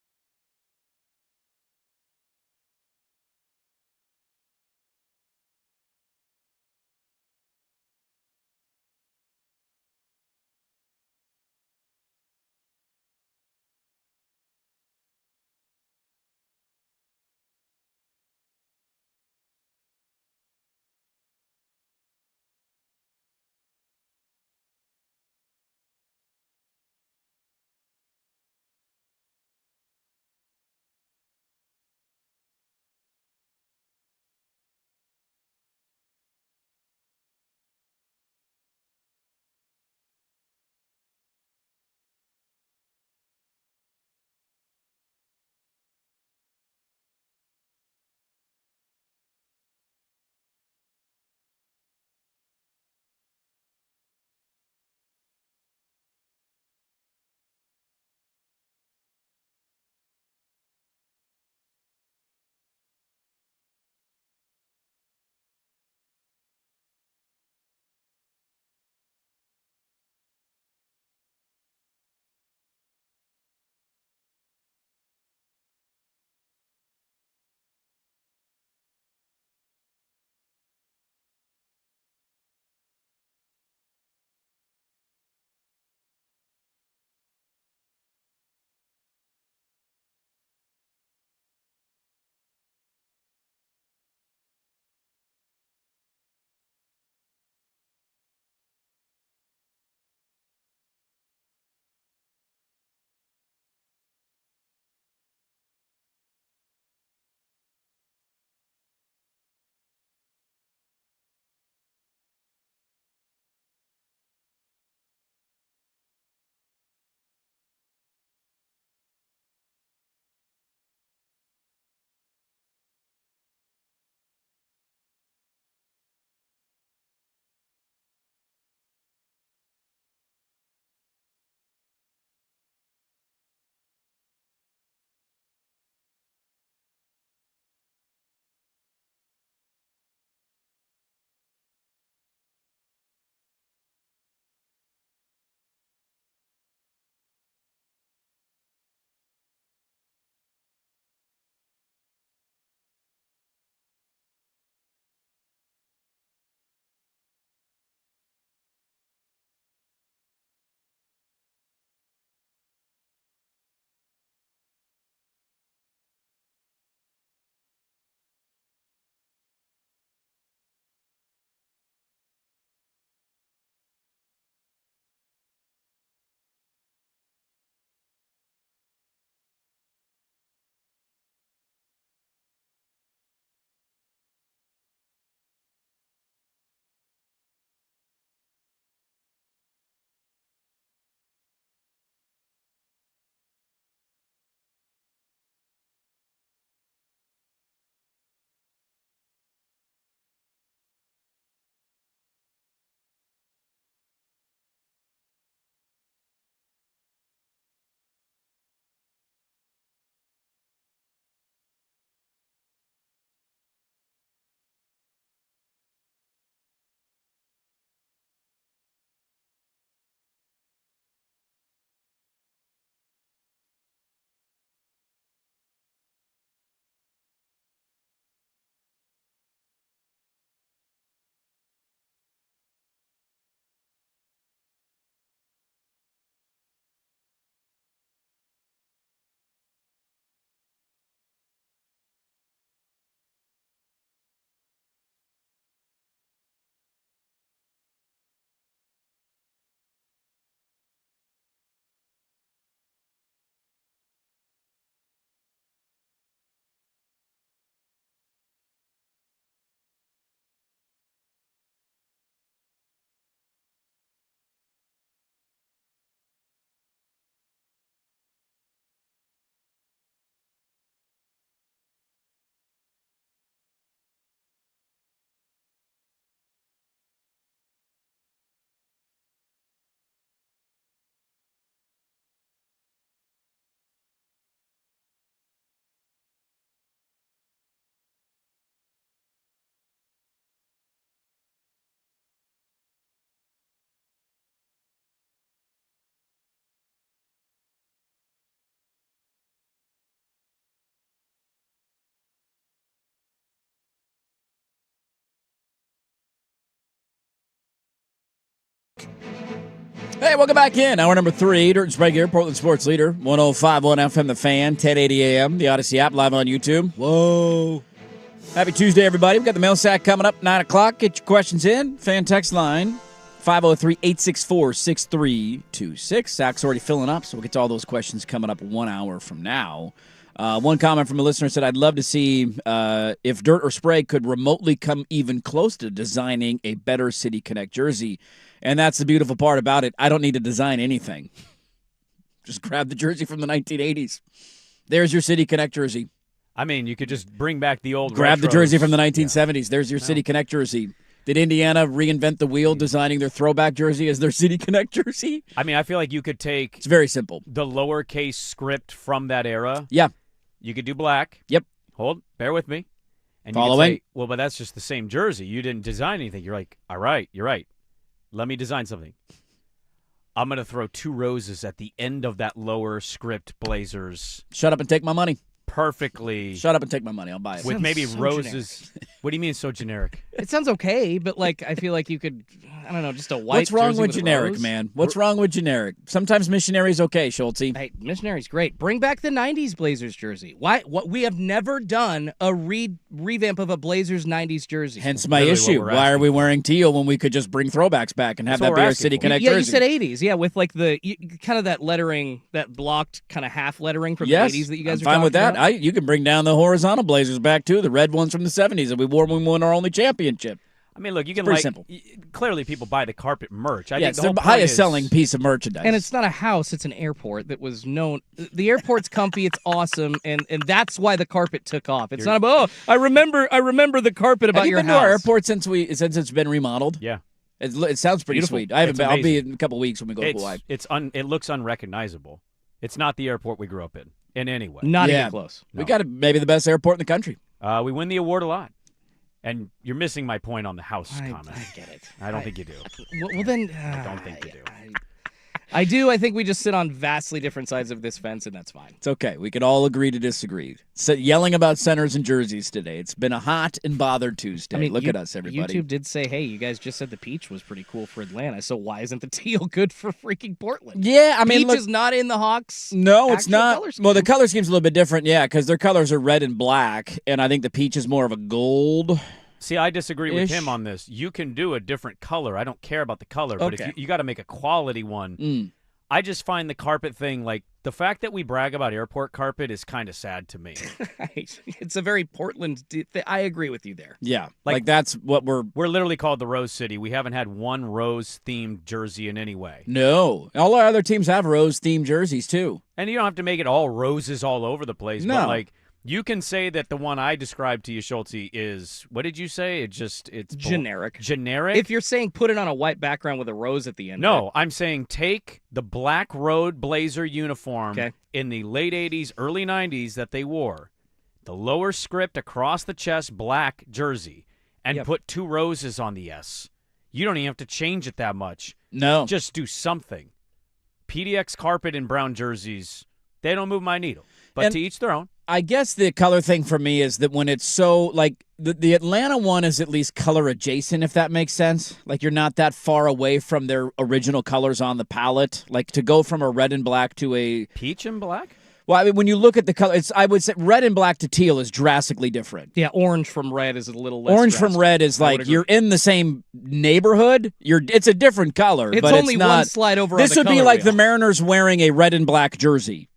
Hey, welcome back in. Hour number 3, Dirt and Sprague here, Portland Sports Leader, 105.1 FM The Fan, 1080 AM, the Odyssey app, live on YouTube. Whoa. Happy Tuesday, everybody. We've got the mail sack coming up, 9 o'clock. Get your questions in. Fan text line, 503-864-6326. Sack's already filling up, so we'll get to all those questions coming up 1 hour from now. One comment from a listener said, I'd love to see if Dirt or Sprague could remotely come even close to designing a better City Connect jersey. And that's the beautiful part about it. I don't need to design anything. Just grab the jersey from the 1980s. There's your City Connect jersey. I mean, you could just bring back the old Grab the retros. jersey from the 1970s. There's your City Connect jersey. Did Indiana reinvent the wheel designing their throwback jersey as their City Connect jersey? I mean, I feel like you could take It's very simple. the lowercase script from that era. Yeah. You could do black. Yep. Bear with me. And Following. You could say, well, but that's just the same jersey. You didn't design anything. You're like, all right, you're right. Let me design something. I'm going to throw 2 roses at the end of that lower script Blazers. Shut up and take my money. Perfectly. Shut up and take my money. I'll buy it. With maybe so roses. What do you mean so generic? It sounds okay, but like I feel like you could, I don't know, just a white What's wrong jersey with a generic, rose? man? What's wrong with generic? Sometimes missionary's okay, Schulte. Hey, missionary's great. Bring back the '90s Blazers jersey. Why? What we have never done a revamp of a Blazers '90s jersey. Hence my Literally issue. what we're Why are asking we wearing teal when we could just bring throwbacks back and have That's that what be we're our asking City for. Connect Yeah, jersey? you said '80s. Yeah, with like the kind of that lettering, that blocked kind of half lettering from Yes, the '80s that you guys I'm are fine with talking that. about. You can bring down the horizontal Blazers back too, the red ones from the '70s that we wore when we won our only championship. I mean, look, you can pretty like simple. Clearly people buy the carpet merch. I Yeah, think it's the the whole point highest is- selling piece of merchandise. And it's not a house; it's an airport that was known. The airport's comfy; it's awesome, and that's why the carpet took off. It's not about I remember the carpet about Have you your been house. to our airport since it's been remodeled? Yeah. It sounds pretty Beautiful. sweet. I haven't It's been. I'll be amazing. in a couple weeks when we go to Hawaii. It looks unrecognizable. It's not the airport we grew up in any way. Not Yeah. even close. We got maybe the best airport in the country. We win the award a lot. And you're missing my point on the house comment. I get it. I don't think you do. Well, then I don't think you do. I do. I think we just sit on vastly different sides of this fence, and that's fine. It's okay. We could all agree to disagree. So, yelling about centers and jerseys today. It's been a hot and bothered Tuesday. I mean, Look at us, everybody. YouTube did say, "Hey, you guys just said the peach was pretty cool for Atlanta, so why isn't the teal good for freaking Portland?" Yeah, I mean, peach look, is not in the Hawks. no, it's actual not. color scheme. Well, the color scheme's a little bit different, yeah, because their colors are red and black, and I think the peach is more of a gold. See, I disagree with Ish. him on this. You can do a different color. I don't care about the color, but Okay. if you got to make a quality one. I just find the carpet thing, like the fact that we brag about airport carpet is kind of sad to me. It's a very Portland. I agree with you there. Yeah, Like- like that's what we're. We're literally called the Rose City. We haven't had one rose-themed jersey in any way. No, all our other teams have rose-themed jerseys too. And you don't have to make it all roses all over the place. No. But like you can say that the one I described to you, Schulte, is what did you say? It's Generic. Generic. If you're saying put it on a white background with a rose at the end. No, I'm saying take the black road blazer uniform Okay. in the late 80s, early 90s that they wore, the lower script across the chest black jersey, and Yep. put 2 roses on the S. You don't even have to change it that much. No, Just do something. PDX carpet and brown jerseys, they don't move my needle. But And- to each their own. I guess the color thing for me is that when it's so like the Atlanta one is at least color adjacent, if that makes sense. Like you're not that far away from their original colors on the palette. Like to go from a red and black to a Peach and black? well, I mean when you look at the color, I would say red and black to teal is drastically different. Yeah, orange from red is a little less. Orange from drastic. red is I would like agree. you're in the same neighborhood. It's a different color, It's but only it's not. one slide over. This on would the be color like the wheel. Mariners wearing a red and black jersey.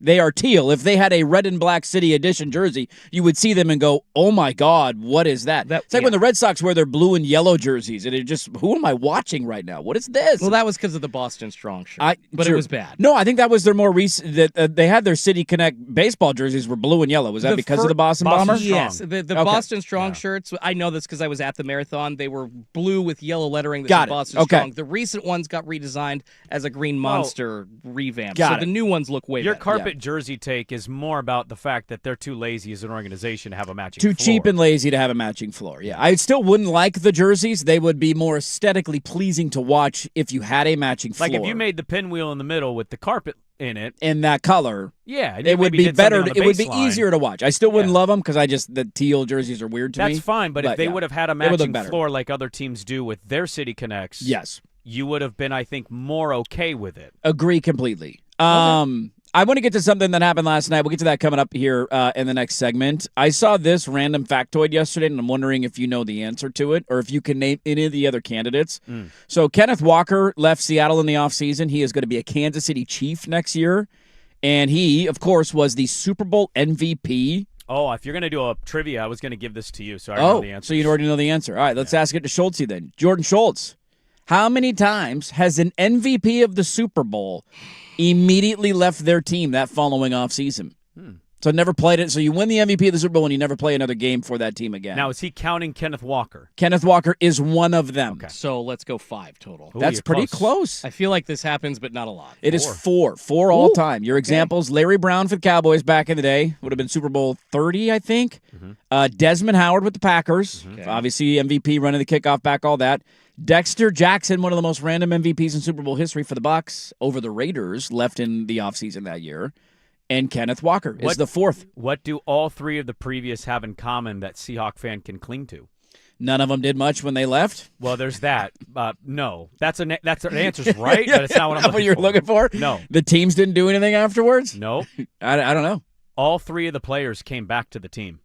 They are teal. If they had a red and black City Edition jersey, you would see them and go, "Oh my God, what is that?" It's like when the Red Sox wear their blue and yellow jerseys, and it just, who am I watching right now? What is this? Well, that was because of the Boston Strong shirt, but True. it was bad. No, I think that was their more recent. That they had their City Connect baseball jerseys were blue and yellow. Was that The because fir- of the Boston Boston Bomber? Strong. Yes, the Okay. Boston Strong shirts. I know this because I was at the marathon. They were blue with yellow lettering that Got said it. Boston Okay. Strong. The recent ones got redesigned as a green monster revamp. Got so it. the new ones look way Your better. carpet jersey take is more about the fact that they're too lazy as an organization to have a matching Too floor. cheap and lazy to have a matching floor. Yeah, I still wouldn't like the jerseys. They would be more aesthetically pleasing to watch if you had a matching floor. Like if you made the pinwheel in the middle with the carpet in it, in that color, yeah, and you it would maybe be did something better. on the It would be baseline. easier to watch. I still wouldn't Yeah. love them because the teal jerseys are weird to me. That's fine, but if they yeah, would have had a they would look matching better. floor like other teams do with their City Connects, Yes. you would have been, I think, more okay with it. Agree completely. I want to get to something that happened last night. We'll get to that coming up here in the next segment. I saw this random factoid yesterday, and I'm wondering if you know the answer to it or if you can name any of the other candidates. So Kenneth Walker left Seattle in the offseason. He is going to be a Kansas City Chief next year. And he, of course, was the Super Bowl MVP. Oh, if you're going to do a trivia, I was going to give this to you, so I already know the answer. So you already know the answer. All right, let's ask it to Schultz then. Jordan Schultz, how many times has an MVP of the Super Bowl immediately left their team that following offseason? So never played it. So you win the MVP of the Super Bowl and you never play another game for that team again. Now, is he counting Kenneth Walker? Kenneth Walker is one of them. Okay. So let's go 5 total. Ooh, That's you're pretty close. I feel like this happens, but not a lot. It is 4 all time. Your examples, Larry Brown for the Cowboys back in the day, would have been Super Bowl 30, I think. Desmond Howard with the Packers, obviously MVP, running the kickoff back, all that. Dexter Jackson, one of the most random MVPs in Super Bowl history for the Bucs over the Raiders, left in the offseason that year. And Kenneth Walker is the 4th. What do all 3 of the previous have in common that Seahawk fan can cling to? None of them did much when they left. Well, there's that. No, that's the answer's right, but it's not what I'm looking what you're for. looking for. No, the teams didn't do anything afterwards. No, I don't know. All 3 of the players came back to the team.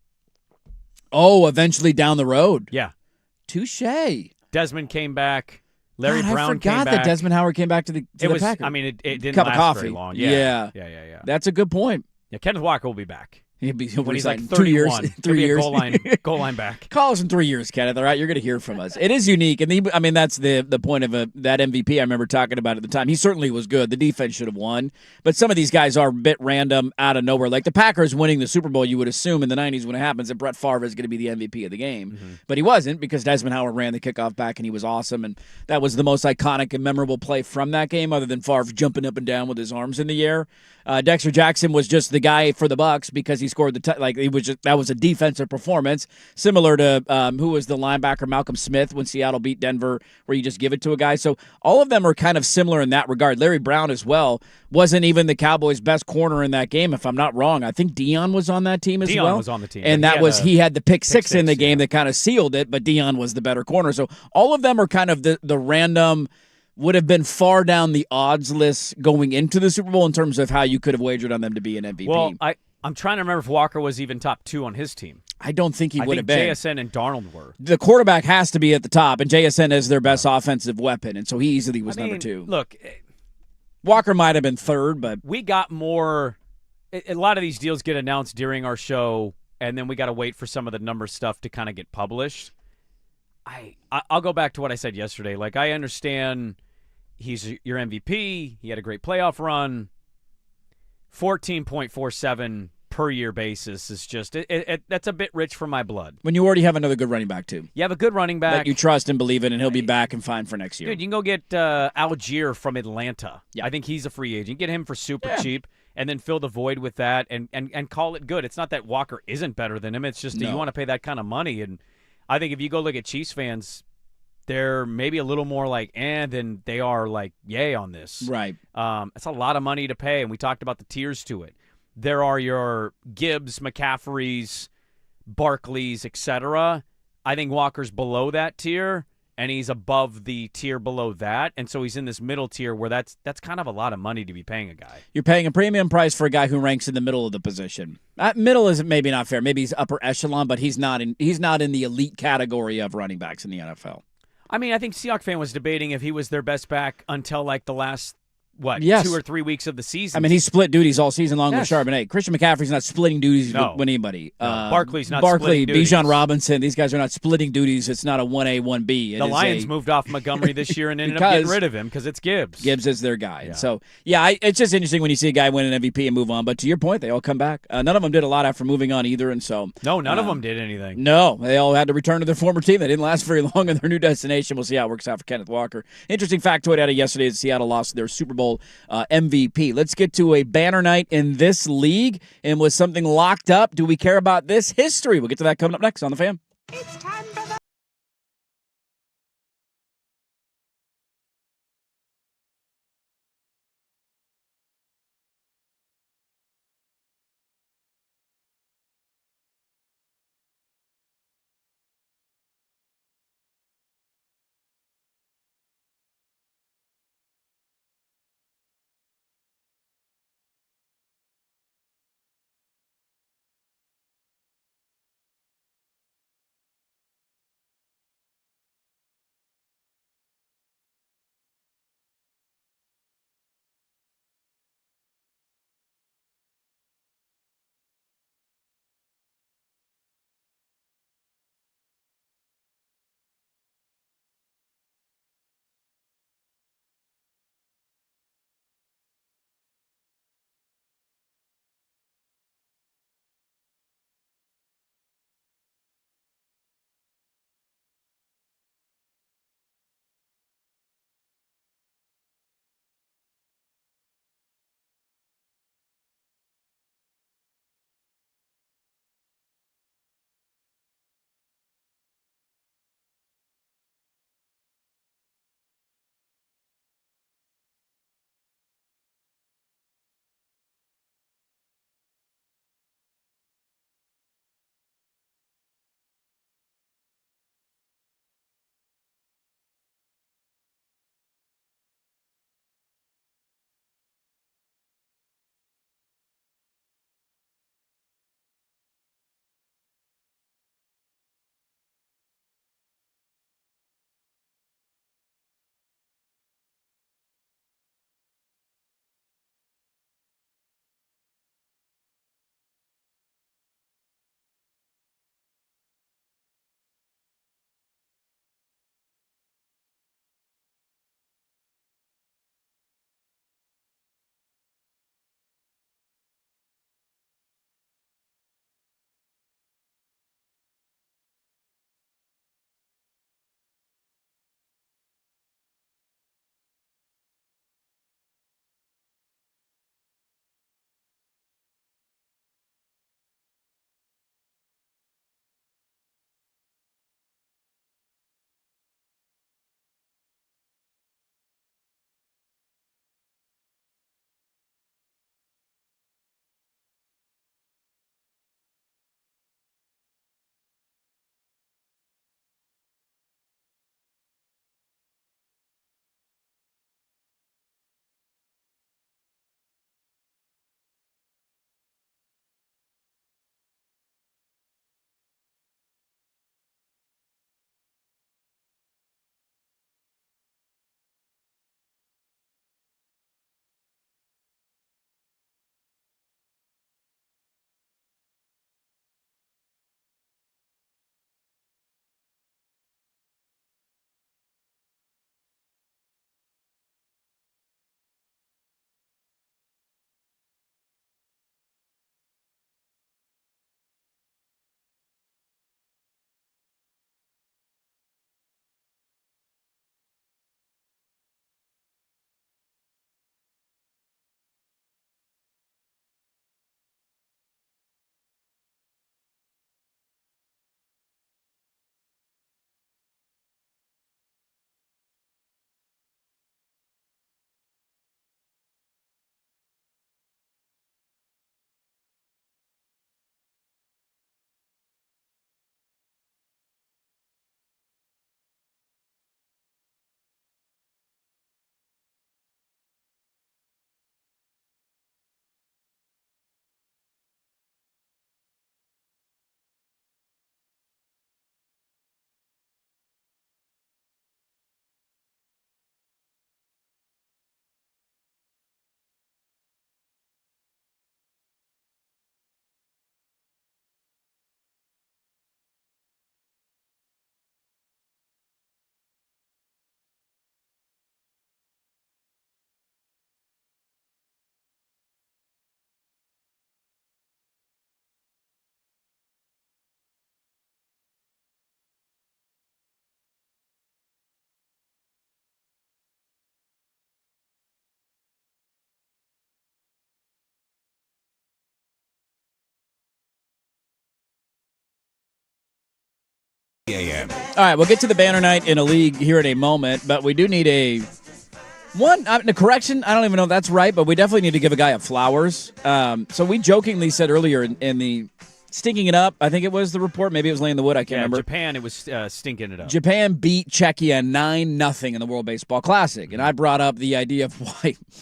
Oh, eventually down the road. Yeah, touche. Desmond came back. Larry God, Brown I forgot came back. that Desmond Howard came back to the Packers. I mean, it didn't Cup last of coffee. very long. Yeah. That's a good point. Yeah, Kenneth Walker will be back. He'll when he's like 2 31. years, He'll 3 be a years. goal line back. Call us in 3 years, Kenneth. All right, you're going to hear from us. It is unique, and that's the point of that MVP. I remember talking about at the time. He certainly was good. The defense should have won, but some of these guys are a bit random, out of nowhere. Like the Packers winning the Super Bowl, you would assume in the '90s when it happens that Brett Favre is going to be the MVP of the game, but he wasn't because Desmond Howard ran the kickoff back, and he was awesome, and that was the most iconic and memorable play from that game, other than Favre jumping up and down with his arms in the air. Dexter Jackson was just the guy for the Bucs because he scored that was a defensive performance, similar to who was the linebacker Malcolm Smith when Seattle beat Denver, where you just give it to a guy. So all of them are kind of similar in that regard. Larry Brown as well wasn't even the Cowboys' best corner in that game, if I'm not wrong. I think Dion was on that team as well. Dion was on the team, and he had the pick six in the game that kind of sealed it, but Dion was the better corner. So all of them are kind of the random. Would have been far down the odds list going into the Super Bowl in terms of how you could have wagered on them to be an MVP. Well, I'm trying to remember if Walker was even top 2 on his team. I don't think he would have been. JSN and Darnold were. The quarterback has to be at the top, and JSN is their best offensive weapon, and so he easily was number 2. Look, Walker might have been 3rd, but we got more. A lot of these deals get announced during our show, and then we got to wait for some of the number stuff to kind of get published. I'll go back to what I said yesterday. Like, I understand he's your MVP. He had a great playoff run. 14.47 per year basis is just that's a bit rich for my blood. When you already have another good running back too. You have a good running back that you trust and believe in, and he'll be back and fine for next year. Dude, you can go get Algier from Atlanta. Yeah. I think he's a free agent. Get him for super cheap, and then fill the void with that, and call it good. It's not that Walker isn't better than him. It's just that you want to pay that kind of money, and I think if you go look at Chiefs fans, they're maybe a little more like than they are like yay on this. Right. It's a lot of money to pay, and we talked about the tiers to it. There are your Gibbs, McCaffreys, Barkleys, etc. I think Walker's below that tier, and he's above the tier below that, and so he's in this middle tier where that's kind of a lot of money to be paying a guy. You're paying a premium price for a guy who ranks in the middle of the position. Middle is maybe not fair. Maybe he's upper echelon, but he's not in the elite category of running backs in the NFL. I mean, I think Seahawks fan was debating if he was their best back until like the last 2 or 3 weeks of the season. I mean, he split duties all season long with Charbonnet. Christian McCaffrey's not splitting duties with anybody. Barkley's not splitting duties. Bijan Robinson, these guys are not splitting duties. It's not a 1A, 1B. The Lions moved off Montgomery this year and ended up getting rid of him because it's Gibbs. Gibbs is their guy. Yeah. So, it's just interesting when you see a guy win an MVP and move on. But to your point, they all come back. None of them did a lot after moving on either. And so, no, none of them did anything. No, they all had to return to their former team. They didn't last very long in their new destination. We'll see how it works out for Kenneth Walker. Interesting factoid out of yesterday is Seattle lost their Super Bowl MVP. Let's get to a banner night in this league. And was something locked up? Do we care about this history? We'll get to that coming up next on The Fan. It's time. a.m. All right, we'll get to the banner night in a league here in a moment, but we do need a correction. I don't even know if that's right, but we definitely need to give a guy a flowers. So we jokingly said earlier in the stinking it up, I think it was the report. Maybe it was laying the wood. I can't remember. Japan, it was stinking it up. Japan beat Czechia 9-0 in the World Baseball Classic. And I brought up the idea of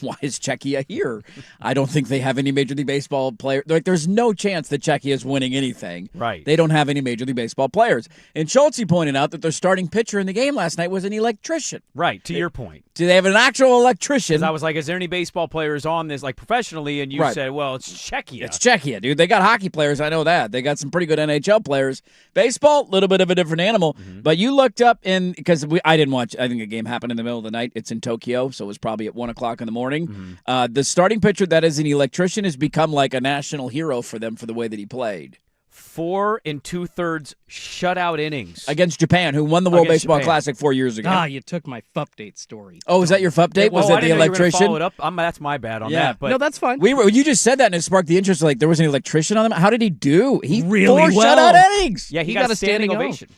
why is Czechia here? I don't think they have any Major League Baseball players. Like, there's no chance that Czechia is winning anything. Right. They don't have any Major League Baseball players. And Schultz pointed out that their starting pitcher in the game last night was an electrician. Right, to your point. Do they have an actual electrician? Because I was like, is there any baseball players on this, like, professionally? And you said, well, it's Czechia. It's Czechia, dude. They got hockey players. I know that. They got some pretty good NHL players. Baseball, a little bit of a different animal. Mm-hmm. But you looked up because I didn't watch. I think a game happened in the middle of the night. It's in Tokyo, so it was probably at 1 o'clock in the morning. Mm-hmm. The starting pitcher that is an electrician has become like a national hero for them for the way that he played. 4 2/3 shutout innings against Japan, who won the World Baseball Classic 4 years ago. You took my FUP-date story. Oh, was that your FUP-date? Was that the electrician? Follow it up. That's my bad on that. But no, that's fine. You just said that and it sparked the interest. Like there was an electrician on them. How did he do? He really 4 shutout innings. Yeah, he got a standing ovation.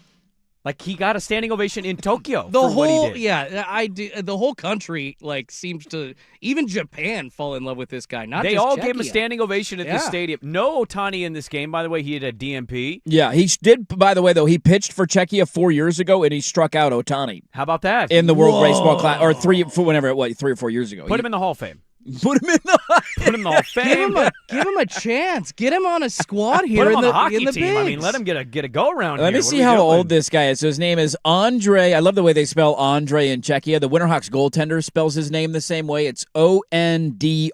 Like, he got a standing ovation in Tokyo the for whole, what he did. Yeah, I do. The whole country, like, seems to, even Japan, fall in love with this guy. They all gave him a standing ovation at the stadium. No Ohtani in this game, by the way. He had a DMP. Yeah, he did, by the way, though. He pitched for Czechia 4 years ago, and he struck out Ohtani. How about that? In the World Baseball Class, or 3 or 4 years ago. Put him in the Hall of Fame. Put him in the Hall of Fame. Give him a chance. Get him on a squad here. Put him in on the hockey team. Bigs. I mean, let him get a go around. Let me see how old this guy is. So his name is Andre. I love the way they spell Andre in Czechia. The Winterhawks goaltender spells his name the same way. It's Ondrej.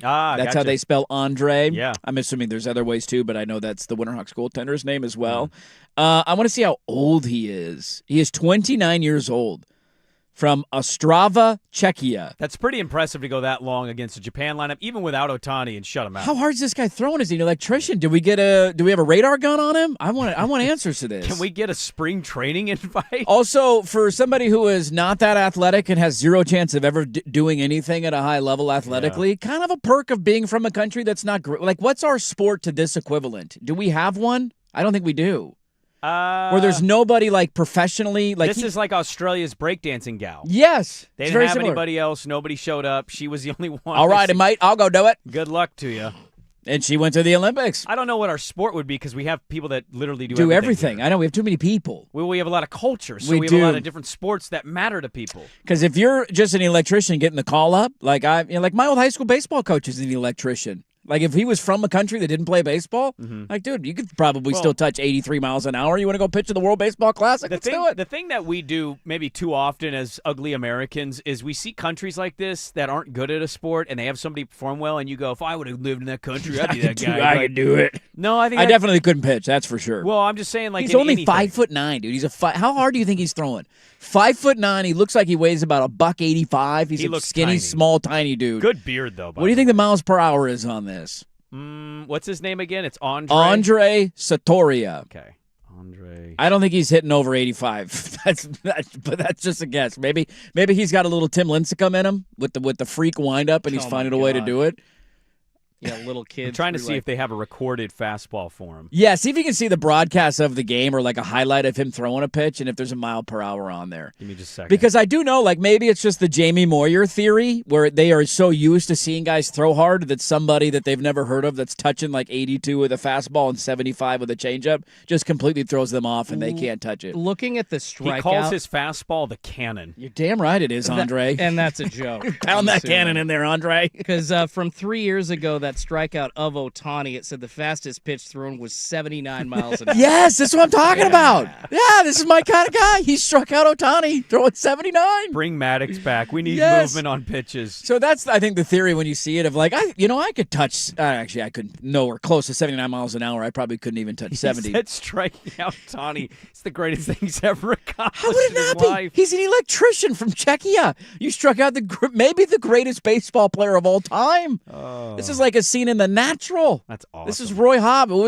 That's how they spell Andre. Yeah. I'm assuming there's other ways too, but I know that's the Winterhawks goaltender's name as well. I want to see how old he is. He is 29 years old. From Ostrava, Czechia. That's pretty impressive to go that long against a Japan lineup, even without Ohtani, and shut him out. How hard is this guy throwing? Is he an electrician? Do we have a radar gun on him? I want answers to this. Can we get a spring training invite? Also, for somebody who is not that athletic and has zero chance of ever doing anything at a high level athletically, kind of a perk of being from a country that's not great. Like, what's our sport to this equivalent? Do we have one? I don't think we do. Where there's nobody like professionally like this is like Australia's breakdancing gal. Yes, they didn't have anybody else. Nobody showed up. She was the only one. All right, mate, I'll go do it. Good luck to you. And she went to the Olympics. I don't know what our sport would be because we have people that literally do everything. I know we have too many people. We have a lot of culture, so we have a lot of different sports that matter to people. Because if you're just an electrician getting the call up, like like my old high school baseball coach is an electrician. Like, if he was from a country that didn't play baseball, like, dude, you could probably still touch 83 miles an hour. You want to go pitch in the World Baseball Classic? Let's do it. The thing that we do maybe too often as ugly Americans is we see countries like this that aren't good at a sport, and they have somebody perform well, and you go, if I would have lived in that country, I'd be that guy. I could do it. No, I think I definitely couldn't pitch, that's for sure. Well, I'm just saying, like, he's only 5'9", dude. How hard do you think he's throwing? 5'9". He looks like he weighs about $185. He's a skinny, small, tiny dude. Good beard, though. What do you think the miles per hour is on this? What's his name again? It's Andre. Andre Satoria. Okay, Andre. I don't think he's hitting over 85. But that's just a guess. Maybe he's got a little Tim Lincecum in him with the freak windup, and he's finding a way to do it. Yeah, little kids. I'm trying to see if they have a recorded fastball for him. Yeah, see if you can see the broadcast of the game or like a highlight of him throwing a pitch and if there's a mile per hour on there. Give me just a second. Because I do know, like, maybe it's just the Jamie Moyer theory where they are so used to seeing guys throw hard that somebody that they've never heard of that's touching like 82 with a fastball and 75 with a changeup just completely throws them off and they can't touch it. Looking at the strikeout. He calls his fastball the cannon. You're damn right it is, Andre. And that's a joke. Pound that cannon in there, Andre. Because from 3 years ago, that strikeout of Ohtani, it said the fastest pitch thrown was 79 miles an hour. Yes, that's what I'm talking about. Yeah, this is my kind of guy. He struck out Ohtani throwing 79. Bring Maddox back. We need movement on pitches. So that's, I think, the theory when you see it of like, I could touch, actually, I could nowhere close to 79 miles an hour. I probably couldn't even touch 70. He said striking out Ohtani. It's the greatest thing he's ever accomplished. How would it not be? Life. He's an electrician from Czechia. You struck out maybe the greatest baseball player of all time. Oh. This is like a scene in The Natural. That's awesome. This is Roy Hobb. What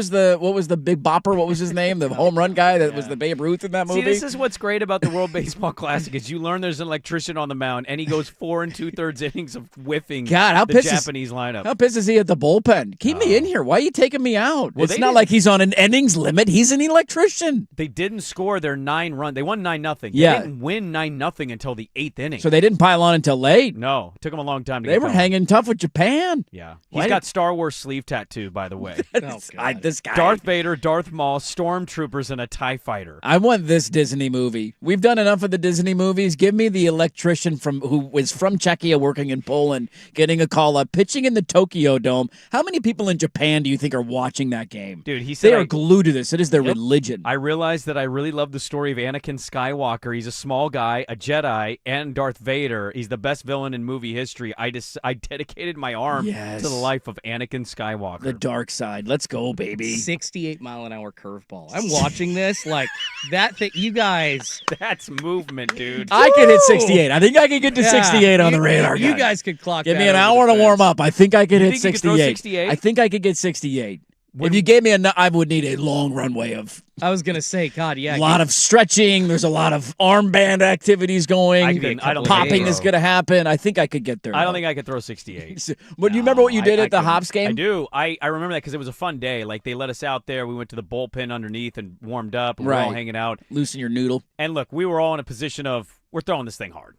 was the big bopper? What was his name? The home run guy that was the Babe Ruth in that movie. See, this is what's great about the World Baseball Classic is you learn there's an electrician on the mound, and he goes 4 2/3 innings of whiffing the Japanese lineup. How pissed is he at the bullpen? Keep me in here. Why are you taking me out? Well, it's not like he's on an innings limit. He's an electrician. They didn't score their 9 run. They won 9-0. Yeah. They didn't win 9-0 until the 8th inning. So they didn't pile on until late. No, it took them a long time to They get were going. hanging tough with Japan. Yeah. He's got Star Wars sleeve tattoo, by the way. This guy. Darth Vader, Darth Maul, stormtroopers, and a TIE fighter. I want this Disney movie. We've done enough of the Disney movies. Give me the electrician who was from Czechia working in Poland, getting a call up, pitching in the Tokyo Dome. How many people in Japan do you think are watching that game? Dude, he said they are glued to this. It is their religion. I realized that I really love the story of Anakin Skywalker. He's a small guy, a Jedi, and Darth Vader. He's the best villain in movie history. I dedicated my arm to the life of Anakin Skywalker. The dark side. Let's go, baby. 68-mile-an-hour curveball. I'm watching this like that thing. You guys. That's movement, dude. I could hit 68. I think I could get to 68 on the radar. You guys could clock Give that me an over hour the to warm fence. up. I think I could hit think you could throw 68? I think I could get 68. If you gave me I would need a long runway of I was going to say, God, yeah. a lot of stretching. There's a lot of armband activities going. I don't Popping think is going to happen. I think I could get there. I don't think I could throw 68. But do you remember what you did at the couldn't. Hops game? I do. I remember that because it was a fun day. Like, they let us out there. We went to the bullpen underneath and warmed up. And we were all hanging out. Loosen your noodle. And look, we were all in a position of, we're throwing this thing hard.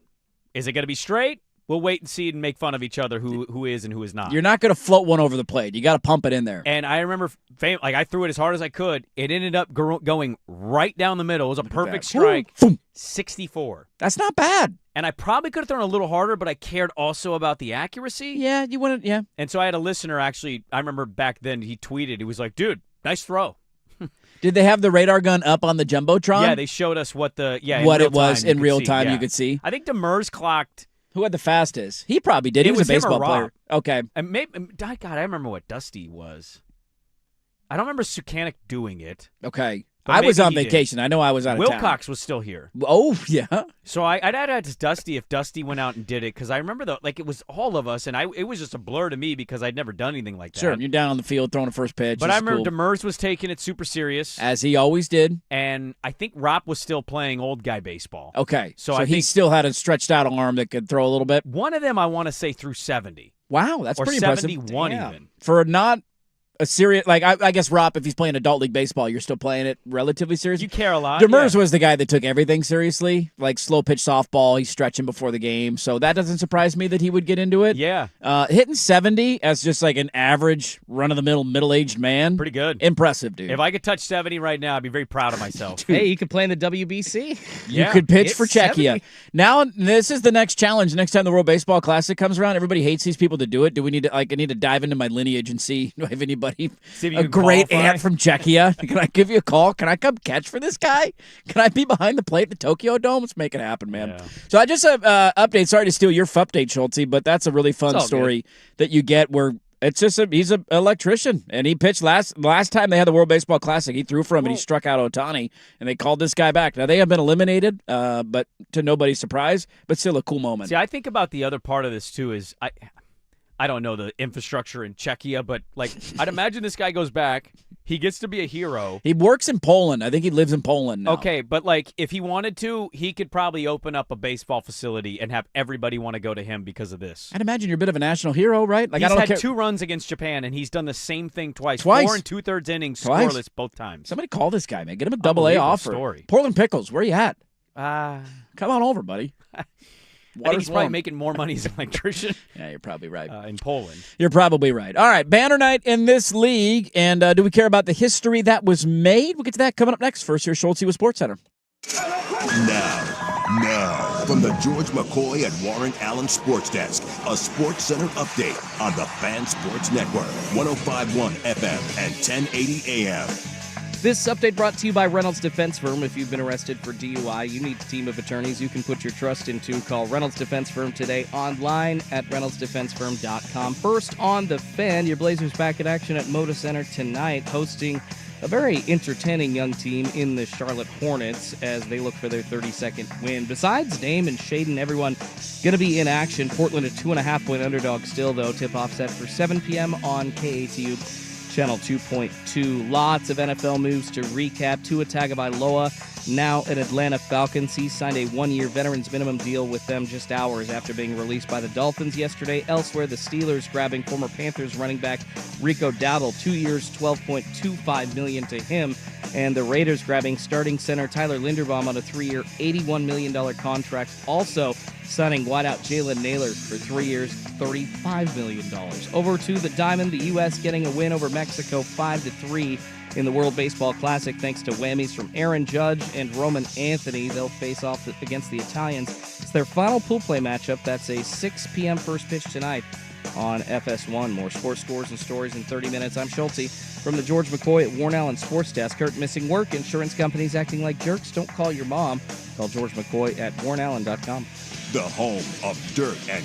Is it going to be straight? We'll wait and see and make fun of each other who is and who is not. You're not going to float one over the plate. You got to pump it in there. And I remember, I threw it as hard as I could. It ended up going right down the middle. It was a perfect strike. 64. That's not bad. And I probably could have thrown a little harder, but I cared also about the accuracy. Yeah, you want to, yeah. And so I had a listener actually, I remember back then, he tweeted, he was like, dude, nice throw. Did they have the radar gun up on the Jumbotron? Yeah, they showed us what it was in real time. You could see. I think Demers clocked. Who had the fastest? He probably did. He was a baseball player. Okay. And maybe, God, I remember what Dusty was. I don't remember Sukanik doing it. Okay. But I was maybe on he did. vacation. I know I was out of town. Wilcox was still here. Oh, yeah. So I'd ask Dusty if Dusty went out and did it, because I remember it was all of us, and it was just a blur to me because I'd never done anything like that. Sure, you're down on the field throwing a first pitch. But I It's remember cool. Demers was taking it super serious. As he always did. And I think Ropp was still playing old guy baseball. Okay. So he think still had a stretched out arm that could throw a little bit. one of them I want to say threw 70. Wow, that's or pretty impressive. 71 even. For not a serious, like, I guess, Ropp, if he's playing adult league baseball, you're still playing it relatively serious. You care a lot. Demers was the guy that took everything seriously, like slow pitch softball. He's stretching before the game. So that doesn't surprise me that he would get into it. Yeah. Hitting 70 as just like an average, run-of-the-mill, middle-aged man. Pretty good. Impressive, dude. If I could touch 70 right now, I'd be very proud of myself. Hey, you could play in the WBC. You could pitch Hit for Czechia. 70. Now, this is the next challenge. Next time the World Baseball Classic comes around, everybody hates these people to do it. Do we need to, I need to dive into my lineage and see, do I have anybody, See if you a can great qualify. aunt from Czechia? Can I give you a call? Can I come catch for this guy? Can I be behind the plate at the Tokyo Dome? Let's make it happen, man. Yeah. So I just have update. Sorry to steal your update, Schulte, but that's a really fun It's all story that you get where it's just he's an electrician, and he pitched last time they had the World Baseball Classic. He threw for him, and he struck out Ohtani, and they called this guy back. Now, they have been eliminated, but to nobody's surprise, but still a cool moment. See, I think about the other part of this, too, is I don't know the infrastructure in Czechia, but, like, I'd imagine this guy goes back. He gets to be a hero. He works in Poland. I think he lives in Poland now. Okay, but, like, if he wanted to, he could probably open up a baseball facility and have everybody want to go to him because of this. I'd imagine you're a bit of a national hero, right? Like, He's I don't had care. 2 runs against Japan, and he's done the same thing twice. Twice. 4 2/3 innings, Twice. scoreless both times. Somebody call this guy, man. Get him a double-A Unbelievable offer. story. Portland Pickles, where you at? I Come on over, buddy. think he's probably warm. making more money as an electrician Yeah, you're probably right. in Poland. You're probably right. All right, banner night in this league, and do we care about the history that was made? We'll get to that coming up next. First, here's Schulte with SportsCenter. Now, from the George McCoy and Warren Allen Sports Desk, a Sports Center update on the Fan Sports Network, 105.1 FM and 1080 AM. This update brought to you by Reynolds Defense Firm. If you've been arrested for DUI, you need a team of attorneys you can put your trust into. Call Reynolds Defense Firm today online at reynoldsdefensefirm.com. First on the Fan, your Blazers back in action at Moda Center tonight, hosting a very entertaining young team in the Charlotte Hornets as they look for their 32nd win. Besides Dame and Shaden, everyone going to be in action. Portland a 2.5-point underdog still, though. Tip-off set for 7 p.m. on KATU. Channel 2.2. Lots of NFL moves to recap. Tua Tagovailoa, now an Atlanta Falcons. He signed a one-year veterans minimum deal with them just hours after being released by the Dolphins yesterday. Elsewhere, the Steelers grabbing former Panthers running back Rico Dowdle, 2 years, $12.25 million to him. And the Raiders grabbing starting center Tyler Linderbaum on a 3-year, $81 million contract. Also signing wideout Jalen Naylor for 3 years, $35 million. Over to the Diamond, the U.S. getting a win over Mexico 5-3 in the World Baseball Classic thanks to whammies from Aaron Judge and Roman Anthony. They'll face off against the Italians. It's their final pool play matchup. That's a 6 p.m. first pitch tonight on FS1. More sports scores and stories in 30 minutes. I'm Schulte from the George McCoy at Warren Allen Sports Desk. Hurt, missing work, insurance companies acting like jerks. Don't call your mom. Call George McCoy at warrenallen.com. The home of dirt and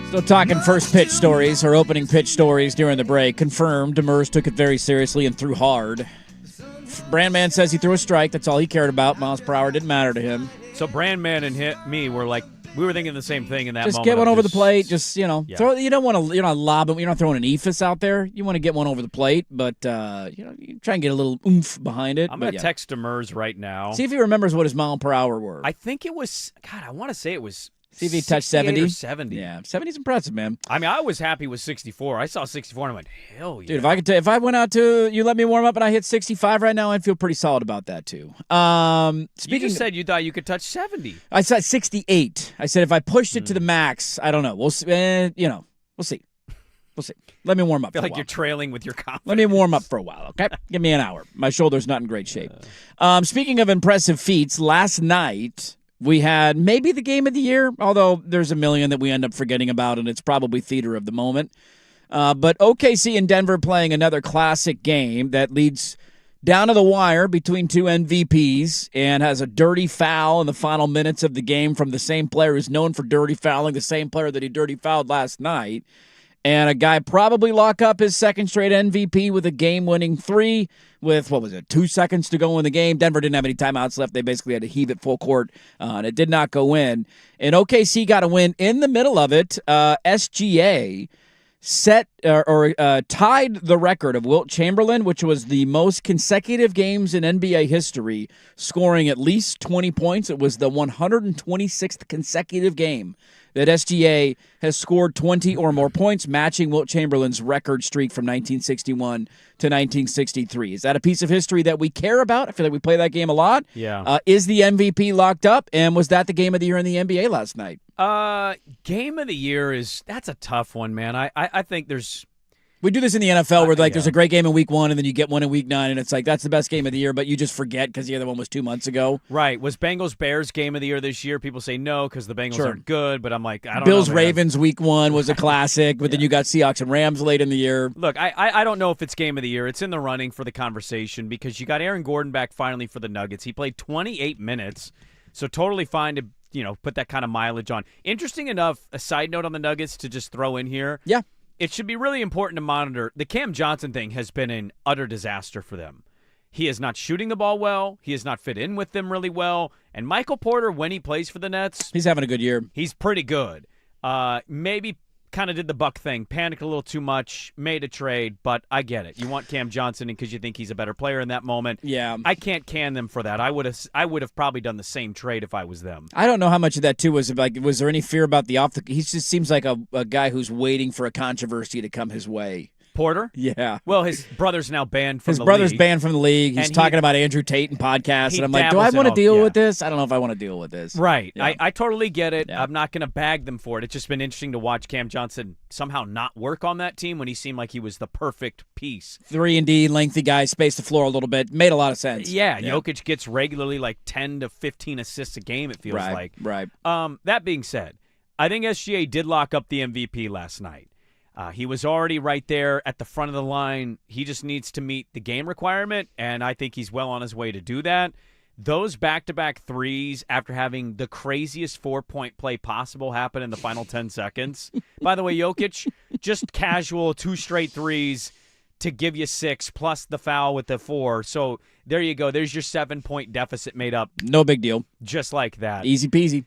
Still talking first pitch stories or opening pitch stories during the break. Confirmed, Demers took it very seriously and threw hard. Brandman says he threw a strike. That's all he cared about. Miles per hour didn't matter to him. So Brandman and me were like, we were thinking the same thing in that moment. Just get one over the plate. Just, Yeah. you don't want to, you're not lobbing, you're not throwing an eephus out there. You want to get one over the plate, but, you try and get a little oomph behind it. I'm going to text Demers right now. See if he remembers what his mile per hour were. I think it was, I want to say it was See if he touched 70. Or 70. Yeah, 70's impressive, man. I mean, I was happy with 64. I saw 64 and I went, hell yeah. Dude, if I went out to you let me warm up and I hit 65 right now, I'd feel pretty solid about that too. You just said you thought you could touch 70. I said 68. I said if I pushed it to the max, I don't know. We'll see. We'll see. We'll see. Let me warm up. I feel like you're trailing with your confidence. Let me warm up for a while, okay? Give me an hour. My shoulder's not in great shape. Speaking of impressive feats, last night we had maybe the game of the year, although there's a million that we end up forgetting about, and it's probably theater of the moment. But OKC and Denver playing another classic game that leads down to the wire between two MVPs and has a dirty foul in the final minutes of the game from the same player who's known for dirty fouling, the same player that he dirty fouled last night. And a guy probably lock up his second straight MVP with a game-winning three with, 2 seconds to go in the game. Denver didn't have any timeouts left. They basically had to heave it full court, and it did not go in. And OKC got a win in the middle of it. SGA tied the record of Wilt Chamberlain, which was the most consecutive games in NBA history, scoring at least 20 points. It was the 126th consecutive game that SGA has scored 20 or more points, matching Wilt Chamberlain's record streak from 1961 to 1963. Is that a piece of history that we care about? I feel like we play that game a lot. Yeah. Is the MVP locked up? And was that the game of the year in the NBA last night? Game of the year that's a tough one, man. I think we do this in the NFL where there's a great game in week 1 and then you get one in week 9 and it's like that's the best game of the year, but you just forget because the other one was 2 months ago. Right. Was Bengals-Bears game of the year this year? People say no because the Bengals aren't good, but I'm like, I don't know. Bills-Ravens week 1 was a classic, but then you got Seahawks and Rams late in the year. Look, I don't know if it's game of the year. It's in the running for the conversation because you got Aaron Gordon back finally for the Nuggets. He played 28 minutes, so totally fine to put that kind of mileage on. Interesting enough, a side note on the Nuggets to just throw in here. Yeah. It should be really important to monitor. The Cam Johnson thing has been an utter disaster for them. He is not shooting the ball well. He has not fit in with them really well. And Michael Porter, when he plays for the Nets, he's having a good year. He's pretty good. Maybe kind of did the Buck thing, panicked a little too much, made a trade, but I get it. You want Cam Johnson because you think he's a better player in that moment. Yeah. I can't can them for that. I would have probably done the same trade if I was them. I don't know how much of that too was was there any fear about he just seems like a guy who's waiting for a controversy to come his way. Porter? Yeah. Well, his brother's now banned from the league. His brother's banned from the league. He's talking about Andrew Tate and podcasts, and I'm like, do I want to deal with this? I don't know if I want to deal with this. Right. Yeah. I totally get it. Yeah. I'm not going to bag them for it. It's just been interesting to watch Cam Johnson somehow not work on that team when he seemed like he was the perfect piece. 3-and-D, lengthy guy, spaced the floor a little bit. Made a lot of sense. Yeah. Jokic gets regularly like 10 to 15 assists a game, it feels like. Right. That being said, I think SGA did lock up the MVP last night. He was already right there at the front of the line. He just needs to meet the game requirement, and I think he's well on his way to do that. Those back-to-back threes after having the craziest 4-point play possible happen in the final 10 seconds. By the way, Jokic, just casual 2 straight threes to give you 6, plus the foul with the 4. So there you go. There's your 7-point deficit made up. No big deal. Just like that. Easy peasy.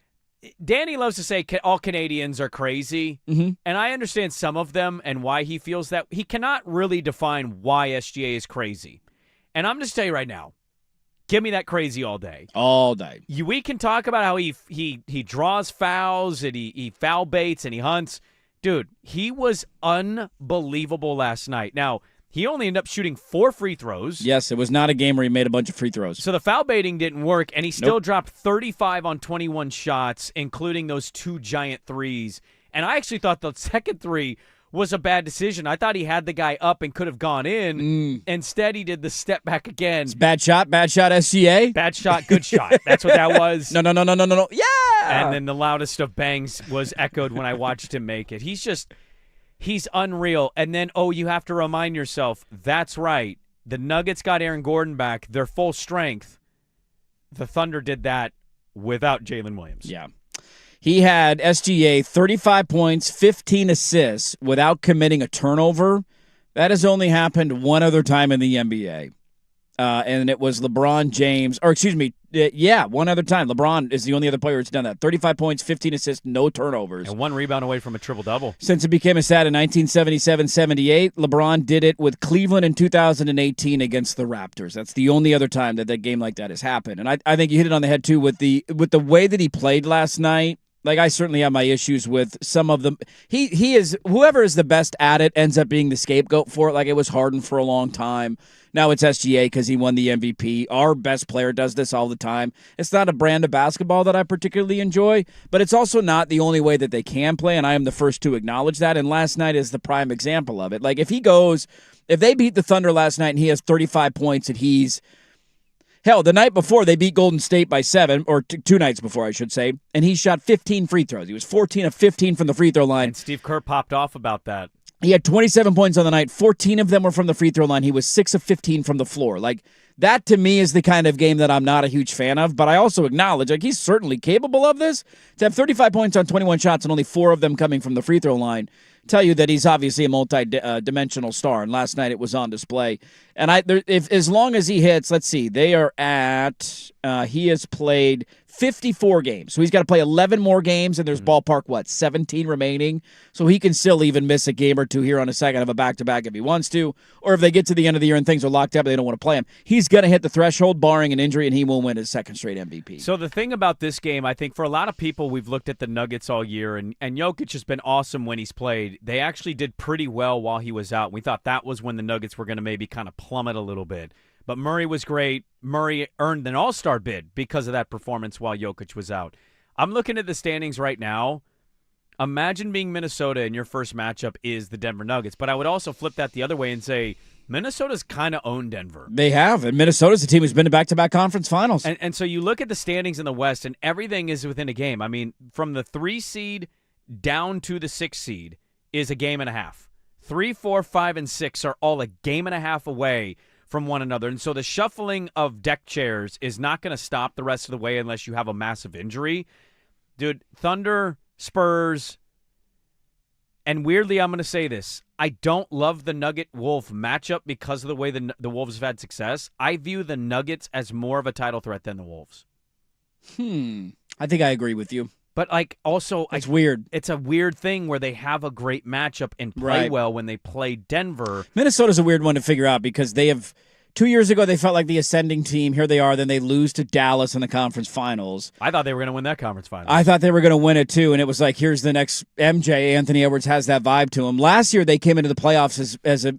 Danny loves to say all Canadians are crazy, and I understand some of them and why he feels that. He cannot really define why SGA is crazy. And I'm just telling you right now, give me that crazy all day. All day. We can talk about how he draws fouls and he foul baits and he hunts. Dude, he was unbelievable last night. Now, he only ended up shooting 4 free throws. Yes, it was not a game where he made a bunch of free throws. So the foul baiting didn't work, and he still dropped 35 on 21 shots, including those 2 giant threes. And I actually thought the second three was a bad decision. I thought he had the guy up and could have gone in. Instead, he did the step back again. It's bad shot, SGA. Bad shot, good shot. That's what that was. No. Yeah! And then the loudest of bangs was echoed when I watched him make it. He's unreal. And then, you have to remind yourself, that's right. The Nuggets got Aaron Gordon back. They're full strength. The Thunder did that without Jalen Williams. Yeah. He had SGA 35 points, 15 assists without committing a turnover. That has only happened one other time in the NBA. And it was LeBron James, or excuse me, one other time. LeBron is the only other player that's done that. 35 points, 15 assists, no turnovers. And 1 rebound away from a triple-double. Since it became a stat in 1977-78, LeBron did it with Cleveland in 2018 against the Raptors. That's the only other time that game like that has happened. And I think you hit it on the head, too, with the way that he played last night. Like, I certainly have my issues with some of them. He is, whoever is the best at it ends up being the scapegoat for it. Like, it was Harden for a long time. Now it's SGA because he won the MVP. Our best player does this all the time. It's not a brand of basketball that I particularly enjoy, but it's also not the only way that they can play, and I am the first to acknowledge that, and last night is the prime example of it. Like, if they beat the Thunder last night and he has 35 points and he's, hell, the night before they beat Golden State by 7, or 2 nights before, I should say, and he shot 15 free throws. He was 14 of 15 from the free throw line. And Steve Kerr popped off about that. He had 27 points on the night. 14 of them were from the free throw line. He was 6 of 15 from the floor. Like, that to me is the kind of game that I'm not a huge fan of, but I also acknowledge, like, he's certainly capable of this. To have 35 points on 21 shots and only 4 of them coming from the free throw line tell you that he's obviously a multi-dimensional star, and last night it was on display. And as long as he hits, let's see, they are at, he has played 54 games. So he's got to play 11 more games, and there's ballpark, 17 remaining. So he can still even miss a game or two here on a second of a back-to-back if he wants to. Or if they get to the end of the year and things are locked up and they don't want to play him, he's going to hit the threshold, barring an injury, and he will win his second straight MVP. So the thing about this game, I think for a lot of people, we've looked at the Nuggets all year, and Jokic has been awesome when he's played. They actually did pretty well while he was out. We thought that was when the Nuggets were going to maybe kind of plummet a little bit. But Murray was great. Murray earned an all-star bid because of that performance while Jokic was out. I'm looking at the standings right now. Imagine being Minnesota and your first matchup is the Denver Nuggets. But I would also flip that the other way and say Minnesota's kind of owned Denver. They have. And Minnesota's a team who's been to back-to-back conference finals. And so you look at the standings in the West, and everything is within a game. I mean, from the 3 seed down to the 6 seed is a game and a half. 3, 4, 5, and 6 are all a game and a half away from one another. And so the shuffling of deck chairs is not going to stop the rest of the way unless you have a massive injury. Dude, Thunder, Spurs, and weirdly, I'm going to say this. I don't love the Nugget-Wolf matchup because of the way the Wolves have had success. I view the Nuggets as more of a title threat than the Wolves. I think I agree with you. But, like, also, it's weird. It's a weird thing where they have a great matchup and play well when they play Denver. Minnesota's a weird one to figure out because they have 2 years ago they felt like the ascending team. Here they are. Then they lose to Dallas in the conference finals. I thought they were going to win that conference final. I thought they were going to win it too, and it was like, here's the next MJ. Anthony Edwards has that vibe to him. Last year they came into the playoffs as a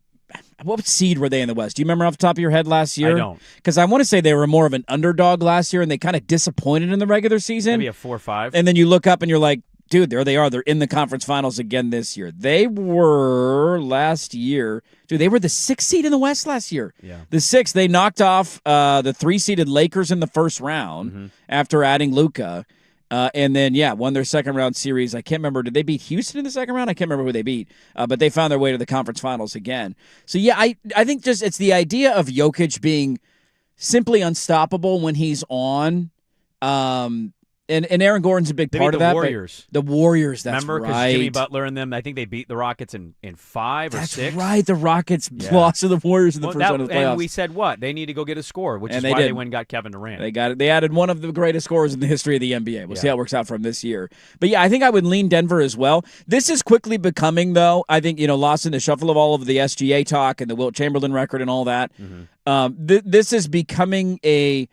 what seed were they in the West? Do you remember off the top of your head last year? I don't. Because I want to say they were more of an underdog last year, and they kind of disappointed in the regular season. Maybe a 4-5. And then you look up and you're like, dude, there they are. They're in the conference finals again this year. They were last year. Dude, they were the 6th seed in the West last year. Yeah. The 6th. They knocked off the 3-seeded Lakers in the first round after adding Luka. And then, won their second-round series. I can't remember. Did they beat Houston in the second round? I can't remember who they beat. But they found their way to the conference finals again. So, I think just it's the idea of Jokic being simply unstoppable when he's on. And Aaron Gordon's a big part of that. Warriors. The Warriors, that's Remember, right. because Jimmy Butler and them, I think they beat the Rockets in 5 or 6. That's right. The Rockets lost to the Warriors in the first round of the playoffs. And we said what? They need to go get a score, which is they why did. they went and got Kevin Durant. They got it. They added one of the greatest scorers in the history of the NBA. We'll see how it works out for him this year. But, I think I would lean Denver as well. This is quickly becoming, though, I think, lost in the shuffle of all of the SGA talk and the Wilt Chamberlain record and all that. This is becoming a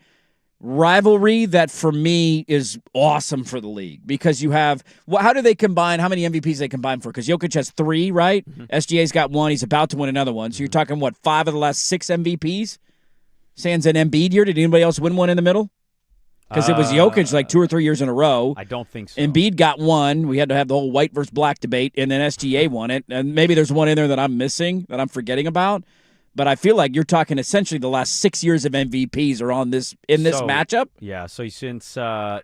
rivalry that for me is awesome for the league because you have how do they combine how many MVPs they combine for because Jokic has 3, right? SGA's got 1. He's about to win another one. So you're talking 5 of the last 6 MVPs? Sans an Embiid year. Did anybody else win one in the middle? Because it was Jokic like 2 or 3 years in a row. I don't think so. Embiid got 1. We had to have the whole white versus black debate, and then SGA won it. And maybe there's one in there that I'm missing, that I'm forgetting about. But I feel like you're talking essentially the last 6 years of MVPs are on this matchup. Yeah, so since so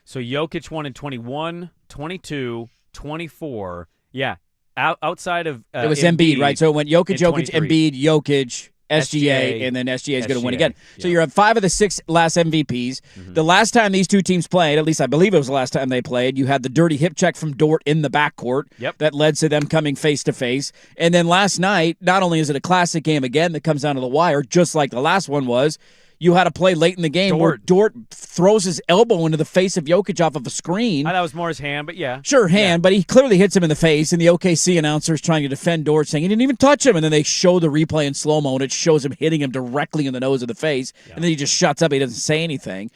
Jokic won in 21, 22, 24. Yeah, outside of it was Embiid, right? So it went Jokic, Embiid, Jokic, SGA, and then SGA is going to win again. So yeah. you're at 5 of the 6 last MVPs. The last time these two teams played, at least I believe it was the last time they played, you had the dirty hip check from Dort in the backcourt that led to them coming face-to-face. And then last night, not only is it a classic game again that comes down to the wire, just like the last one was, you had a play late in the game where Dort throws his elbow into the face of Jokic off of a screen. I thought it was more his hand, but yeah. Sure, hand, but he clearly hits him in the face, and the OKC announcer is trying to defend Dort, saying he didn't even touch him, and then they show the replay in slow-mo, and it shows him hitting him directly in the nose of the face, and then he just shuts up. He doesn't say anything.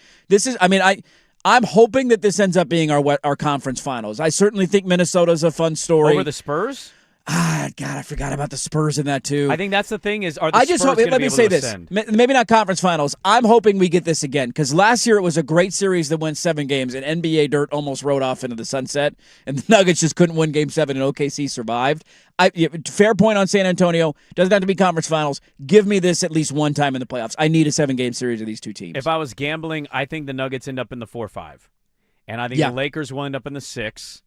I'm hoping that this ends up being our conference finals. I certainly think Minnesota's a fun story. Over the Spurs? God, I forgot about the Spurs in that too. I think that's the thing is, are the Spurs going to be able to ascend? Maybe not conference finals. I'm hoping we get this again because last year it was a great series that went 7 games and NBA Dirt almost rode off into the sunset and the Nuggets just couldn't win Game 7 and OKC survived. Fair point on San Antonio. Doesn't have to be conference finals. Give me this at least one time in the playoffs. I need a 7-game series of these two teams. If I was gambling, I think the Nuggets end up in the 4-5. And I think the Lakers will end up in the 6.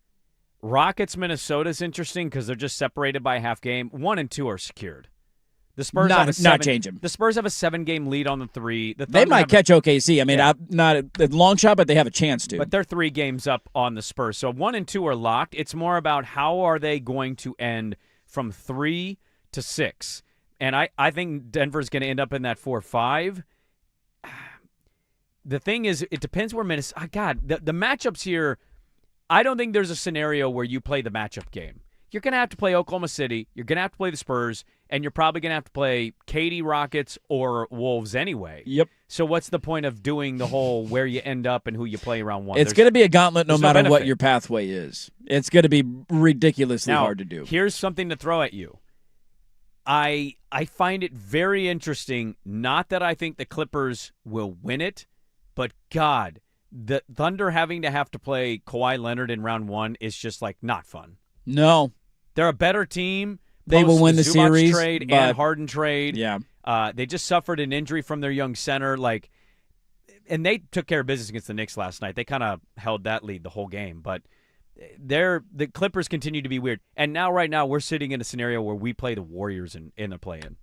Rockets, Minnesota is interesting because they're just separated by a half game. 1 and 2 are secured. The Spurs not change them. The Spurs have a 7-game lead on the 3. They might catch OKC. I mean, not a long shot, but they have a chance to. But they're 3 games up on the Spurs. So 1 and 2 are locked. It's more about how are they going to end from 3 to 6. And I think Denver's going to end up in that 4-5. The thing is, it depends where Minnesota. The matchups here. I don't think there's a scenario where you play the matchup game. You're going to have to play Oklahoma City. You're going to have to play the Spurs, and you're probably going to have to play Katy Rockets or Wolves anyway. Yep. So what's the point of doing the whole where you end up and who you play round 1? It's going to be a gauntlet no matter what your pathway is. It's going to be ridiculously hard to do. Here's something to throw at you. I find it very interesting, not that I think the Clippers will win it, but God, the Thunder having to have to play Kawhi Leonard in round 1 is just like not fun. No. They're a better team. They will win the series. Trade but, and Harden trade. Yeah. They just suffered an injury from their young center. And they took care of business against the Knicks last night. They kind of held that lead the whole game. But the Clippers continue to be weird. And now, right now, we're sitting in a scenario where we play the Warriors in the play-in.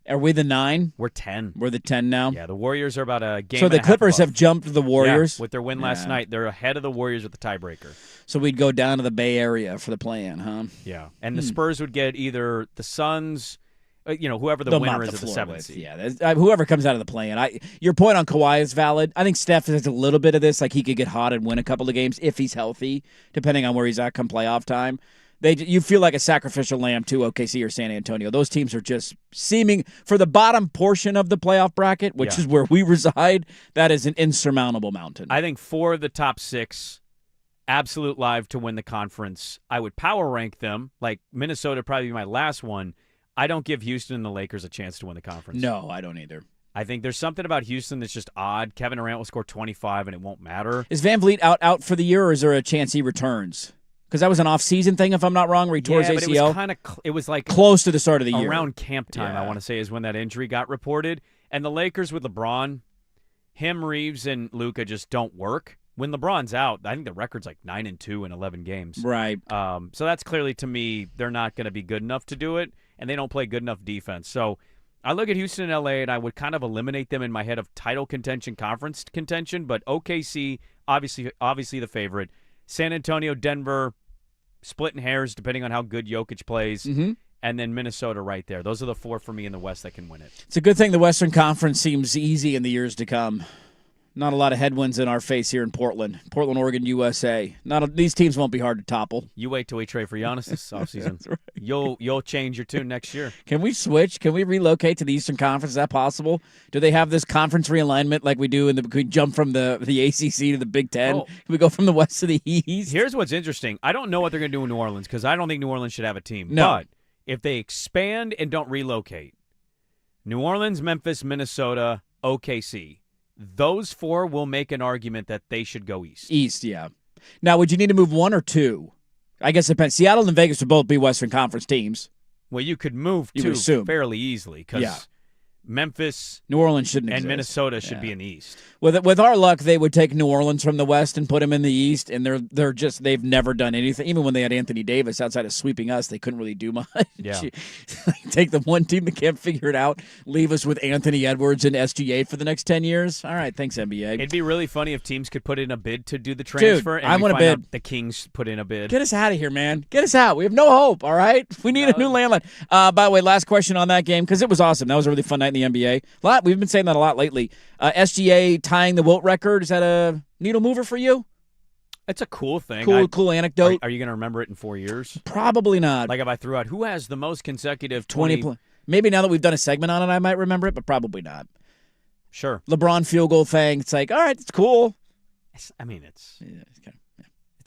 Are we the 9? We're 10. We're the 10 now? Yeah, the Warriors are about a game. So the Clippers have jumped the Warriors? Yeah, with their win last night. They're ahead of the Warriors with the tiebreaker. So we'd go down to the Bay Area for the play-in, huh? Yeah. And the Spurs would get either the Suns, whoever the winner is of the 7th seed. Yeah, whoever comes out of the play-in. Your point on Kawhi is valid. I think Steph has a little bit of this. Like he could get hot and win a couple of games if he's healthy, depending on where he's at come playoff time. You feel like a sacrificial lamb to OKC or San Antonio. Those teams are just seeming, for the bottom portion of the playoff bracket, which is where we reside, that is an insurmountable mountain. I think 4 of the top 6, absolute live to win the conference. I would power rank them. Like Minnesota would probably be my last one. I don't give Houston and the Lakers a chance to win the conference. No, I don't either. I think there's something about Houston that's just odd. Kevin Durant will score 25 and it won't matter. Is Van Vliet out for the year, or is there a chance he returns? Because that was an off-season thing, if I'm not wrong, where he tore his ACL. But it was kind of it was like close to the start of the year. Around camp time, I want to say, is when that injury got reported. And the Lakers with LeBron, him, Reeves, and Luka just don't work. When LeBron's out, I think the record's like 9-2 in 11 games. Right. So that's clearly, to me, they're not going to be good enough to do it, and they don't play good enough defense. So I look at Houston and LA, and I would kind of eliminate them in my head of title contention, conference contention. But OKC, obviously the favorite. San Antonio, Denver, splitting hairs depending on how good Jokic plays. Mm-hmm. And then Minnesota right there. Those are the 4 for me in the West that can win it. It's a good thing the Western Conference seems easy in the years to come. Not a lot of headwinds in our face here in Portland. Portland, Oregon, USA. These teams won't be hard to topple. You wait till we trade for Giannis this offseason. That's right. You'll change your tune next year. Can we switch? Can we relocate to the Eastern Conference? Is that possible? Do they have this conference realignment like we do? Can we jump from the ACC to the Big Ten? Can we go from the West to the East? Here's what's interesting. I don't know what they're going to do in New Orleans because I don't think New Orleans should have a team. No. But if they expand and don't relocate, New Orleans, Memphis, Minnesota, OKC, those 4 will make an argument that they should go east. East, yeah. Now, would you need to move 1 or 2? I guess it depends. Seattle and Vegas would both be Western Conference teams. Well, you could move 2 fairly easily because Memphis New Orleans shouldn't and exist. Minnesota should be in the East. With our luck, they would take New Orleans from the West and put them in the East, and they've never done anything. Even when they had Anthony Davis, outside of sweeping us, they couldn't really do much. Yeah. Take the one team that can't figure it out, leave us with Anthony Edwards and SGA for the next 10 years. All right, thanks NBA. It'd be really funny if teams could put in a bid to do the transfer. Dude, and I we want a find out bid. The Kings put in a bid. Get us out of here, man. Get us out. We have no hope, all right? We need a new landline. By the way, last question on that game, because it was awesome. That was a really fun night in the NBA. We've been saying that a lot lately. SGA tying the Wilt record, is that a needle mover for you? It's a cool thing. Cool anecdote. Are you going to remember it in 4 years? Probably not. Like if I threw out, who has the most consecutive 20 maybe now that we've done a segment on it, I might remember it, but probably not. Sure. LeBron field goal thing. It's like, all right, it's cool. It's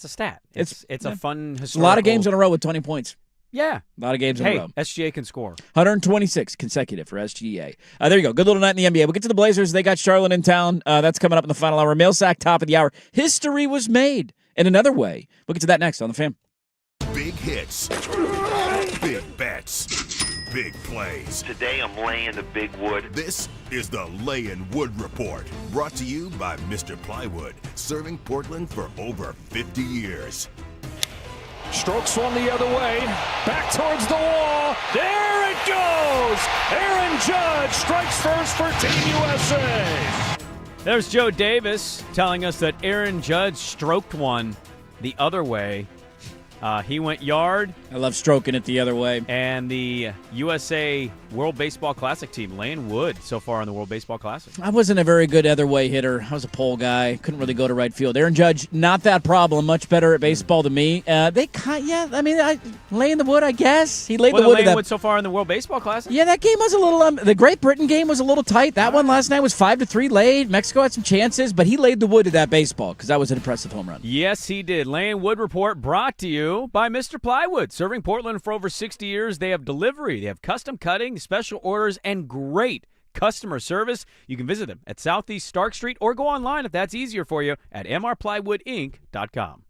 a stat. It's a fun historical. It's a lot of games in a row with 20 points. Yeah. A lot of games in a row. SGA can score. 126 consecutive for SGA. There you go. Good little night in the NBA. We'll get to the Blazers. They got Charlotte in town. That's coming up in the final hour. Mail sack top of the hour. History was made in another way. We'll get to that next on The Fan. Big hits, big bets, big plays. Today I'm laying the big wood. This is the Layin' Wood Report, brought to you by Mr. Plywood, serving Portland for over 50 years. Strokes one the other way. Back towards the wall. There it goes. Aaron Judge strikes first for Team USA. There's Joe Davis telling us that Aaron Judge stroked one the other way. He went yard. I love stroking it the other way. And the USA World Baseball Classic team laying wood so far in the World Baseball Classic. I wasn't a very good other way hitter. I was a pole guy. Couldn't really go to right field. Aaron Judge, not that problem. Much better at baseball than me. Laying the wood, I guess. He laid the wood. Laying wood so far in the World Baseball Classic? Yeah, that game was a little. The Great Britain game was a little tight. That one last night was 5-3 laid. Mexico had some chances, but he laid the wood to that baseball because that was an impressive home run. Yes, he did. Laying Wood Report brought to you by Mr. Plywood. Serving Portland for over 60 years. They have delivery. They have custom cutting, special orders, and great customer service. You can visit them at Southeast Stark Street or go online if that's easier for you at mrplywoodinc.com.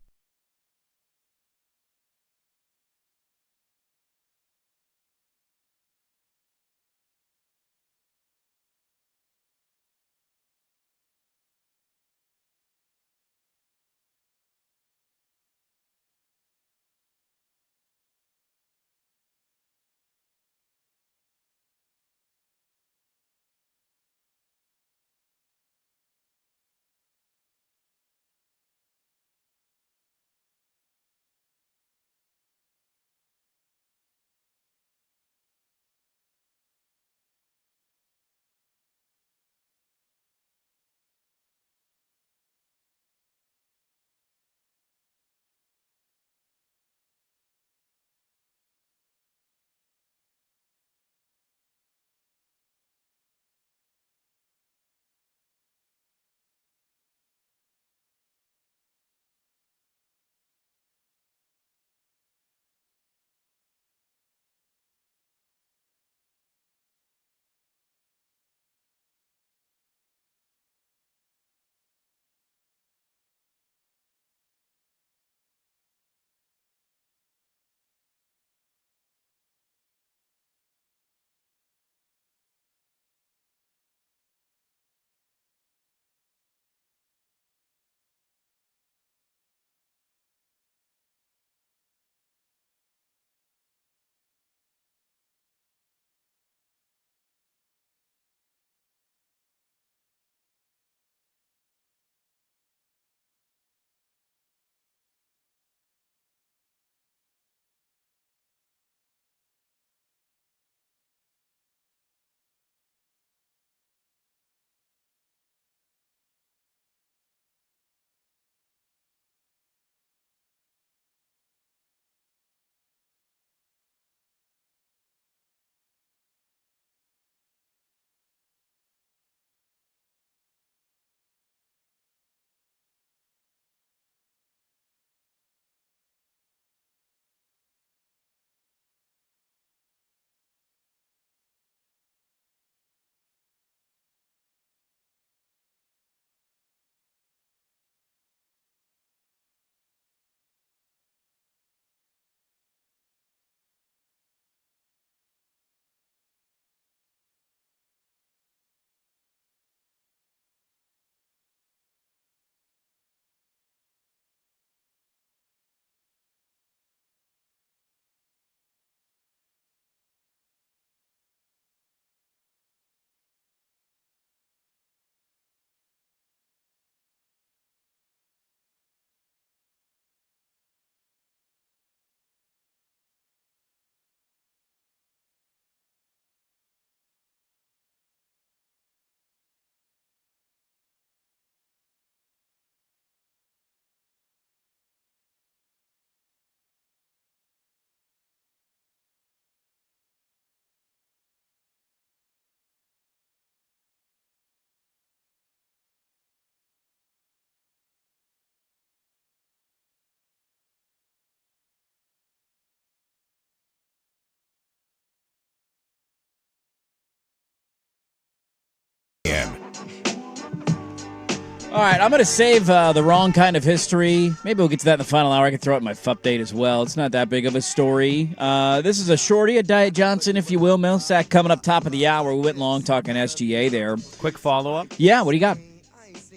All right, I'm going to save the wrong kind of history. Maybe we'll get to that in the final hour. I can throw it in my update as well. It's not that big of a story. This is a shorty, a Diet Johnson, if you will. Millsack coming up top of the hour. We went long talking SGA there. Quick follow-up. Yeah, what do you got?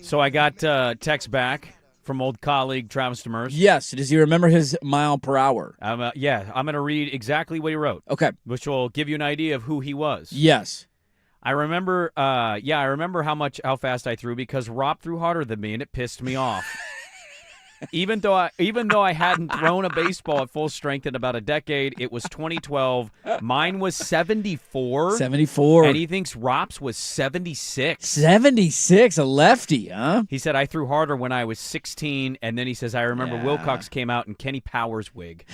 So I got text back from old colleague Travis Demers. Yes, does he remember his mile per hour? Yeah, I'm going to read exactly what he wrote. Okay. Which will give you an idea of who he was. Yes. I remember how fast I threw because Rob threw harder than me, and it pissed me off. Even though I hadn't thrown a baseball at full strength in about a decade, it was 2012. Mine was 74. 74. And he thinks Rob's was 76. 76, a lefty, huh? He said I threw harder when I was 16, and then he says I remember Wilcox came out in Kenny Powers' wig.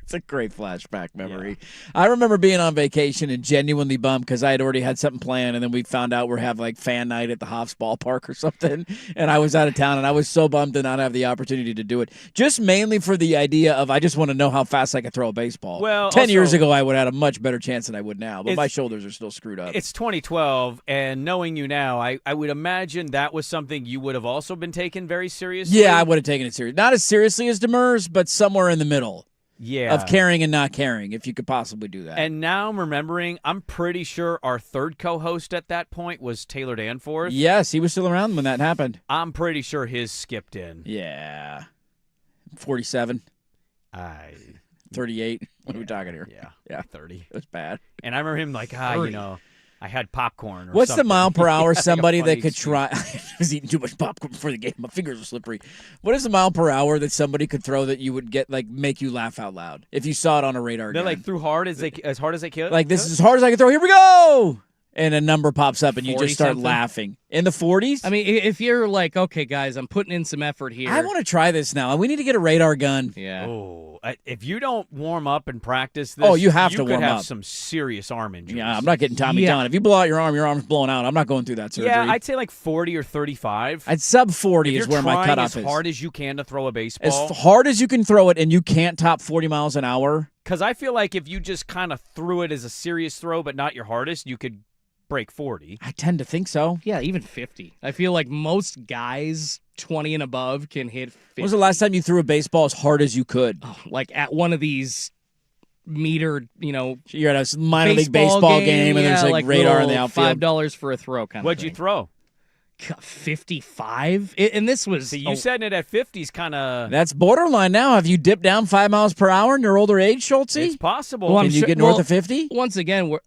It's a great flashback memory. Yeah. I remember being on vacation and genuinely bummed because I had already had something planned, and then we found out we're having like fan night at the Hoffs ballpark or something, and I was out of town, and I was so bummed to not have the opportunity to do it. Just mainly for the idea of I just want to know how fast I could throw a baseball. Well, 10 years ago, I would have had a much better chance than I would now, but my shoulders are still screwed up. It's 2012, and knowing you now, I would imagine that was something you would have also been taken very seriously. Yeah, I would have taken it seriously. Not as seriously as Demers, but somewhere in the middle. Yeah. Of caring and not caring, if you could possibly do that. And now I'm remembering, I'm pretty sure our third co-host at that point was Taylor Danforth. Yes, he was still around when that happened. I'm pretty sure his skipped in. Yeah. 47. 38. What are we talking here? Yeah. 30. It was bad. And I remember him like, I had popcorn or What's something. the mile per hour somebody that could speech. try? I was eating too much popcorn before the game. My fingers are slippery. What is the mile per hour that somebody could throw that you would get, like, make you laugh out loud if you saw it on a radar They're gun? like threw hard as hard as they could? Like, this is as hard as I can throw. Here we go! And a number pops up, and you 40 just start something? laughing. In the 40s? I mean, if you're like, okay, guys, I'm putting in some effort here. I want to try this now. We need to get a radar gun. Yeah. Oh, if you don't warm up and practice this, you have to could warm have up. some serious arm injuries. Yeah, I'm not getting Tommy John. If you blow out your arm's blowing out. I'm not going through that surgery. Yeah, I'd say like 40 or 35. I'd sub 40 if is where you're my cutoff as is. hard as you can to throw a baseball. As hard as you can throw it, and you can't top 40 miles an hour. Because I feel like if you just kind of threw it as a serious throw, but not your hardest, you could break 40. I tend to think so. Yeah, even 50. I feel like most guys 20 and above can hit 50. When was the last time you threw a baseball as hard as you could? Oh, like at one of these metered, you're at a minor league baseball game and there's like radar in the outfield. $5 for a throw kind What'd of thing. you throw? 55? And this was... See, you setting it at 50 is kind of... That's borderline now. Have you dipped down 5 miles per hour in your older age, Schultze? It's possible. Well, Can you get north of 50? Once again, we're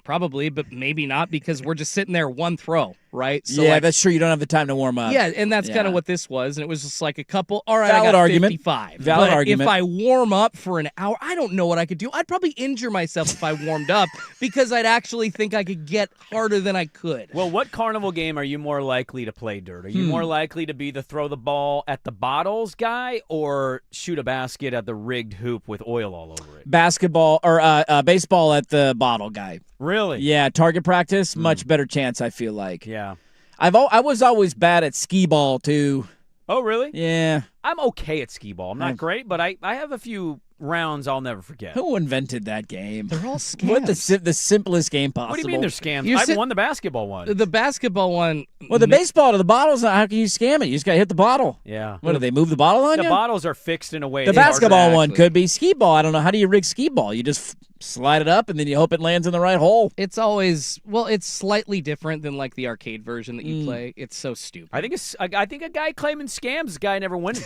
probably, but maybe not because we're just sitting there one throw, right? So Yeah, that's true. You don't have the time to warm up. Yeah, and that's kind of what this was. And it was just like a couple, all right, Valid I got argument. 55. Valid but argument. If I warm up for an hour, I don't know what I could do. I'd probably injure myself if I warmed up because I'd actually think I could get harder than I could. Well, what carnival game are you more likely to play, Dirt? Are you more likely to be the throw the ball at the bottles guy or shoot a basket at the rigged hoop with oil all over it? Basketball or baseball at the bottle guy. Really? Yeah, target practice, much better chance, I feel like. Yeah. I was always bad at skee ball, too. Oh, really? Yeah. I'm okay at skee ball. I'm not great, but I have a few rounds I'll never forget. Who invented that game? They're all scams. What the simplest game possible? What do you mean they're scams? I've won the basketball one. The basketball one. Well, the baseball to the bottle's not. How can you scam it? You just got to hit the bottle. Yeah. What, do they move the bottle on The you? bottles are fixed in a way. The basketball one could be skee ball. I don't know. How do you rig skee ball? You just slide it up, and then you hope it lands in the right hole. It's always, it's slightly different than like the arcade version that you play. It's so stupid. I think a guy claiming scams is a guy never winning.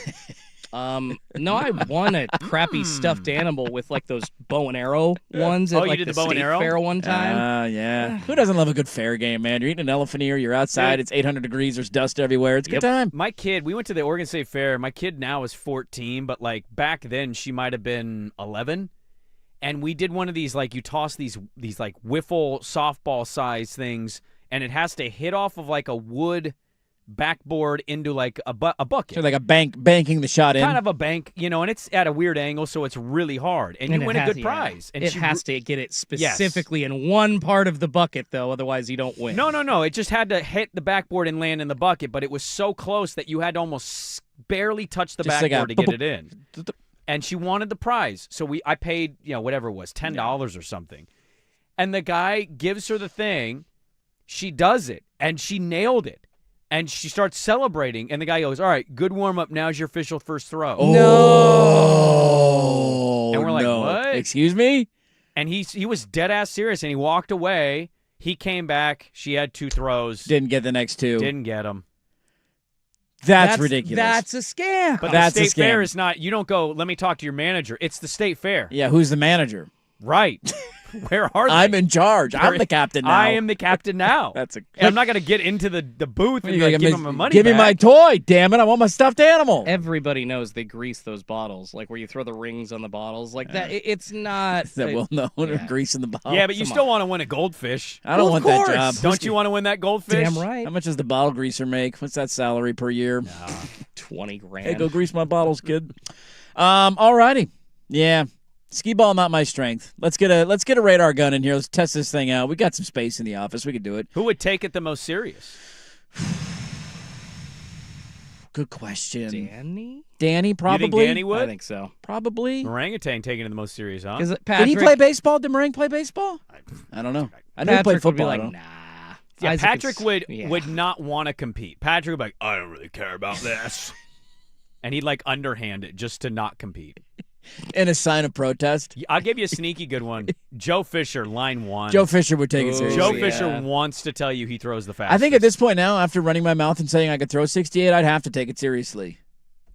No, I won a crappy stuffed animal with like those bow and arrow ones at you like did the the bow and state arrow? fair one time. Yeah. Who doesn't love a good fair game, man? You're eating an elephant ear. You're outside. It's 800 degrees. There's dust everywhere. It's a good time. My kid, we went to the Oregon State Fair. My kid now is 14, but like back then she might have been 11. And we did one of these, like you toss these like wiffle softball size things, and it has to hit off of like a wood backboard into like a bucket. So like a banking the shot in. Kind of a bank, and it's at a weird angle, so it's really hard. And you win a good prize. And it has to get it specifically in one part of the bucket, though, otherwise you don't win. No. It just had to hit the backboard and land in the bucket, but it was so close that you had to almost barely touch the Just backboard like to get it in. And she wanted the prize. So I paid, whatever it was, $10 or something. And the guy gives her the thing, She does it, and she nailed it. And she starts celebrating, and the guy goes, all right, good warm-up. Now's your official first throw. No. And we're like, no. what? Excuse me? And he was dead-ass serious, and he walked away. He came back. She had 2 throws. Didn't get the next 2. Didn't get them. That's ridiculous. That's a scam. But That's the a state fair scam. is not, you don't go, let me talk to your manager. It's the state fair. Yeah, who's the manager? Right. Where are they? I'm in charge. I'm the captain now. I am the captain now. That's a. And I'm not going to get into the booth and like, give him my money Give me back. my toy, damn it. I want my stuffed animal. Everybody knows they grease those bottles, like where you throw the rings on the bottles. Like that, it's not. Is that well known of greasing the bottle? Yeah, but you still want to win a goldfish. I don't want that job. Don't you want to win that goldfish? Damn right. How much does the bottle greaser make? What's that salary per year? 20 grand. Hey, go grease my bottles, kid. All righty. Yeah. Skee ball not my strength. Let's get a radar gun in here. Let's test this thing out. We got some space in the office. We could do it. Who would take it the most serious? Good question. Danny, probably. You think Danny would? I think so. Probably. Orangutan taking it the most serious, huh? Did he play baseball? Did Meringue play baseball? I don't know. I know he played football. Would be I like, don't know. nah. Yeah, Isaac Patrick is- would not want to compete. Patrick would be like, I don't really care about this. And he'd like underhand it just to not compete. In a sign of protest. I'll give you a sneaky good one. Joe Fisher, line 1. Joe Fisher would take it seriously. Joe Fisher wants to tell you he throws the fastest. I think at this point now, after running my mouth and saying I could throw 68, I'd have to take it seriously.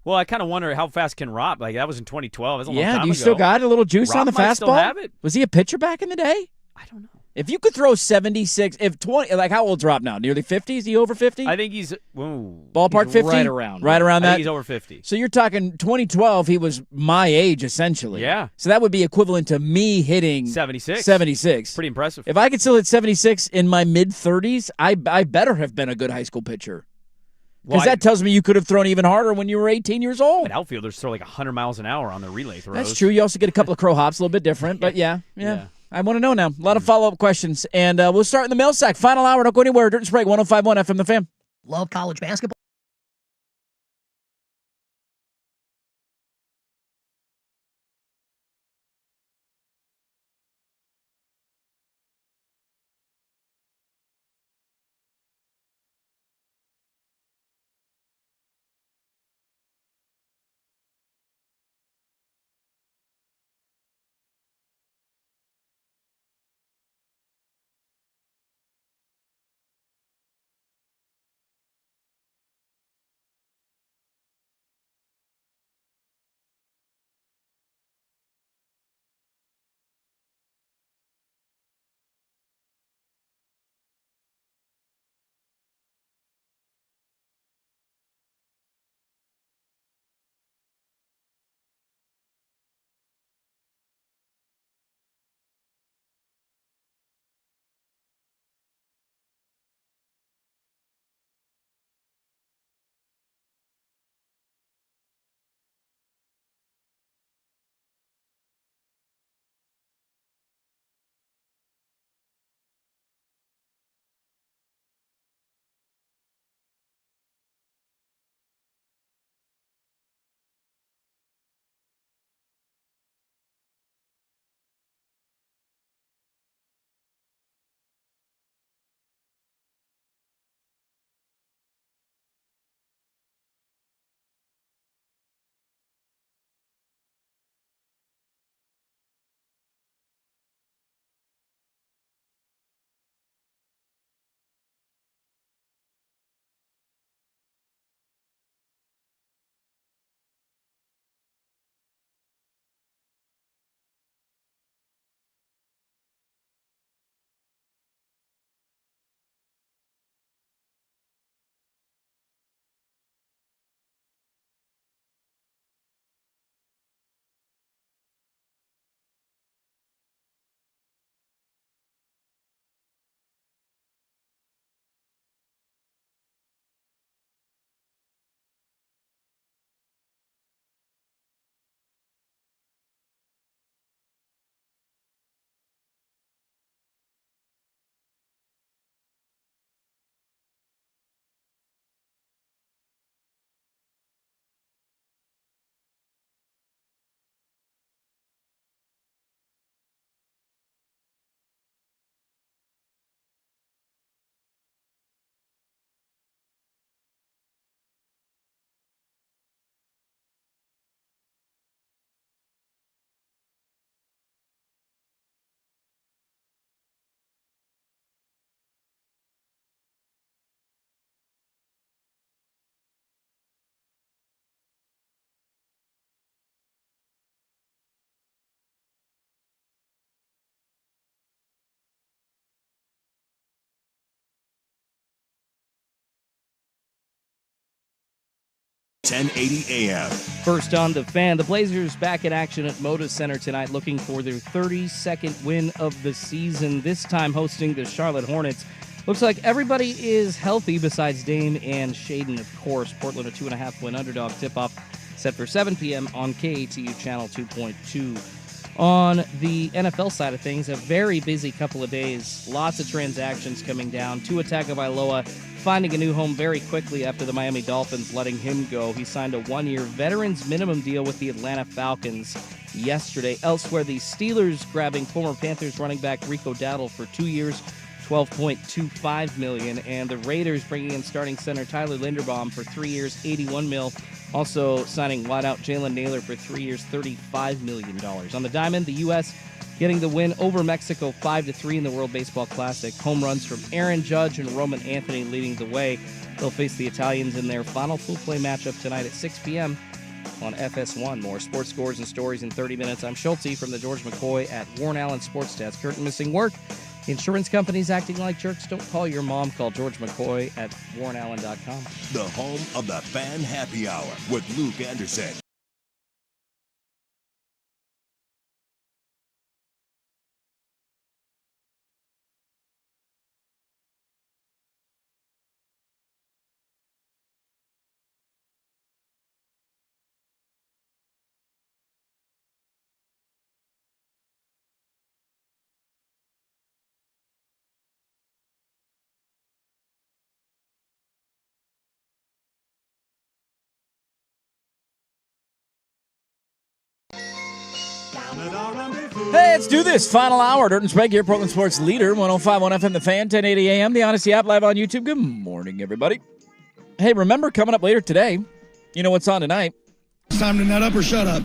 Well, I kind of wonder how fast can Rob. Like that was in 2012. That's a long time Do you ago. still got a little juice Rob on the might fastball? still have it. Was he a pitcher back in the day? I don't know. If you could throw 76, if 20, like how old's Rob now? Nearly 50? Is he over 50? I think he's Ballpark he's 50? right around. Right around I that? think he's over 50. So you're talking 2012, he was my age essentially. Yeah. So that would be equivalent to me hitting 76. 76. Pretty impressive. If I could still hit 76 in my mid-30s, I better have been a good high school pitcher. Because that tells me you could have thrown even harder when you were 18 years old. But outfielders throw like 100 miles an hour on their relay throws. That's true. You also get a couple of crow hops, a little bit different. But yeah. I want to know now. A lot of follow-up questions. And we'll start in the mail sack. Final hour. Don't go anywhere. Dirt and Sprague, 105.1 FM The Fan. Love college basketball. 1080 a.m. First on the Fan, the Blazers back in action at Moda Center tonight, looking for their 32nd win of the season, this time hosting the Charlotte Hornets. Looks like everybody is healthy besides Dame and Shaden, of course. Portland a 2.5-win underdog tip-off set for 7 p.m. on KATU Channel 2.2. On the NFL side of things, a very busy couple of days. Lots of transactions coming down. Tua Tagovailoa finding a new home very quickly after the Miami Dolphins letting him go. He signed a 1-year veterans minimum deal with the Atlanta Falcons yesterday. Elsewhere, the Steelers grabbing former Panthers running back Rico Dowdle for 2 years, $12.25 million, and the Raiders bringing in starting center Tyler Linderbaum for 3 years, $81 million. Also signing wideout Jalen Naylor for 3 years, $35 million. On the diamond, the U.S. getting the win over Mexico 5-3 in the World Baseball Classic. Home runs from Aaron Judge and Roman Anthony leading the way. They'll face the Italians in their final full play matchup tonight at 6 p.m. on FS1. More sports scores and stories in 30 minutes. I'm Schulte from the George McCoy at Warren Allen Sports Desk. Curtain missing work. Insurance companies acting like jerks. Don't call your mom. Call George McCoy at warrenallen.com. The home of the Fan Happy Hour with Luke Anderson. Hey, let's do this. Final hour. Dirt and Sprague here, Portland Sports Leader, 105.1 FM, The Fan, 1080 a.m., the Odyssey app, live on YouTube. Good morning, everybody. Hey, remember, coming up later today, you know what's on tonight? It's time to nut up or shut up.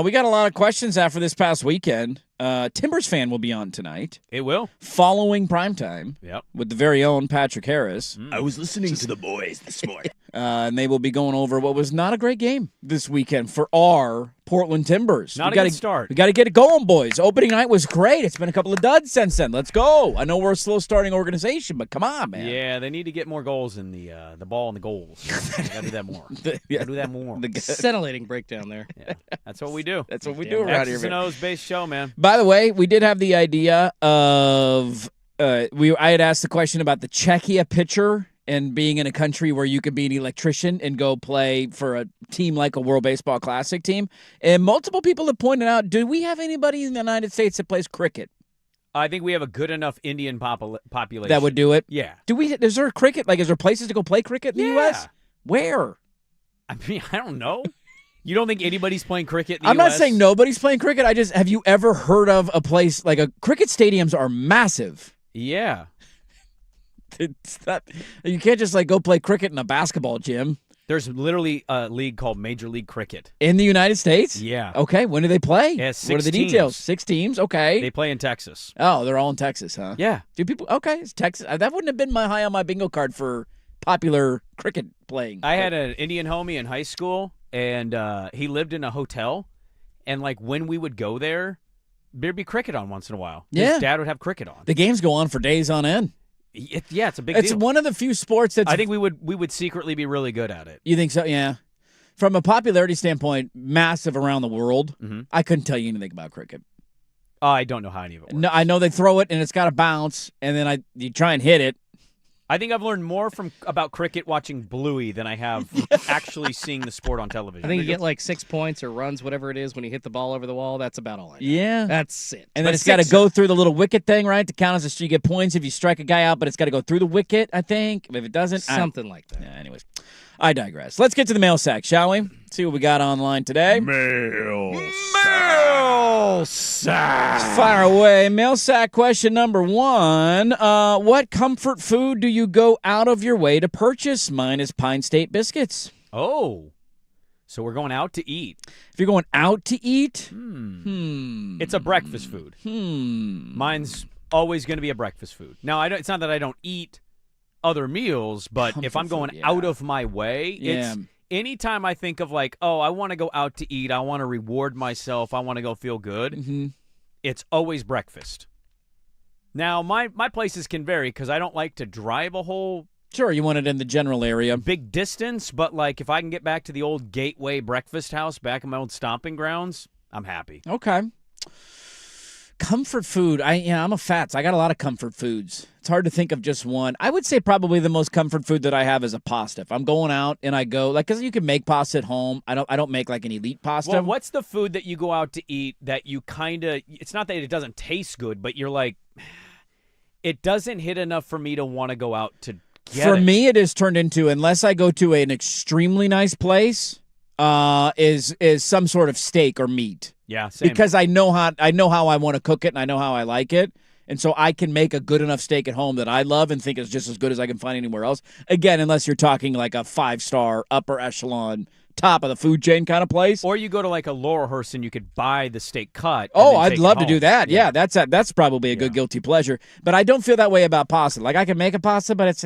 We got a lot of questions after this past weekend. Timbers Fan will be on tonight. It will. Following primetime. Yep. With the very own Patrick Harris. I was listening to the boys this morning. And they will be going over what was not a great game this weekend for our Portland Timbers. Not a good start. We got to get it going, boys. Opening night was great. It's been a couple of duds since then. Let's go. I know we're a slow-starting organization, but come on, man. Yeah, they need to get more goals in the ball and the goals. Got to do that more. Got to do that more. Scintillating breakdown there. Yeah, that's what we do. That's what we do around here, X's man. and O's based show, man. By the way, we did have the idea of I had asked the question about the Czechia pitcher and being in a country where you could be an electrician and go play for a team like a World Baseball Classic team. And multiple people have pointed out, do we have anybody in the United States that plays cricket? I think we have a good enough Indian population. That would do it? Yeah. Is there cricket? Like, is there places to go play cricket in the U.S.? Where? I mean, I don't know. You don't think anybody's playing cricket in the I'm U.S.? not saying nobody's playing cricket. Have you ever heard of a place, like cricket stadiums are massive. Yeah. It's not, you can't just go play cricket in a basketball gym. There's literally a league called Major League Cricket. In the United States? Yeah. Okay, when do they play? Yeah, 6 what are the teams. details? 6 teams, okay. They play in Texas. Oh, they're all in Texas, huh? Yeah. Do people, okay, it's Texas. That wouldn't have been my high on my bingo card for popular cricket playing. I had an Indian homie in high school, and he lived in a hotel, and when we would go there, there'd be cricket on once in a while. Yeah. His dad would have cricket on. The games go on for days on end. It's a big It's deal. one of the few sports that's... I think we would secretly be really good at it. You think so? Yeah. From a popularity standpoint, massive around the world. Mm-hmm. I couldn't tell you anything about cricket. I don't know how any of it works. No, I know they throw it and it's got to bounce, and then you try and hit it. I think I've learned more about cricket watching Bluey than I have actually seeing the sport on television. I think you get 6 points or runs, whatever it is, when you hit the ball over the wall. That's about all I know. Yeah. That's it. And then it's got to go through the little wicket thing, right, to count as you get points if you strike a guy out, but it's got to go through the wicket, I think. If it doesn't, something like that. Yeah, anyways, I digress. Let's get to the mail sack, shall we? See what we got online today. Mail sack. Fire away. Mail sack question number 1. What comfort food do you go out of your way to purchase? Mine is Pine State biscuits. Oh. So we're going out to eat. If you're going out to eat? It's a breakfast food. Mine's always going to be a breakfast food. Now, it's not that I don't eat other meals, but if I'm going out of my way, it's anytime I think of I want to go out to eat, I want to reward myself, I want to go feel good, it's always breakfast. Now, my places can vary because I don't like to drive a whole Sure, you want it in the general area. Big distance, but like if I can get back to the old Gateway Breakfast House back in my old stomping grounds, I'm happy. Okay. Comfort food. I'm a fats. I got a lot of comfort foods. It's hard to think of just one. I would say probably the most comfort food that I have is a pasta. If I'm going out and I go, like, because you can make pasta at home. I don't make like an elite pasta. Well, what's the food that you go out to eat that you kind of, it's not that it doesn't taste good, but you're like, it doesn't hit enough for me to want to go out to get For it. me, it has turned into, unless I go to an extremely nice place, is some sort of steak or meat. Yeah, same. Because I know how I want to cook it and I know how I like it. And so I can make a good enough steak at home that I love and think is just as good as I can find anywhere else. Again, unless you're talking like a 5-star upper echelon top of the food chain kind of place. Or you go to like a Laurelhurst and you could buy the steak cut. Oh, and then I'd take love it to do home. that. Yeah, that's probably a good guilty pleasure. But I don't feel that way about pasta. Like I can make a pasta, but it's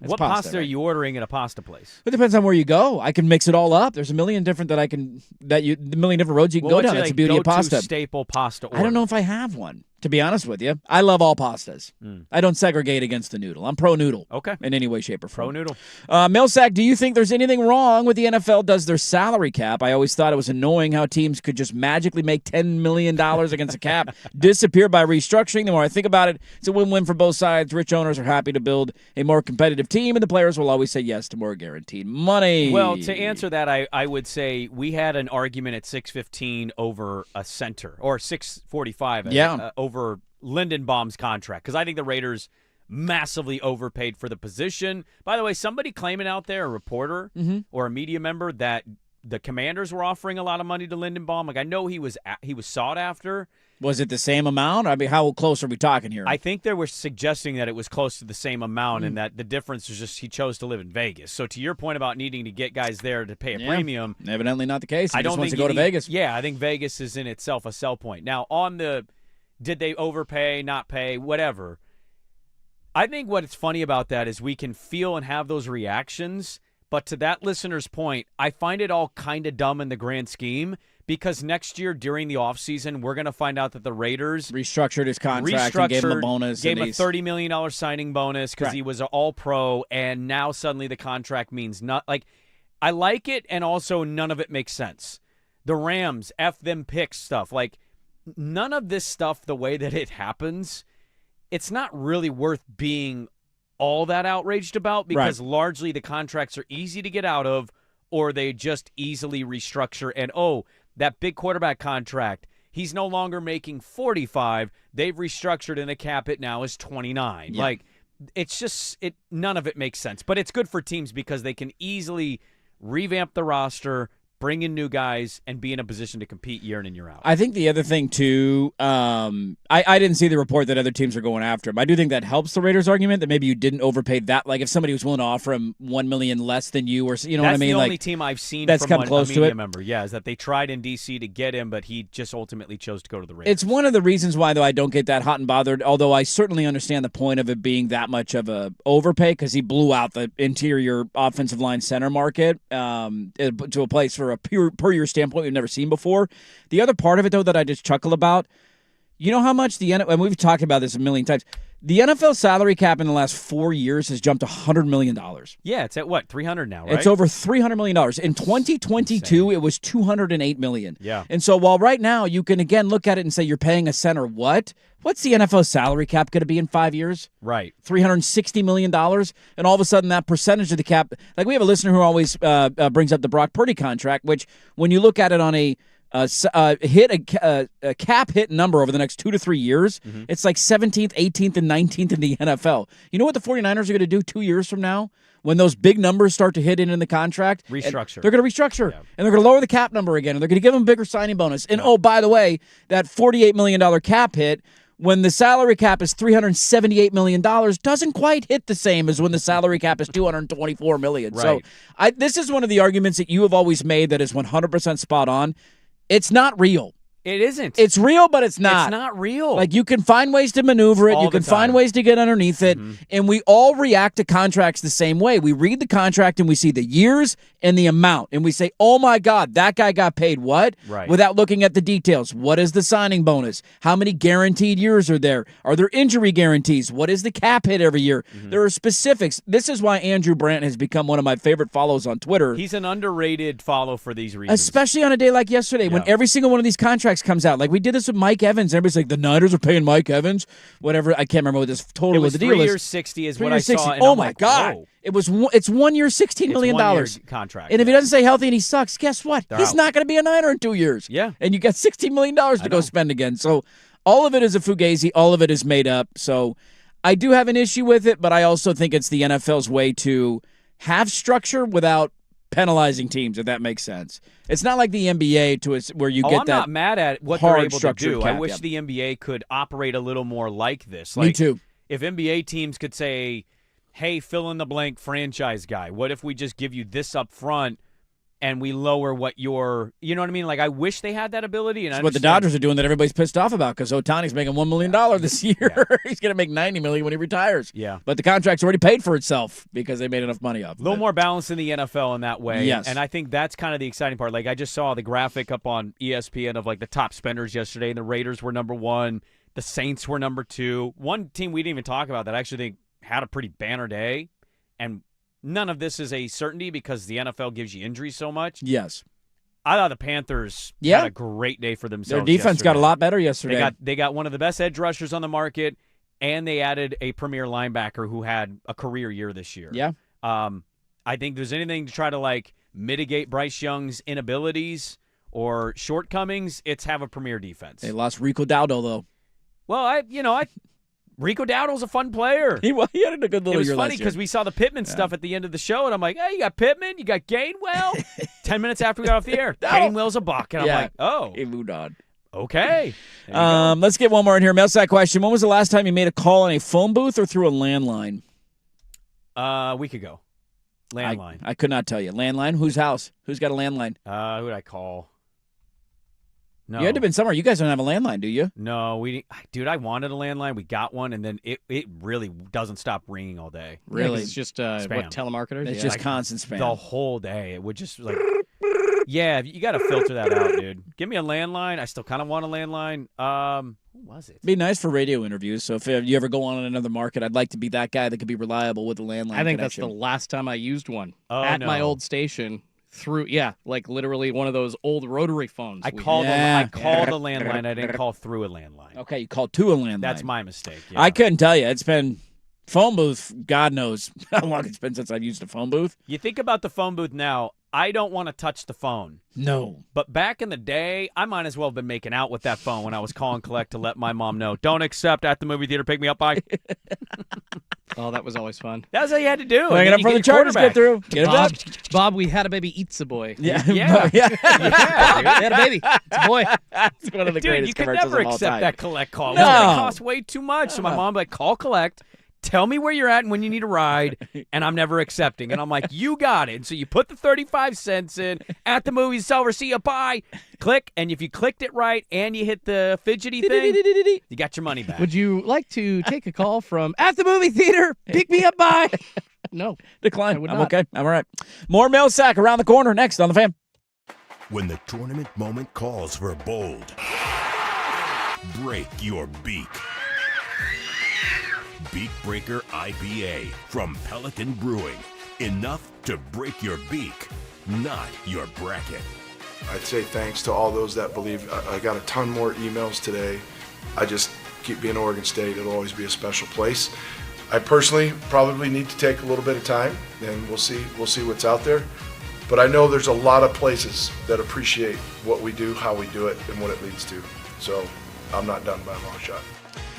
What pasta are you ordering at a pasta place? It depends on where you go. I can mix it all up. There's a million different the million different roads you can go down. That's the beauty of pasta. Staple pasta order? I don't know if I have one, to be honest with you. I love all pastas. I don't segregate against the noodle. I'm pro noodle. Okay. In any way, shape, or form. Pro noodle. Millsack, do you think there's anything wrong with the NFL does their salary cap? I always thought it was annoying how teams could just magically make $10 million against the cap, disappear by restructuring. The more I think about it, it's a win-win for both sides. Rich owners are happy to build a more competitive team, and the players will always say yes to more guaranteed money. Well, to answer that, I would say we had an argument at 6:15 over a center, or 6:45 over Lindenbaum's contract, because I think the Raiders massively overpaid for the position. By the way, somebody claiming out there, a reporter or a media member, that the Commanders were offering a lot of money to Lindenbaum. Like, I know he was sought after. Was it the same amount? I mean, how close are we talking here? I think they were suggesting that it was close to the same amount and that the difference was just he chose to live in Vegas. So to your point about needing to get guys there to pay a premium. Evidently not the case. He I don't just wants think to go to Vegas. Yeah, I think Vegas is in itself a sell point. Now, on the did they overpay, not pay, whatever, I think what is funny about that is we can feel and have those reactions, but to that listener's point, I find it all kind of dumb in the grand scheme. Because next year during the offseason, we're going to find out that the Raiders restructured his contract and gave him a bonus. Gave him a $30 million signing bonus because he was an all-pro, and now suddenly the contract means not. Like, I like it, and also none of it makes sense. The Rams, F them picks stuff. Like, none of this stuff, the way that it happens, it's not really worth being all that outraged about because largely the contracts are easy to get out of or they just easily restructure and, that big quarterback contract, he's no longer making 45. They've restructured and the cap hit now is 29. Yeah. Like, it's just none of it makes sense. But it's good for teams because they can easily revamp the roster, bring in new guys, and be in a position to compete year in and year out. I think the other thing, too, I didn't see the report that other teams are going after him. I do think that helps the Raiders' argument that maybe you didn't overpay that. Like, if somebody was willing to offer him $1 million less than you, or you know what I mean? That's the only like, team I've seen that's from come close a to media it. member. Yeah, is that they tried in D.C. to get him, but he just ultimately chose to go to the Raiders. It's one of the reasons why, though, I don't get that hot and bothered, although I certainly understand the point of it being that much of a overpay because he blew out the interior offensive line center market to a place for a per year standpoint we've never seen before. The other part of it, though, that I just chuckle about, you know how much and we've talked about this a million times, the NFL salary cap in the last 4 years has jumped $100 million. Yeah, it's at what, 300 now, right? It's over $300 million. In 2022, it was $208 million. Yeah. And so while right now you can, again, look at it and say you're paying a center what? What's the NFL salary cap going to be in 5 years? Right. $360 million. And all of a sudden that percentage of the cap, like we have a listener who always brings up the Brock Purdy contract, which when you look at it on a cap hit number over the next 2 to 3 years, it's like 17th, 18th, and 19th in the NFL. You know what the 49ers are going to do 2 years from now? When those big numbers start to hit in the contract? Restructure. They're going to restructure. Yeah. And they're going to lower the cap number again. And they're going to give them a bigger signing bonus. And, oh, by the way, that $48 million cap hit, when the salary cap is $378 million, doesn't quite hit the same as when the salary cap is $224 million. Right. So this is one of the arguments that you have always made that is 100% spot on. It's not real. It isn't. It's real, but it's not. It's not real. Like, you can find ways to maneuver it. All You can the time. find ways to get underneath it. And we all react to contracts the same way. We read the contract and we see the years and the amount. And we say, oh, my God, that guy got paid what? Right. Without looking at the details. What is the signing bonus? How many guaranteed years are there? Are there injury guarantees? What is the cap hit every year? There are specifics. This is why Andrew Brandt has become one of my favorite follows on Twitter. He's an underrated follow for these reasons. Especially on a day like yesterday when every single one of these contracts comes out. Like, we did this with Mike Evans. Everybody's like, the Niners are paying Mike Evans. Whatever. I can't remember what this total of the deal is. 3 years, 60 is what I 60. saw. And Oh, I'm my like, God. whoa. It's 1 year, $16 million. It's 1 year contract. And if he doesn't stay healthy and he sucks, guess what? They're He's out. not going to be a Niner in 2 years. Yeah. And you got $16 million to go spend again. So all of it is a fugazi. All of it is made up. So I do have an issue with it, but I also think it's the NFL's way to have structure without penalizing teams, if that makes sense. It's not like the NBA where you get I'm that. not mad at what hard they're able to structured do. I cap, wish yeah. the NBA could operate a little more like this. Me Like, too. If NBA teams could say, hey, fill in the blank franchise guy, what if we just give you this up front and we lower what your, you know what I mean? Like, I wish they had that ability. And That's what the Dodgers are doing that everybody's pissed off about because Ohtani's making $1 million this year. Yeah. He's going to make $90 million when he retires. Yeah. But the contract's already paid for itself because they made enough money off of A little it. more balance in the NFL in that way. Yes. And I think that's kind of the exciting part. Like, I just saw the graphic up on ESPN of, like, the top spenders yesterday, and the Raiders were number 1. The Saints were number 2. One team we didn't even talk about that I actually think had a pretty banner day, and none of this is a certainty because the NFL gives you injuries so much. Yes. I thought the Panthers Yeah. had a great day for themselves. Their defense got a yesterday. lot better yesterday. They got one of the best edge rushers on the market, and they added a premier linebacker who had a career year this year. Yeah. I think there's anything to try to, like, mitigate Bryce Young's inabilities or shortcomings, it's have a premier defense. They lost Rico Dowdle, though. Well, Rico Dowdle's a fun player. He had a good little It was year funny last year. because we saw the Pittman stuff at the end of the show, and I'm like, hey, you got Pittman, you got Gainwell. 10 minutes after we got off the air, Gainwell's a buck. And I'm like, oh. He moved on. Okay. There you go. Let's get one more in here. Mailsack question. When was the last time you made a call on a phone booth or through a landline? A week ago. Landline. I could not tell you. Landline? Whose house? Who's got a landline? Who would I call? No. You had to have been somewhere. You guys don't have a landline, do you? No, dude, I wanted a landline. We got one, and then it really doesn't stop ringing all day. Really? It's just Spam. what telemarketers? It's Yeah. just constant spam. The whole day. It would just, like, yeah, you got to filter that out, dude. Give me a landline. I still kind of want a landline. Who was it? Be nice for radio interviews. So if you ever go on in another market, I'd like to be that guy that could be reliable with a landline I think connection. that's the last time I used one Oh, at my no. old station. Like literally one of those old rotary phones. I called a landline. I didn't call through a landline. Okay, you called to a landline. That's my mistake. Yeah. I couldn't tell you. It's been phone booth. God knows how long it's been since I've used a phone booth. You think about the phone booth now, I don't want to touch the phone. No. But back in the day, I might as well have been making out with that phone when I was calling collect to let my mom know, don't accept at the movie theater, pick me up by. Oh, that was always fun. That's all you had to do. Hanging up for the Chargers get through. Get it up. Bob, we had a baby. Eats a boy. Yeah. Yeah. yeah. We had a baby. It's a boy. It's one of the Dude, greatest you could commercials never of all accept time. that collect call. No. It's going to cost way too much. So my mom would be like, call collect. Tell me where you're at and when you need a ride, and I'm never accepting. And I'm like, you got it. And so you put the 35 cents in at the movies, sell, see you, bye. Click, and if you clicked it right and you hit the fidgety thing, you got your money back. Would you like to take a call from at the movie theater? Pick me up by. No. Decline. I would I'm not. okay. I'm all right. More mail sack around the corner next on The Fan. When the tournament moment calls for bold, break your beak. Beak Breaker IPA from Pelican Brewing. Enough to break your beak, not your bracket. I'd say thanks to all those that believe. I got a ton more emails today. I just keep being Oregon State. It'll always be a special place. I personally probably need to take a little bit of time, and we'll see what's out there. But I know there's a lot of places that appreciate what we do, how we do it, and what it leads to. So I'm not done by a long shot.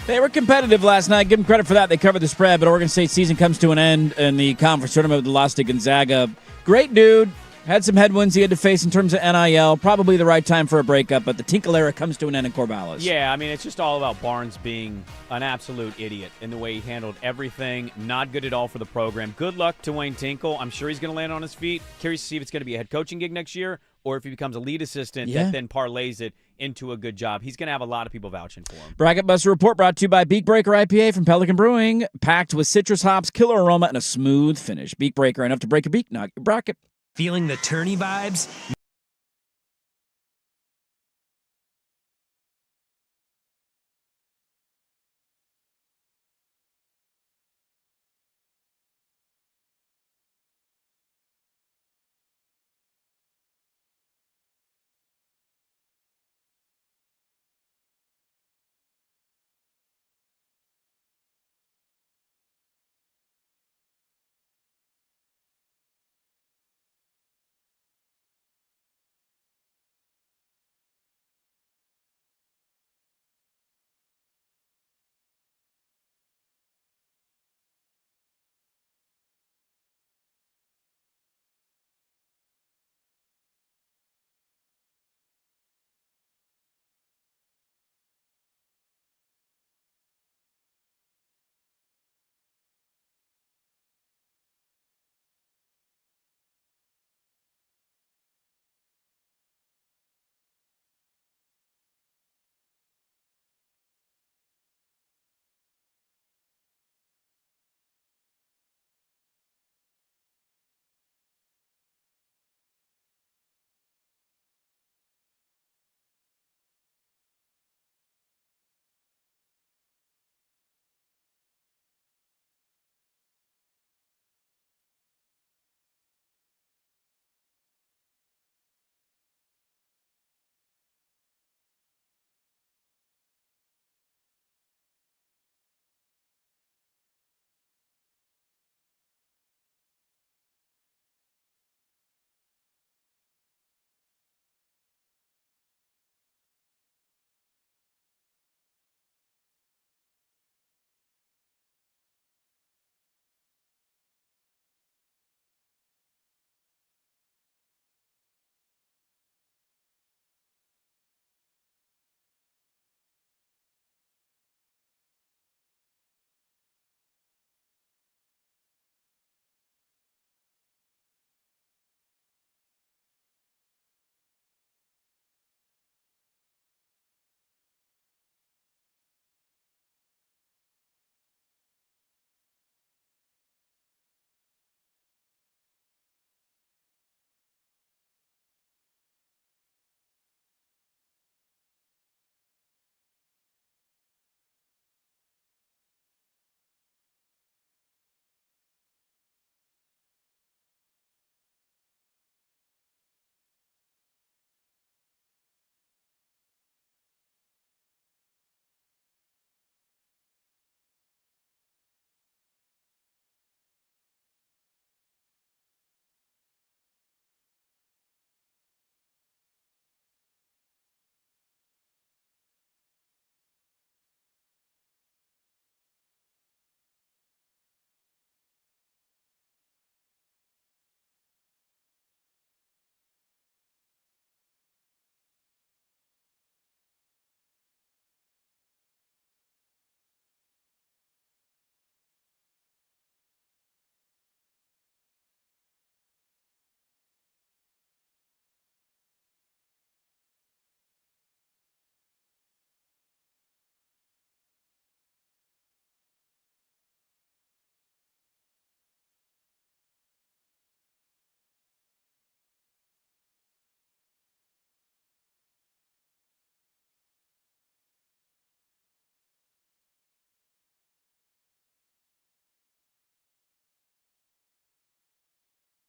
They were competitive last night. Give them credit for that. They covered the spread, but Oregon State's season comes to an end in the conference tournament with the loss to Gonzaga. Great dude. Had some headwinds he had to face in terms of NIL. Probably the right time for a breakup, but the Tinkle era comes to an end in Corvallis. Yeah, I mean, it's just all about Barnes being an absolute idiot in the way he handled everything. Not good at all for the program. Good luck to Wayne Tinkle. I'm sure he's going to land on his feet. Curious to see if it's going to be a head coaching gig next year or if he becomes a lead assistant that then parlays it into a good job. He's going to have a lot of people vouching for him. Bracket Buster Report brought to you by Beak Breaker IPA from Pelican Brewing. Packed with citrus hops, killer aroma, and a smooth finish. Beak Breaker, enough to break your beak, not your bracket. Feeling the tourney vibes?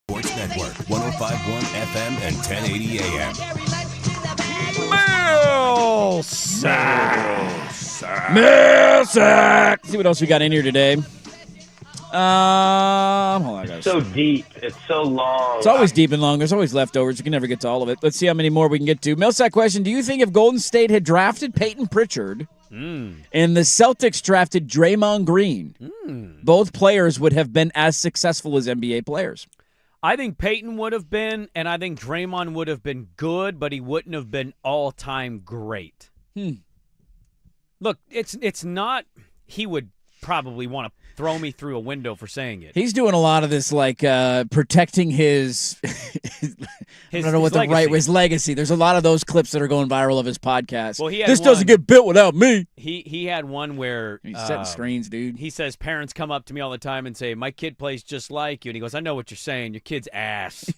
Sports Network, 105.1 FM and 1080 AM. Millsack. See what else we got in here today. Hold on, guys. It's so deep. It's so long. It's always deep and long. There's always leftovers. You can never get to all of it. Let's see how many more we can get to. Millsack question: do you think if Golden State had drafted Peyton Pritchard and the Celtics drafted Draymond Green, both players would have been as successful as NBA players? I think Peyton would have been, and I think Draymond would have been good, but he wouldn't have been all-time great. Look, it's not he would probably want to throw me through a window for saying it. He's doing a lot of this, like protecting his I don't know what the legacy. right his legacy. There's a lot of those clips that are going viral of his podcast. Well, this doesn't get built without me. He had one where He's setting screens, dude. He says parents come up to me all the time and say, "My kid plays just like you," and he goes, "I know what you're saying. Your kid's ass."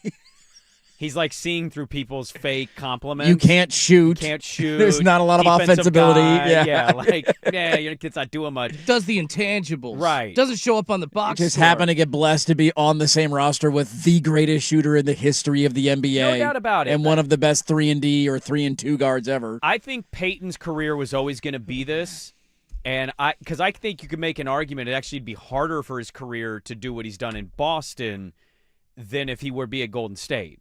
He's like seeing through people's fake compliments. You can't shoot. There's not a lot of offensive ability. Yeah, your kid's not doing much. Does the intangibles. Right. Doesn't show up on the box Just score. happen to get blessed to be on the same roster with the greatest shooter in the history of the NBA. No doubt about it. And one of the best 3-and-D or 3-and-2 guards ever. I think Peyton's career was always going to be this. And because I think you could make an argument it actually would be harder for his career to do what he's done in Boston than if he were to be at Golden State.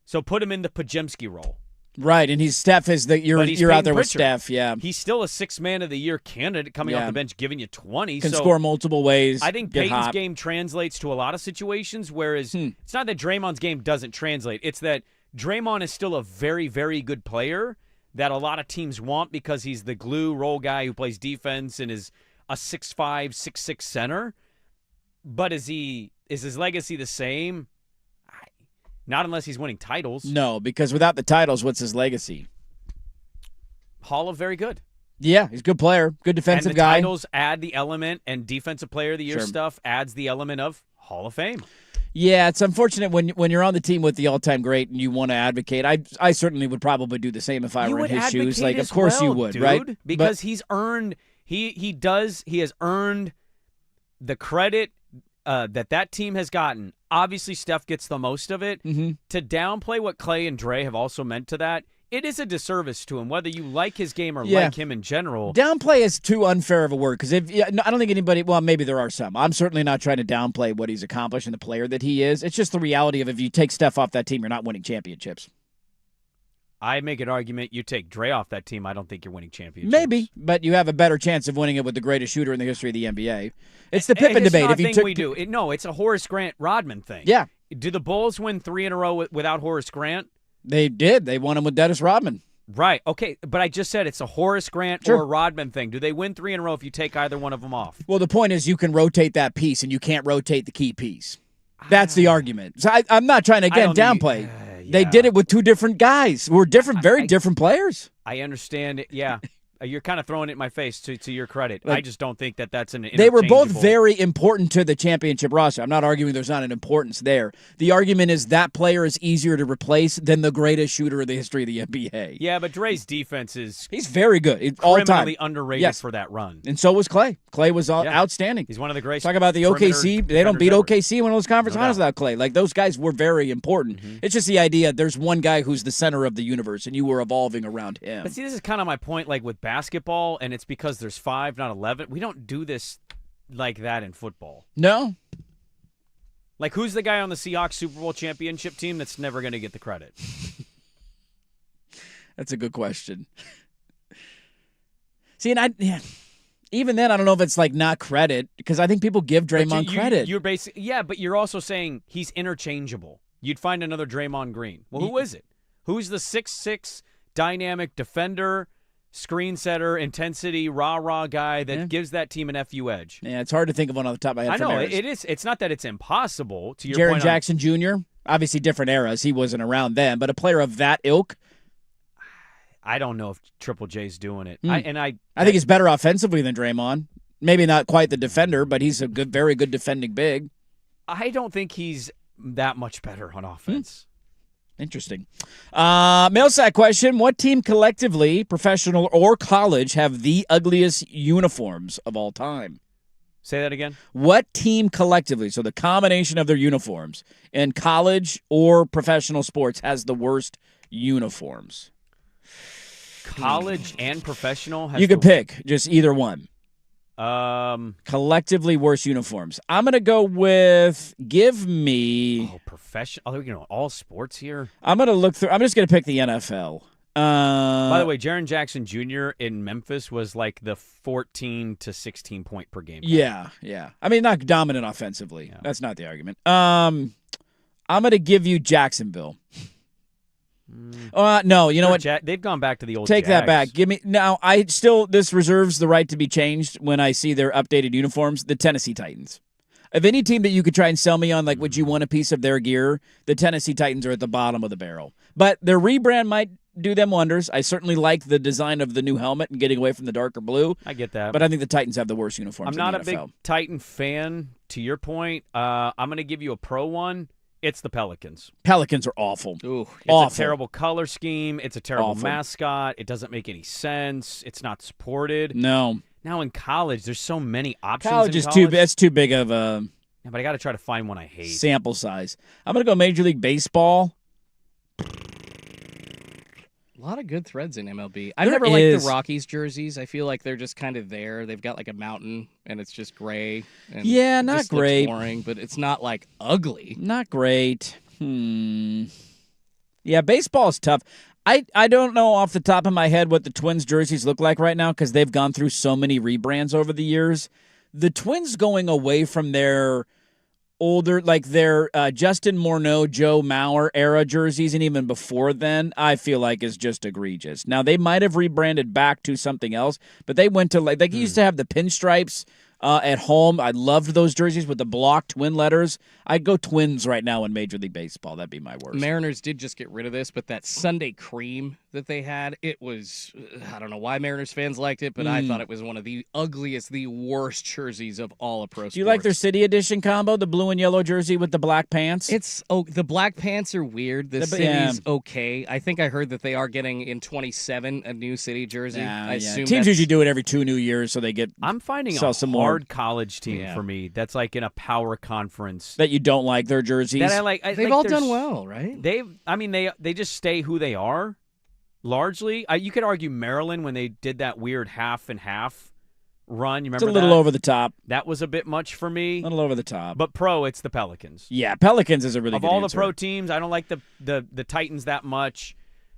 So put him in the Pajemski role. Right, and Steph is you're out there with Steph, yeah. He's still a 6th man of the year candidate coming off the bench, giving you 20. Can score multiple ways. I think Peyton's game translates to a lot of situations, whereas it's not that Draymond's game doesn't translate. It's that Draymond is still a very, very good player that a lot of teams want because he's the glue role guy who plays defense and is a 6'5", 6'6" center. But is his legacy the same? Not unless he's winning titles. No, because without the titles, what's his legacy? Hall of very good. Yeah, he's a good player, good defensive and the guy. Titles add the element, and Defensive Player of the Year stuff adds the element of Hall of Fame. Yeah, it's unfortunate when you're on the team with the all-time great and you want to advocate. I certainly would probably do the same if I were in his shoes. Like, of course you would, dude, right? Because he's earned he has earned the credit that team has gotten. Obviously, Steph gets the most of it. Mm-hmm. To downplay what Clay and Dre have also meant to that, it is a disservice to him, whether you like his game or like him in general. Downplay is too unfair of a word because I don't think anybody. Well, maybe there are some. I'm certainly not trying to downplay what he's accomplished and the player that he is. It's just the reality of if you take Steph off that team, you're not winning championships. I make an argument you take Dre off that team, I don't think you're winning championships. Maybe, but you have a better chance of winning it with the greatest shooter in the history of the NBA. It's the Pippen debate. It's a Horace Grant Rodman thing. Yeah. Do the Bulls win 3 in a row without Horace Grant? They did. They won them with Dennis Rodman. Right. Okay, but I just said it's a Horace Grant or a Rodman thing. Do they win 3 in a row if you take either one of them off? Well, the point is you can rotate that piece and you can't rotate the key piece. That's the argument. So I'm not trying to, again, downplay. They did it with two different guys who were different, very different players. I understand it. Yeah. You're kind of throwing it in my face to your credit. Like, I just don't think that's an They were both very important to the championship roster. I'm not arguing there's not an importance there. The argument is that player is easier to replace than the greatest shooter in the history of the NBA. Yeah, but Dre's defense is he's very good. All time. Criminally underrated for that run. And so was Clay. Clay was outstanding. He's one of the greatest. Talk about the OKC. They don't beat OKC in one of those conference finals without Clay. Like, those guys were very important. Mm-hmm. It's just the idea there's one guy who's the center of the universe, and you were evolving around him. But see, this is kind of my point, like with basketball, and it's because there's 5, not 11. We don't do this like that in football. No. Like, who's the guy on the Seahawks Super Bowl championship team that's never going to get the credit? That's a good question. See, and even then, I don't know if it's like not credit, because I think people give Draymond credit. You're but you're also saying he's interchangeable. You'd find another Draymond Green. Well, who is it? Who's the 6'6" dynamic defender, screen setter, intensity, rah-rah guy that gives that team an FU edge? Yeah, it's hard to think of one off the top of my head. I know, from it is. It's not that it's impossible. To your Jaren point Jackson Jr., obviously different eras. He wasn't around then, but a player of that ilk. I don't know if Triple J's doing it. I think he's better offensively than Draymond. Maybe not quite the defender, but he's a very good defending big. I don't think he's that much better on offense. Interesting. Mailsack question. What team collectively, professional or college, have the ugliest uniforms of all time? Say that again. What team collectively, so the combination of their uniforms in college or professional sports, has the worst uniforms? College and professional? You could pick just either one. Collectively worst uniforms. I'm going to go with, give me... professional. Oh, you know, all sports here? I'm going to look through. I'm just going to pick the NFL. By the way, Jaren Jackson Jr. in Memphis was like the 14 to 16 point per game. Yeah. I mean, not dominant offensively. Yeah. That's not the argument. I'm going to give you Jacksonville. No, you know what? They've gone back to the old Take Jags. that back. Give me now. This reserves the right to be changed when I see their updated uniforms. The Tennessee Titans. If any team that you could try and sell me on, like, would you want a piece of their gear? The Tennessee Titans are at the bottom of the barrel. But their rebrand might do them wonders. I certainly like the design of the new helmet and getting away from the darker blue. I get that. But I think the Titans have the worst uniforms. I'm not in a the NFL. big Titan fan. To your point, I'm going to give you a pro one. It's the Pelicans. Pelicans are awful. Ooh, it's a terrible color scheme. It's a terrible Awful. mascot. It doesn't make any sense. It's not supported. No. Now in college, there's so many options. College in is college. it's too big of a Yeah, but I got to try to find one I hate. sample size. I'm going to go Major League Baseball. A lot of good threads in MLB. I've There never liked is. the Rockies jerseys. I feel like they're just kind of there. They've got like a mountain, and it's just gray. And Yeah, it not just looks great. boring, but it's not like ugly. Not great. Yeah, baseball is tough. I don't know off the top of my head what the Twins jerseys look like right now because they've gone through so many rebrands over the years. The Twins going away from their older, like their Justin Morneau, Joe Mauer era jerseys, and even before then, I feel like is just egregious. Now, they might have rebranded back to something else, but they went to, like, they used to have the pinstripes at home. I loved those jerseys with the block twin letters. I'd go Twins right now in Major League Baseball. That'd be my worst. Mariners did just get rid of this, but that Sunday cream that they had, it was, I don't know why Mariners fans liked it, but I thought it was one of the ugliest, the worst jerseys of all of pro sports. Do you like their City Edition combo, the blue and yellow jersey with the black pants? The black pants are weird. The city's okay. I think I heard that they are getting in 27 a new city jersey. I assume teams usually do it every 2 new years, so they get. I'm finding sell a some hard more. college team for me that's like in a power conference. That you don't like their jerseys. That I like. They've all done well, right? They just stay who they are. Largely, you could argue Maryland when they did that weird half and half run. You remember It's a little that? over the top. That was a bit much for me. A little over the top. But pro, it's the Pelicans. Yeah, Pelicans is a really of good all answer. the pro teams. I don't like the Titans that much.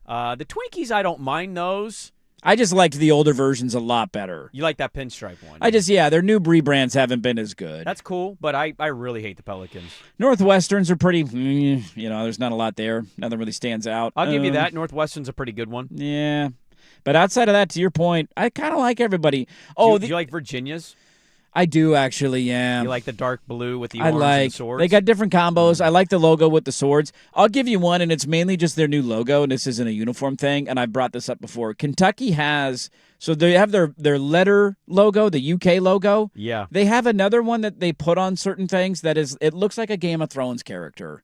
The Twinkies, I don't mind those. I just liked the older versions a lot better. You like that pinstripe one? Their new rebrands haven't been as good. That's cool, but I really hate the Pelicans. Northwesterns are pretty, there's not a lot there. Nothing really stands out. I'll give you that. Northwestern's a pretty good one. Yeah. But outside of that, to your point, I kind of like everybody. Do you like Virginia's? I do actually, yeah. You like the dark blue with the orange and swords? They got different combos. I like the logo with the swords. I'll give you one, and it's mainly just their new logo, and this isn't a uniform thing, and I've brought this up before. Kentucky has, so they have their letter logo, the UK logo. Yeah. They have another one that they put on certain things that is, it looks like a Game of Thrones character.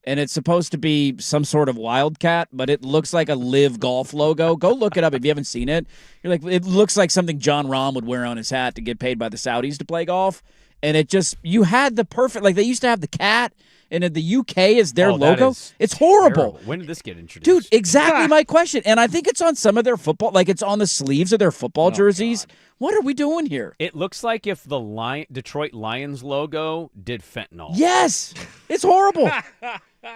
And it's supposed to be some sort of wildcat, but it looks like a Live Golf logo. Go look it up if you haven't seen it. You're like, it looks like something John Rahm would wear on his hat to get paid by the Saudis to play golf. And it just, you had the perfect, like they used to have the cat, and in the UK is their logo. It's horrible. Terrible. When did this get introduced? Dude, exactly my question. And I think it's on some of their football, like it's on the sleeves of their football jerseys. God. What are we doing here? It looks like if the Detroit Lions logo did fentanyl. Yes. It's horrible.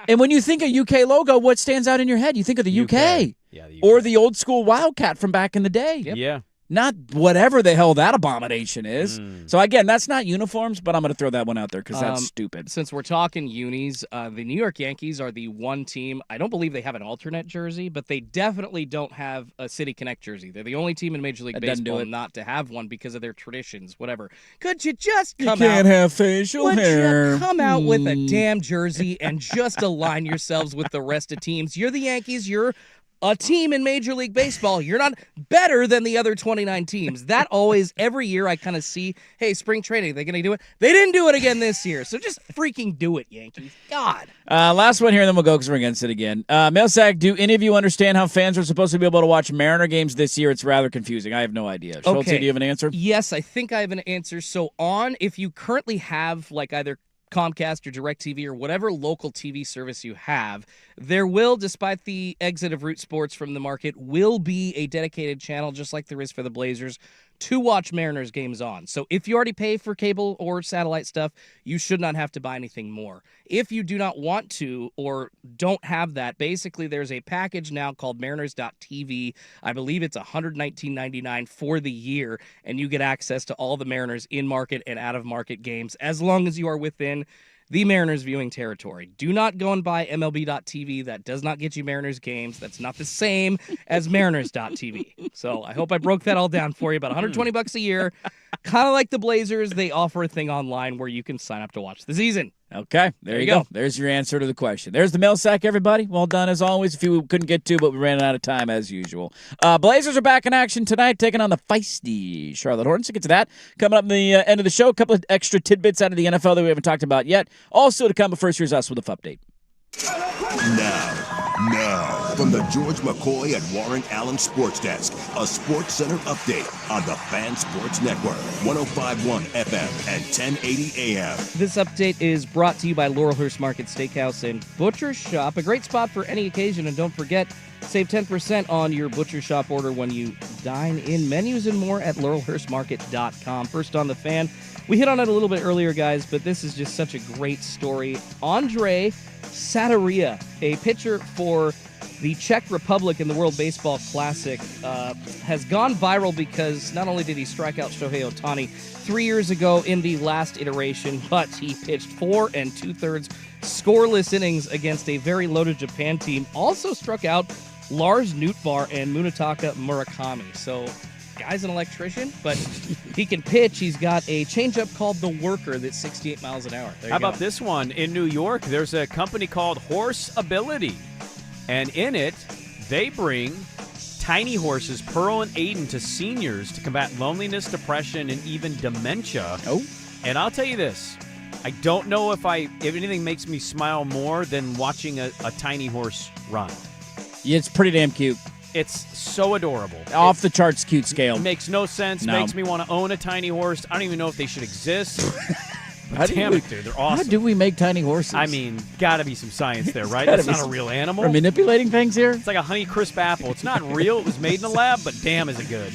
And when you think of UK logo, what stands out in your head? You think of the UK. Yeah, the UK. Or the old school Wildcat from back in the day. Yeah. Not whatever the hell that abomination is. So, again, that's not uniforms, but I'm going to throw that one out there because that's stupid. Since we're talking unis, the New York Yankees are the one team. I don't believe they have an alternate jersey, but they definitely don't have a City Connect jersey. They're the only team in Major League Baseball not to have one because of their traditions, whatever. Could you just come out? You can't have facial hair. You come out with a damn jersey and just align yourselves with the rest of teams? You're the Yankees. You're a team in Major League Baseball. You're not better than the other 29 teams. That always, every year I kind of see, hey, spring training, they going to do it? They didn't do it again this year, so just freaking do it, Yankees. God. Last one here, and then we'll go because we're against it again. Mailsack, do any of you understand how fans are supposed to be able to watch Mariner games this year? It's rather confusing. I have no idea. Schultz, do you have an answer? Yes, I think I have an answer. So if you currently have like either Comcast or DirecTV or whatever local TV service you have, there will, despite the exit of Root Sports from the market, will be a dedicated channel, just like there is for the Blazers, to watch Mariners games on. So if you already pay for cable or satellite stuff, you should not have to buy anything more. If you do not want to or don't have that, basically there's a package now called Mariners.tv. I believe it's $119.99 for the year, and you get access to all the Mariners in-market and out-of-market games as long as you are within the Mariners viewing territory. Do not go and buy MLB.TV. That does not get you Mariners games. That's not the same as Mariners.TV. So I hope I broke that all down for you. About $120 a year. Kind of like the Blazers, they offer a thing online where you can sign up to watch the season. Okay, there you go. There's your answer to the question. There's the mail sack, everybody. Well done, as always. A few we couldn't get to, but we ran out of time, as usual. Blazers are back in action tonight, taking on the feisty Charlotte Hornets. We'll get to that coming up in the end of the show. A couple of extra tidbits out of the NFL that we haven't talked about yet. Also to come, but first, here's us with a update. Now, from the George McCoy and Warren Allen Sports Desk, a Sports Center update on the Fan Sports Network, 105.1 FM and 1080 AM. This update is brought to you by Laurelhurst Market Steakhouse and Butcher Shop, a great spot for any occasion. And don't forget, save 10% on your Butcher Shop order when you dine in. Menus and more at laurelhurstmarket.com. First on the Fan, we hit on it a little bit earlier, guys, but this is just such a great story. Andre Sataria, a pitcher for the Czech Republic in the World Baseball Classic, has gone viral because not only did he strike out Shohei Ohtani 3 years ago in the last iteration, but he pitched 4 2/3 scoreless innings against a very loaded Japan team. Also struck out Lars Nootbaar and Munetaka Murakami. So, guy's an electrician, but he can pitch. He's got a changeup called the Worker that's 68 miles an hour. How about this one? In New York, there's a company called Horse Ability. And in it, they bring tiny horses, Pearl and Aiden, to seniors to combat loneliness, depression, and even dementia. Oh. And I'll tell you this. I don't know if anything makes me smile more than watching a tiny horse run. Yeah, it's pretty damn cute. It's so adorable. Off the charts cute scale. It makes no sense. No. Makes me want to own a tiny horse. I don't even know if they should exist. How do Damn we- it, dude. They're awesome. How do we make tiny horses? I mean, gotta be some science there, right? Gotta That's be not a some- real animal. We're manipulating things here? It's like a Honeycrisp apple. It's not real. It was made in a lab, but damn, is it good.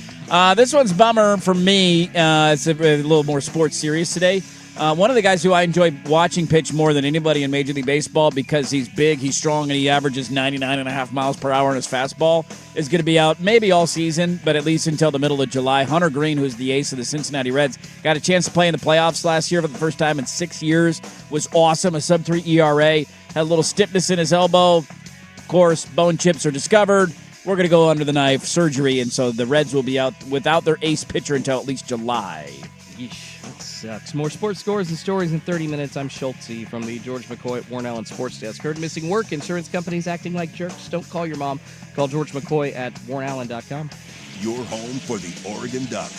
This one's bummer for me. It's a little more sports serious today. One of the guys who I enjoy watching pitch more than anybody in Major League Baseball because he's big, he's strong, and he averages 99.5 miles per hour on his fastball is going to be out maybe all season, but at least until the middle of July. Hunter Green, who's the ace of the Cincinnati Reds, got a chance to play in the playoffs last year for the first time in 6 years. Was awesome, a sub-3 ERA. Had a little stiffness in his elbow. Of course, bone chips are discovered. We're going to go under the knife, surgery, and so the Reds will be out without their ace pitcher until at least July. Yeesh, that sucks. More sports scores and stories in 30 minutes. I'm Schultze from the George McCoy at Warren Allen Sports Desk. Heard missing work, insurance companies acting like jerks. Don't call your mom. Call George McCoy at warrenallen.com. Your home for the Oregon Ducks.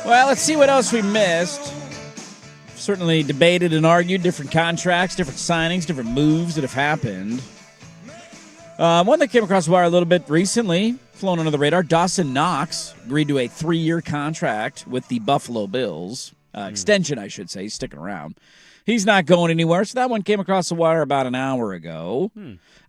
Well, let's see what else we missed. Certainly debated and argued different contracts, different signings, different moves that have happened. One that came across the wire a little bit recently, flown under the radar, Dawson Knox agreed to a 3-year contract with the Buffalo Bills. Extension, I should say. He's sticking around. He's not going anywhere, so that one came across the wire about an hour ago.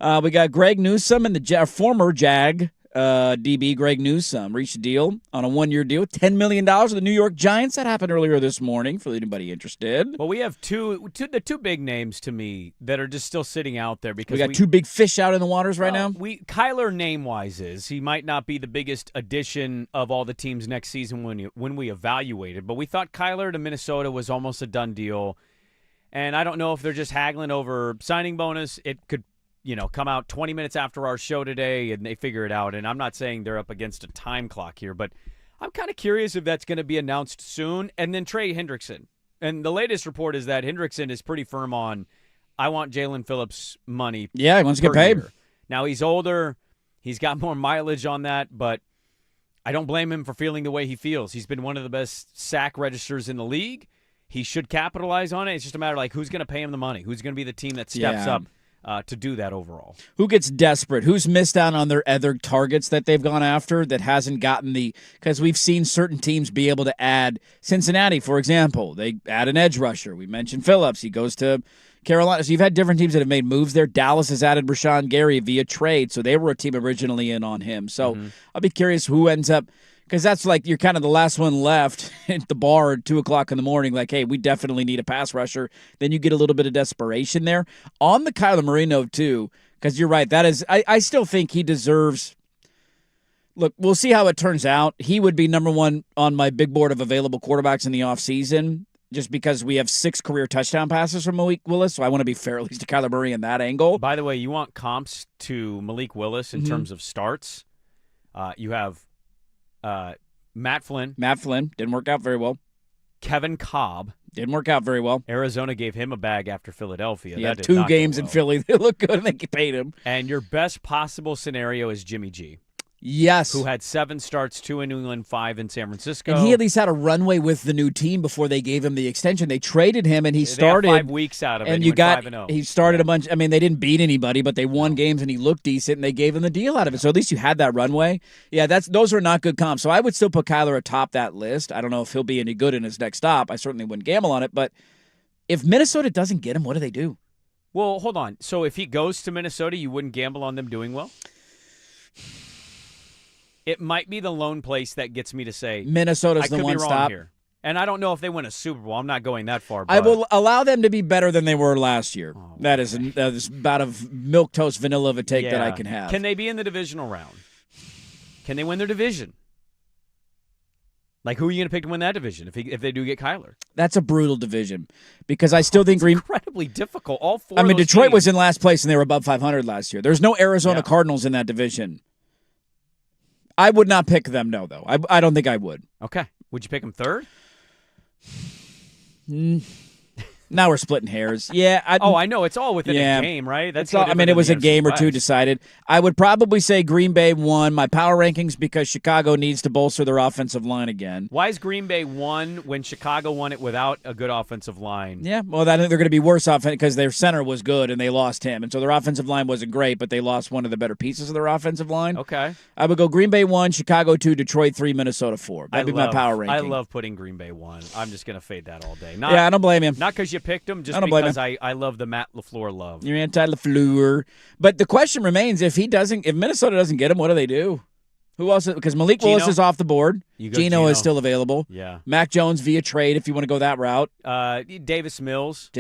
We got Greg Newsome and the former Jag DB Greg Newsome reached a deal on a 1-year deal, $10 million with the New York Giants. That happened earlier this morning for anybody interested. Well, we have the two big names to me that are just still sitting out there because we got two big fish out in the waters right now. Kyler name-wise he might not be the biggest addition of all the teams next season when we evaluated, but we thought Kyler to Minnesota was almost a done deal. And I don't know if they're just haggling over signing bonus. It could come out 20 minutes after our show today and they figure it out. And I'm not saying they're up against a time clock here, but I'm kind of curious if that's going to be announced soon. And then Trey Hendrickson. And the latest report is that Hendrickson is pretty firm on, I want Jalen Phillips money. Yeah, he wants to get paid. Year. Now, he's older. He's got more mileage on that, but I don't blame him for feeling the way he feels. He's been one of the best sack registers in the league. He should capitalize on it. It's just a matter of who's going to pay him the money? Who's going to be the team that steps up to do that overall? Who gets desperate? Who's missed out on their other targets that they've gone after that hasn't gotten because we've seen certain teams be able to add. Cincinnati, for example, they add an edge rusher. We mentioned Phillips. He goes to Carolina. So you've had different teams that have made moves there. Dallas has added Rashawn Gary via trade, so they were a team originally in on him. So I'll be curious who ends up, because that's you're kind of the last one left at the bar at 2 o'clock in the morning, hey, we definitely need a pass rusher. Then you get a little bit of desperation there. On the Kyler Murray note, too, because you're right, that is, I still think he deserves, look, we'll see how it turns out. He would be number one on my big board of available quarterbacks in the offseason, just because we have 6 career touchdown passes from Malik Willis, so I want to be fair at least to Kyler Murray in that angle. By the way, you want comps to Malik Willis in terms of starts. You have Matt Flynn. Didn't work out very well. Kevin Cobb. Didn't work out very well. Arizona gave him a bag after Philadelphia. He had 2 games in Philly. They look good and they paid him. And your best possible scenario is Jimmy G. Yes. Who had 7 starts, 2 in New England, 5 in San Francisco. And he at least had a runway with the new team before they gave him the extension. They traded him, and he started. They had 5 weeks out of it. And you got 5-0. He started a bunch. I mean, they didn't beat anybody, but they won games, and he looked decent, and they gave him the deal out of it. So at least you had that runway. Yeah, those are not good comps. So I would still put Kyler atop that list. I don't know if he'll be any good in his next stop. I certainly wouldn't gamble on it. But if Minnesota doesn't get him, what do they do? Well, hold on. So if he goes to Minnesota, you wouldn't gamble on them doing well? It might be the lone place that gets me to say Minnesota's the one I could be wrong stop here. And I don't know if they win a Super Bowl. I'm not going that far. But I will allow them to be better than they were last year. Oh, that is about a milquetoast vanilla of a take that I can have. Can they be in the divisional round? Can they win their division? Who are you going to pick to win that division if they do get Kyler? That's a brutal division because I still think incredibly difficult. All 4 I mean, of those Detroit teams. was in last place and they were above 500 last year. There's no Arizona Cardinals in that division. I would not pick them, no, though. I don't think I would. Okay. Would you pick them third? Now we're splitting hairs. Yeah. I know. It's all within a game, right? That's all. I mean, it was a game or two decided. I would probably say Green Bay won my power rankings because Chicago needs to bolster their offensive line again. Why is Green Bay won when Chicago won it without a good offensive line? Yeah, well, I think they're going to be worse off because their center was good and they lost him. And so their offensive line wasn't great, but they lost one of the better pieces of their offensive line. Okay. I would go Green Bay 1, Chicago 2, Detroit 3, Minnesota 4. That'd be my power ranking. I love putting Green Bay 1. I'm just going to fade that all day. I don't blame him. Not because you picked them, just because I love the Matt LaFleur love. You're anti-LaFleur. But the question remains, if Minnesota doesn't get him, what do they do? Who else? Because Malik Willis is off the board. Geno is still available. Yeah. Mac Jones via trade if you want to go that route. Davis Mills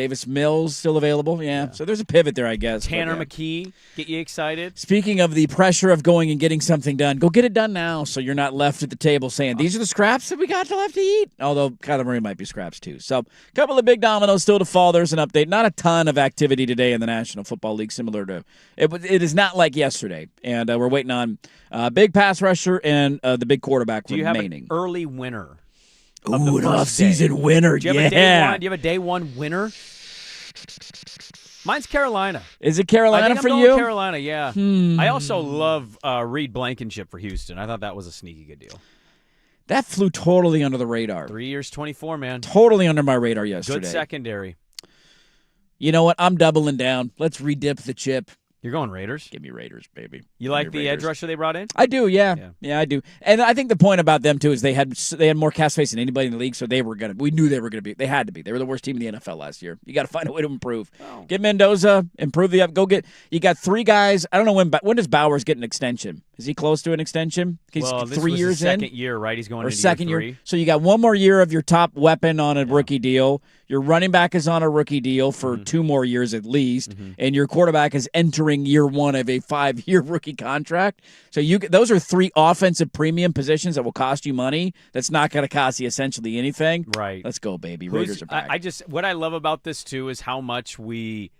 still available. Yeah. So there's a pivot there, I guess. Tanner McKee, get you excited. Speaking of the pressure of going and getting something done, go get it done now so you're not left at the table saying, these are the scraps that we got left to eat. Although Kyler Murray might be scraps too. So a couple of big dominoes still to fall. There's an update. Not a ton of activity today in the National Football League, similar to it is not like yesterday. And we're waiting on big pass rusher and the big quarterback remaining. Do you have an early winner? Ooh, an off-season winner, Do you have a day one winner? Mine's Carolina. Is it Carolina I think for I'm you? going Carolina, yeah. I also love Reed Blankenship for Houston. I thought that was a sneaky good deal. That flew totally under the radar. 3 years, 24, man. Totally under my radar yesterday. Good secondary. You know what? I'm doubling down. Let's redip the chip. You're going Raiders? Give me Raiders, baby. You like the edge rusher they brought in? I do, yeah. I do. And I think the point about them, too, is they had more cap space than anybody in the league, so we knew they were going to be. They had to be. They were the worst team in the NFL last year. You got to find a way to improve. Oh. Get Mendoza, improve you got 3 guys. I don't know when does Bowers get an extension? Is he close to an extension? He's well, this 3 was years his second year, right? He's going or into second year year. 3. So you got one more year of your top weapon on a rookie deal. Your running back is on a rookie deal for 2 more years at least, and your quarterback is entering year 1 of a 5-year rookie contract. So those are 3 offensive premium positions that will cost you money. That's not going to cost you essentially anything. Right. Let's go, baby. Raiders are back. What I love about this too is how much we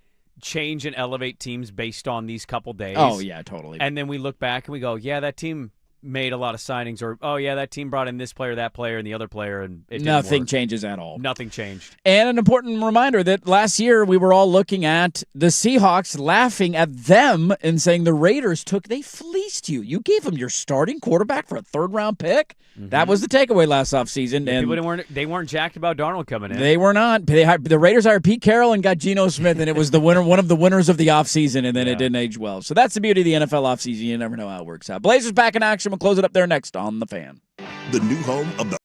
change and elevate teams based on these couple days. Oh yeah, totally. And then we look back and we go, yeah, that team made a lot of signings, or oh yeah, that team brought in this player, that player, and the other player, and it nothing changes at all. Nothing changed. And an important reminder that last year we were all looking at the Seahawks, laughing at them and saying the Raiders they fleeced you. You gave them your starting quarterback for a 3rd-round pick. That was the takeaway last offseason. Yeah, and people weren't jacked about Darnold coming in. They were not. The Raiders hired Pete Carroll and got Geno Smith, and it was one of the winners of the offseason, and then it didn't age well. So that's the beauty of the NFL offseason. You never know how it works out. Blazers back in action. We'll close it up there next on The Fan. The new home of the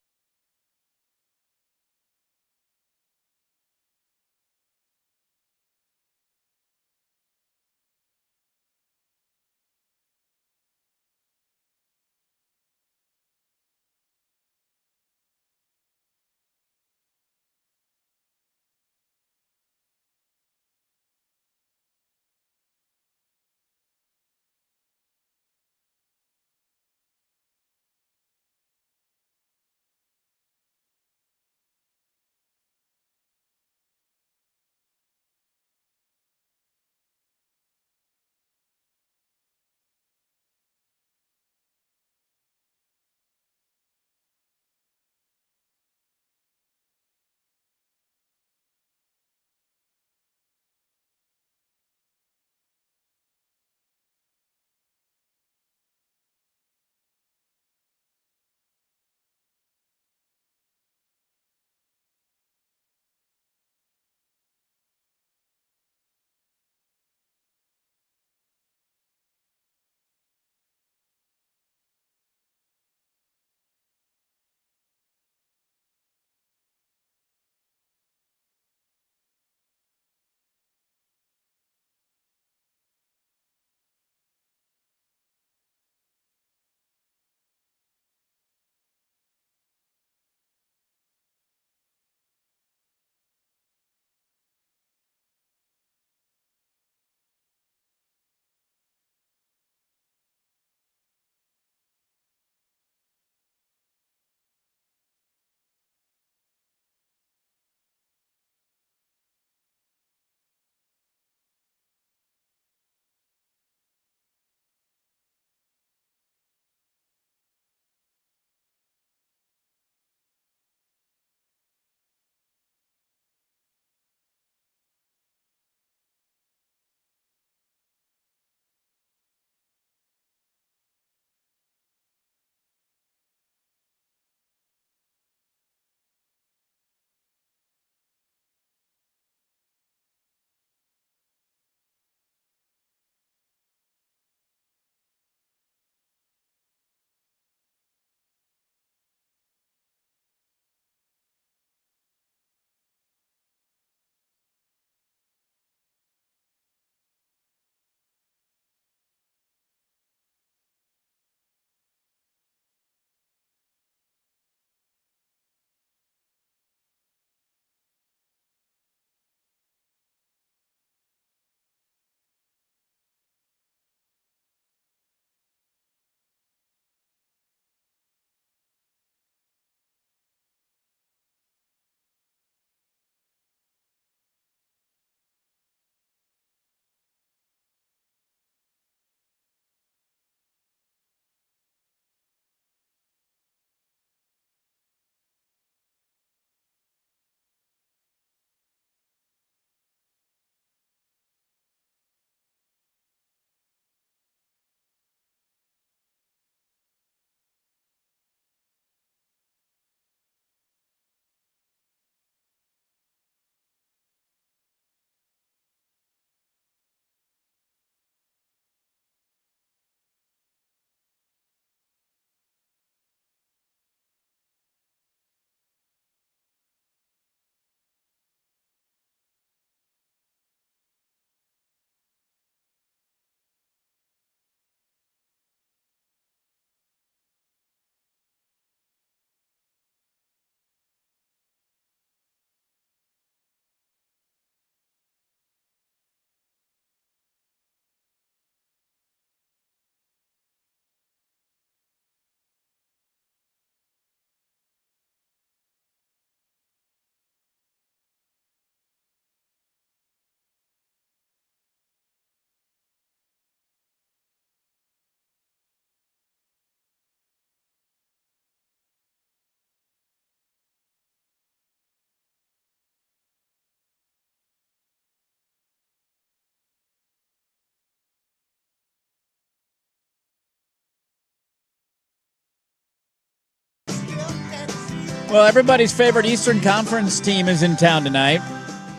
Well, everybody's favorite Eastern Conference team is in town tonight.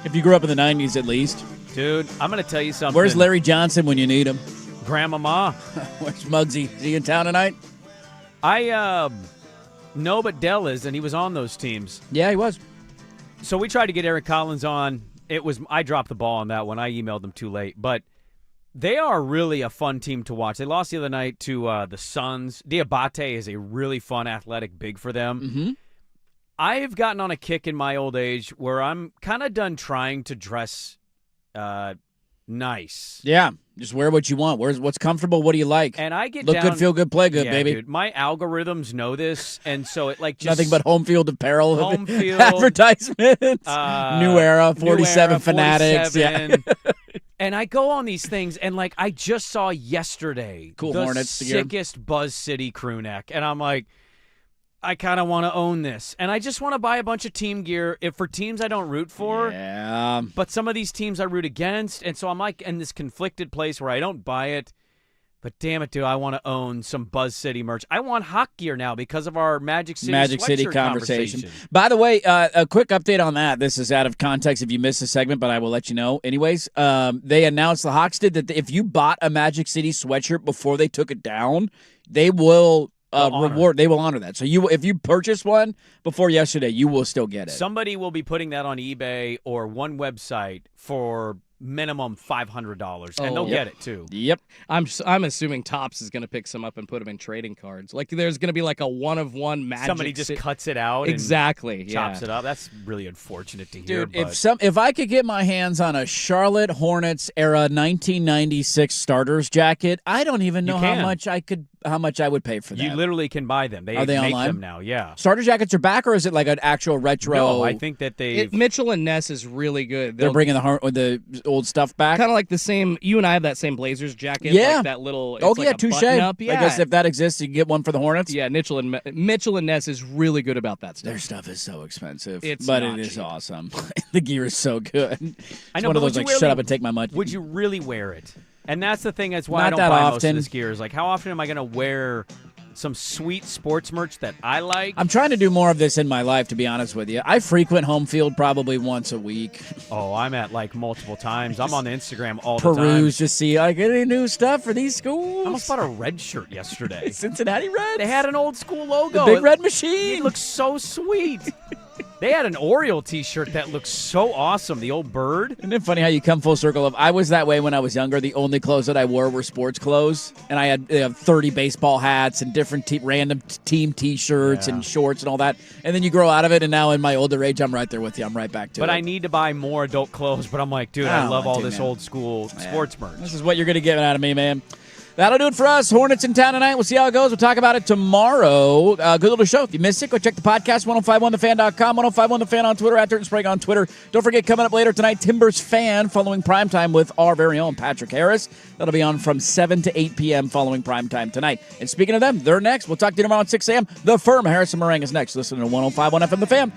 If you grew up in the 90s, at least. Dude, I'm going to tell you something. Where's Larry Johnson when you need him? Grandmama. Where's Muggsy? Is he in town tonight? I know, but Dell is, and he was on those teams. Yeah, he was. So we tried to get Eric Collins on. I dropped the ball on that one. I emailed them too late. But they are really a fun team to watch. They lost the other night to the Suns. Diabate is a really fun athletic big for them. Mm-hmm. I've gotten on a kick in my old age where I'm kind of done trying to dress nice. Yeah, just wear what you want. What's comfortable? What do you like? And I get look down, good, feel good, play good, yeah, baby. Dude, my algorithms know this, and so it like just nothing but home field apparel, home field advertisements, New Era, 47 Fanatics, 47. Yeah. And I go on these things, and like I just saw yesterday, cool the Hornets sickest Buzz City crew neck, and I'm like, I kind of want to own this, and I just want to buy a bunch of team gear for teams I don't root for. Yeah. But some of these teams I root against, and so I'm like in this conflicted place where I don't buy it. But damn it, dude, I want to own some Buzz City merch. I want Hawk gear now because of our Magic City conversation. By the way, a quick update on that. This is out of context if you missed the segment, but I will let you know. Anyways, they announced, the Hawks did, that if you bought a Magic City sweatshirt before they took it down, they will they will honor that. So if you purchase one before yesterday, you will still get it. Somebody will be putting that on eBay or one website for minimum $500, and they'll get it too. Yep. I'm assuming Topps is going to pick some up and put them in trading cards. Like there's going to be like a one-of-one Magic. Somebody just cuts it out. Exactly. And chops it up. That's really unfortunate to hear. Dude, if I could get my hands on a Charlotte Hornets era 1996 starters jacket, I don't even know how much I would pay for that. You literally can buy them. Are they make online? them now. Yeah. Starter jackets are back, or is it like an actual retro? No, I think that Mitchell and Ness is really good. They're bringing the old stuff back. Kind of like the same. You and I have that same Blazers jacket. Yeah. Like that little. Touche. Yeah. I guess if that exists, you can get one for the Hornets. Yeah, Mitchell and Ness is really good about that stuff. Their stuff is so expensive. It is cheap. Awesome. The gear is so good. I know. One of those like, shut up and take my money. Would you really wear it? And that's the thing. That's why I don't that buy often. most of this gear. Is like, how often am I going to wear some sweet sports merch that I like? I'm trying to do more of this in my life, to be honest with you. I frequent home field probably once a week. Oh, I'm at like multiple times. I'm on the Instagram all the time. Peruse to see like any new stuff for these schools. I almost bought a red shirt yesterday. Cincinnati Reds. They had an old school logo. The big red machine. It looks so sweet. They had an Oriole T-shirt that looks so awesome, the old bird. Isn't it funny how you come full circle? I was that way when I was younger. The only clothes that I wore were sports clothes, and I had 30 baseball hats and different random team T-shirts and shorts and all that. And then you grow out of it, and now in my older age, I'm right there with you. I'm right back to it. But I need to buy more adult clothes, but I'm like, dude, I love all this old school sports merch. This is what you're going to get out of me, man. That'll do it for us. Hornets in town tonight. We'll see how it goes. We'll talk about it tomorrow. Good little show. If you missed it, go check the podcast, 1051thefan.com, 1051thefan on Twitter, at Dirt and Sprague on Twitter. Don't forget, coming up later tonight, Timbers Fan following primetime with our very own Patrick Harris. That'll be on from 7 to 8 p.m. following primetime tonight. And speaking of them, they're next. We'll talk to you tomorrow at 6 a.m. The Firm, Harrison Meringue is next. Listen to 1051 FM The Fan.